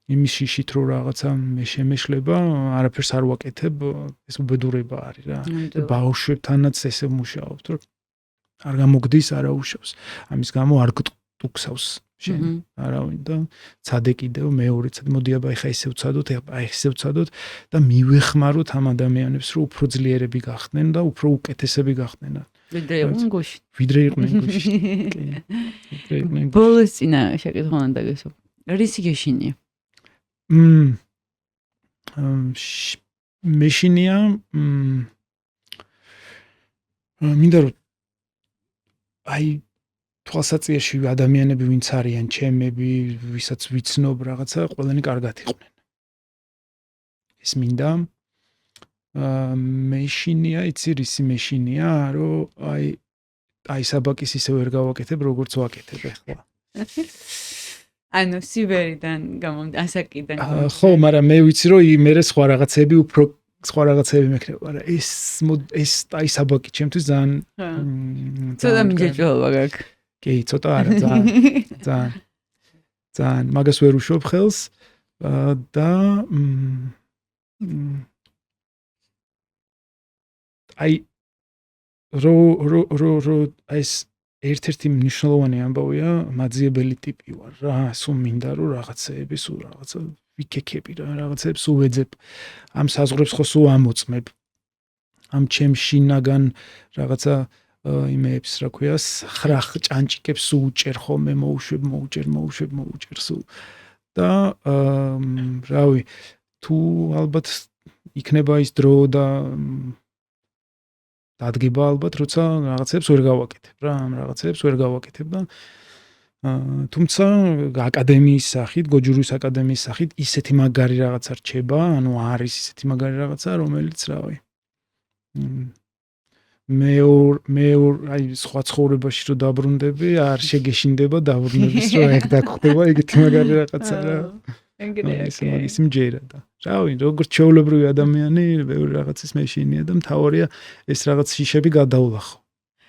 იმის შიშით რომ რაღაცა მე შემეშლება არაფერს არ ვაკეთებ ეს უბედურება არის რა ბავშვებთანაც ესე მუშაობთ რომ არ გამოგდის არა უშავს ამის გამო არ უქსავს შენ არავინ და ცადე კიდევ მეორე ცად მოდი აბა ეხა ესე ვცადოთ აბა ესე ვცადოთ და მივეხმაროთ ამ ადამიანებს რომ უფრო ძლიერები გახდნენ და უფრო უკეთესები გახდნენ ვიდრე იყვნენ გუში ვიდრე იყვნენ გუში კი ბოლოს წინა შეკითხვა უნდა გესო რისი გეშინია მეშინია მინდა რომ აი თვალსაჩინოში ადამიანები ვინც არიან ჩემები, ვისაც ვიცნობ რაღაცა, ყველანი კარგად იყვნენ. ეს მინდა მეშინია, იცი რისი მეშინია, რომ აი საბაკის ისე ვერ გავაკეთებ, როგორც ვაკეთებ ახლა. ანუ სიბერიდან გამომდი, ასაკიდან. ხო, მაგრამ მე ვიცი რომ მე სხვა რაღაცები უფრო სხვა რაღაცები მექნება, მაგრამ ეს აი საბაკი ჩემთვის ძალიან ცოტა მიჯეჭვობა გაქვს. კი, ცოტა არა, ძალიან მაგას ვერ უშვებ ხელს და აი რო ეს ერთ-ერთი მნიშვნელოვანი ამბავია, მაძიებელი ტიპი ვარ რა, სულ მინდა რომ რაღაცეები, სულ რაღაცა ვიქექები რა, რაღაცებს უვეძებ. ამ საზღვრებს ხო სულ ამოწმებ. ამ ჩემშინაგან რაღაცა იმეებს რა ქვიას ხრახ ჭანჭიკებს უჭერ ხოლმე მოუჭერ სულ და რავი თუ ალბათ იქნება ის დრო და დადგება ალბათ როცა რაღაცებს ვერ გავაკეთებ რა ამ რაღაცებს ვერ გავაკეთებ და თუმცა აკადემიის სახით გოჯურის აკადემიის სახით ისეთი მაგარი რაღაცა რჩება ანუ არის ისეთი მაგარი რაღაცა რომელიც რავი მე აი სხვა ცხოვრებაში რო დაბრუნდები, არ შეგეშინდება დაბრუნების რო ეგ დაგხვდება, ეგეთი მაგარი რაღაცა რა. ის მჯერა და. რავი, როგორც ჩვეულებრივი ადამიანი, ბევრი რაღაცის მეშინია და მთავარია ეს რაღაც შიშები გადავლახო.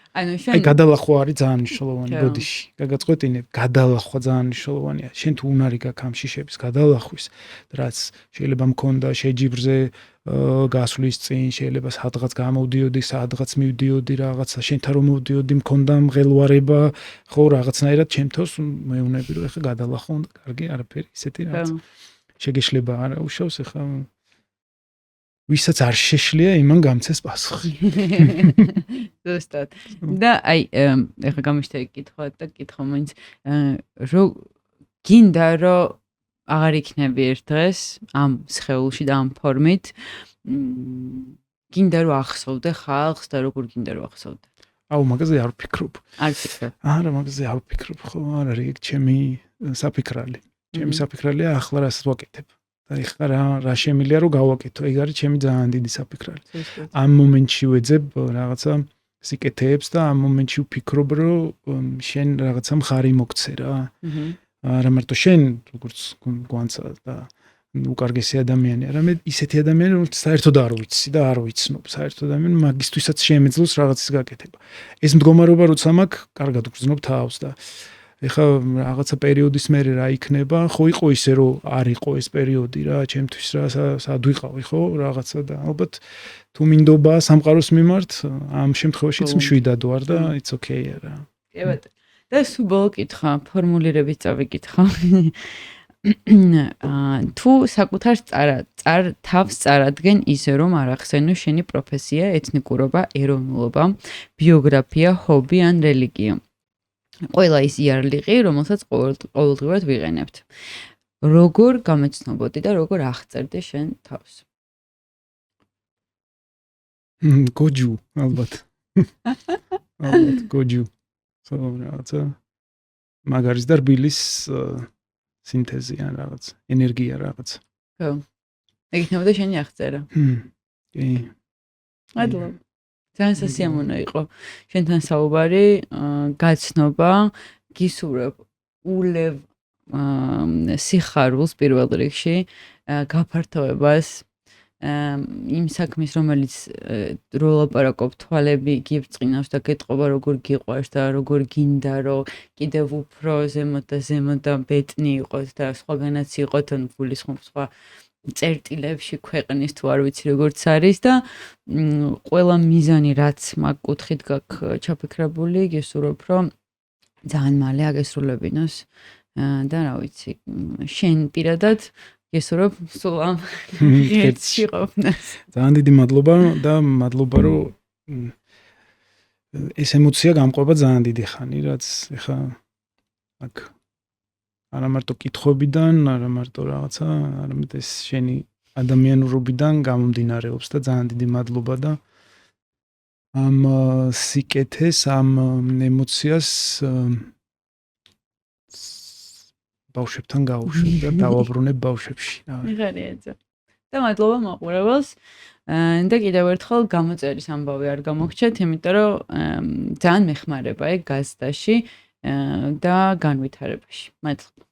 აი გადალახვა არის ძალიან მნიშვნელოვანი ბოდიში. გაგაწყვეტინებ, გადალახვა ძალიან მნიშვნელოვანია. შენ თუ უნარი გაქვს ამ შიშების გადალახვის, რაც შეიძლება მქონდა შეჯიბრზე გასვლის წინ, შეიძლება სადღაც გამოვდიოდი, სადღაც მივდიოდი რაღაცა, შენთან რომ მოვდიოდი, მქონდა მღელვარება, ხო, რაღაცნაირად ჩემთავს მეუნები რომ ეხა გადალახო და კარგი, არაფერი, ისეთი რაღაც. შეგეშლება არა უშავს ეხა ვისაც არ შეშლია, იმან გამცეს პასუხი. ზუსტად. და აი, ეხლა გამიშთა კითხვა და კითხო მაინც, რომ გინდა რომ აღარ იქნები ერთ დღეს ამ სხეულში და ამ ფორმით, გინდა რომ ახსოვდე ხალხს და როგორ გინდა რომ ახსოვდე? აუ, მაგაზე არ ვფიქრობ. არ ვფიქრობ. არა, მაგაზე არ ვფიქრობ, ხო, არ არის ეგ ჩემი საფიქრალი. ჩემი საფიქრალია ახლა რასაც ვაკეთებ. და ეხლა რა შემიძლია რომ გავაკეთო, ეგ არის ჩემი ძალიან დიდი საფიქრალი. ამ მომენტში ვეძებ რაღაცა სიკეთეებს და ამ მომენტში ვფიქრობ რომ შენ რაღაცა მხარი მოგცე რა. არა მარტო შენ როგორც გვანცა და უკარგესი ადამიანი, არამედ ისეთი ადამიანი რომელიც საერთოდ არ ვიცი და არ ვიცნობ, საერთოდ ადამიანი მაგისთვისაც შემეძლოს რაღაცის გაკეთება. ეს მდგომარეობა როცა მაქვს, კარგად ვგრძნობ თავს და ეხა რაღაცა პერიოდის მერე რა იქნება, ხო იყო ისე რომ არ იყო ეს პერიოდი რა, ჩემთვის რა სად ვიყავი ხო, რაღაცა და ალბათ თუ მინდობა სამყაროს მიმართ, ამ შემთხვევაშიც მშვიდად ვარ და it's okay რა. კი ბატონო. და სულ ბოლო კითხვა, ფორმულირებით წავიკითხო. თუ საკუთარ თავს წარადგენ ისე რომ არ ახსენო შენი პროფესია, ეთნიკურობა, ეროვნულობა, ბიოგრაფია, ჰობი ან რელიგია. ყველა ის იარლიყი, რომელსაც ყოველდღიურად ვიყენებთ. როგორ გამეცნობოდი და როგორ აღწერდი შენ თავს? გოჯუ, ალბათ. ალბათ გოჯუ. რაღაცა მაგარის და რბილის სინთეზი ან რაღაც, ენერგია რაღაც. ხო. ეგნებოდა შენი აღწერა. კი. მადლობა. ძალიან სასიამოვნო იყო შენთან საუბარი, გაცნობა, გისურვებ ულევ სიხარულს პირველ რიგში, გაფართოებას იმ საქმის, რომელიც რო ლაპარაკობ, თვალები გიბწყინავს და გეტყობა როგორ გიყვარს და როგორ გინდა რომ კიდევ უფრო ზემოთ და ბეტნი იყოთ და სხვაგანაც იყოთ ან გულისხმობ სხვა წერტილებში ქვეყნის თუ არ ვიცი როგორც არის და ყველა მიზანი რაც მაგ კუთხით გაქვს ჩაფიქრებული, გესურვებ რომ ძალიან მალე აგესრულებინოს და რა ვიცი, შენ პირადად გესურვებ სულ ამ ღირსში ყოფნას. ძალიან დიდი მადლობა და მადლობა რომ ეს ემოცია გამყვება ძალიან დიდი ხანი, რაც ეხა აქ არა მარტო კითხვებიდან, არა მარტო რაღაცა, არამედ ეს შენი ადამიანურობიდან გამომდინარეობს და ძალიან დიდი მადლობა და ამ სიკეთეს, ამ ემოციას ბავშვებთან გავუშვებ და დავაბრუნებ ბავშვებში. მიღარიაძე. და მადლობა მაყურებელს. და კიდევ ერთხელ გამოწერის ამბავი არ გამოგჩეთ, იმიტომ რომ ძალიან მეხმარება ეგ გაზდაში და განვითარებაში. მადლობა.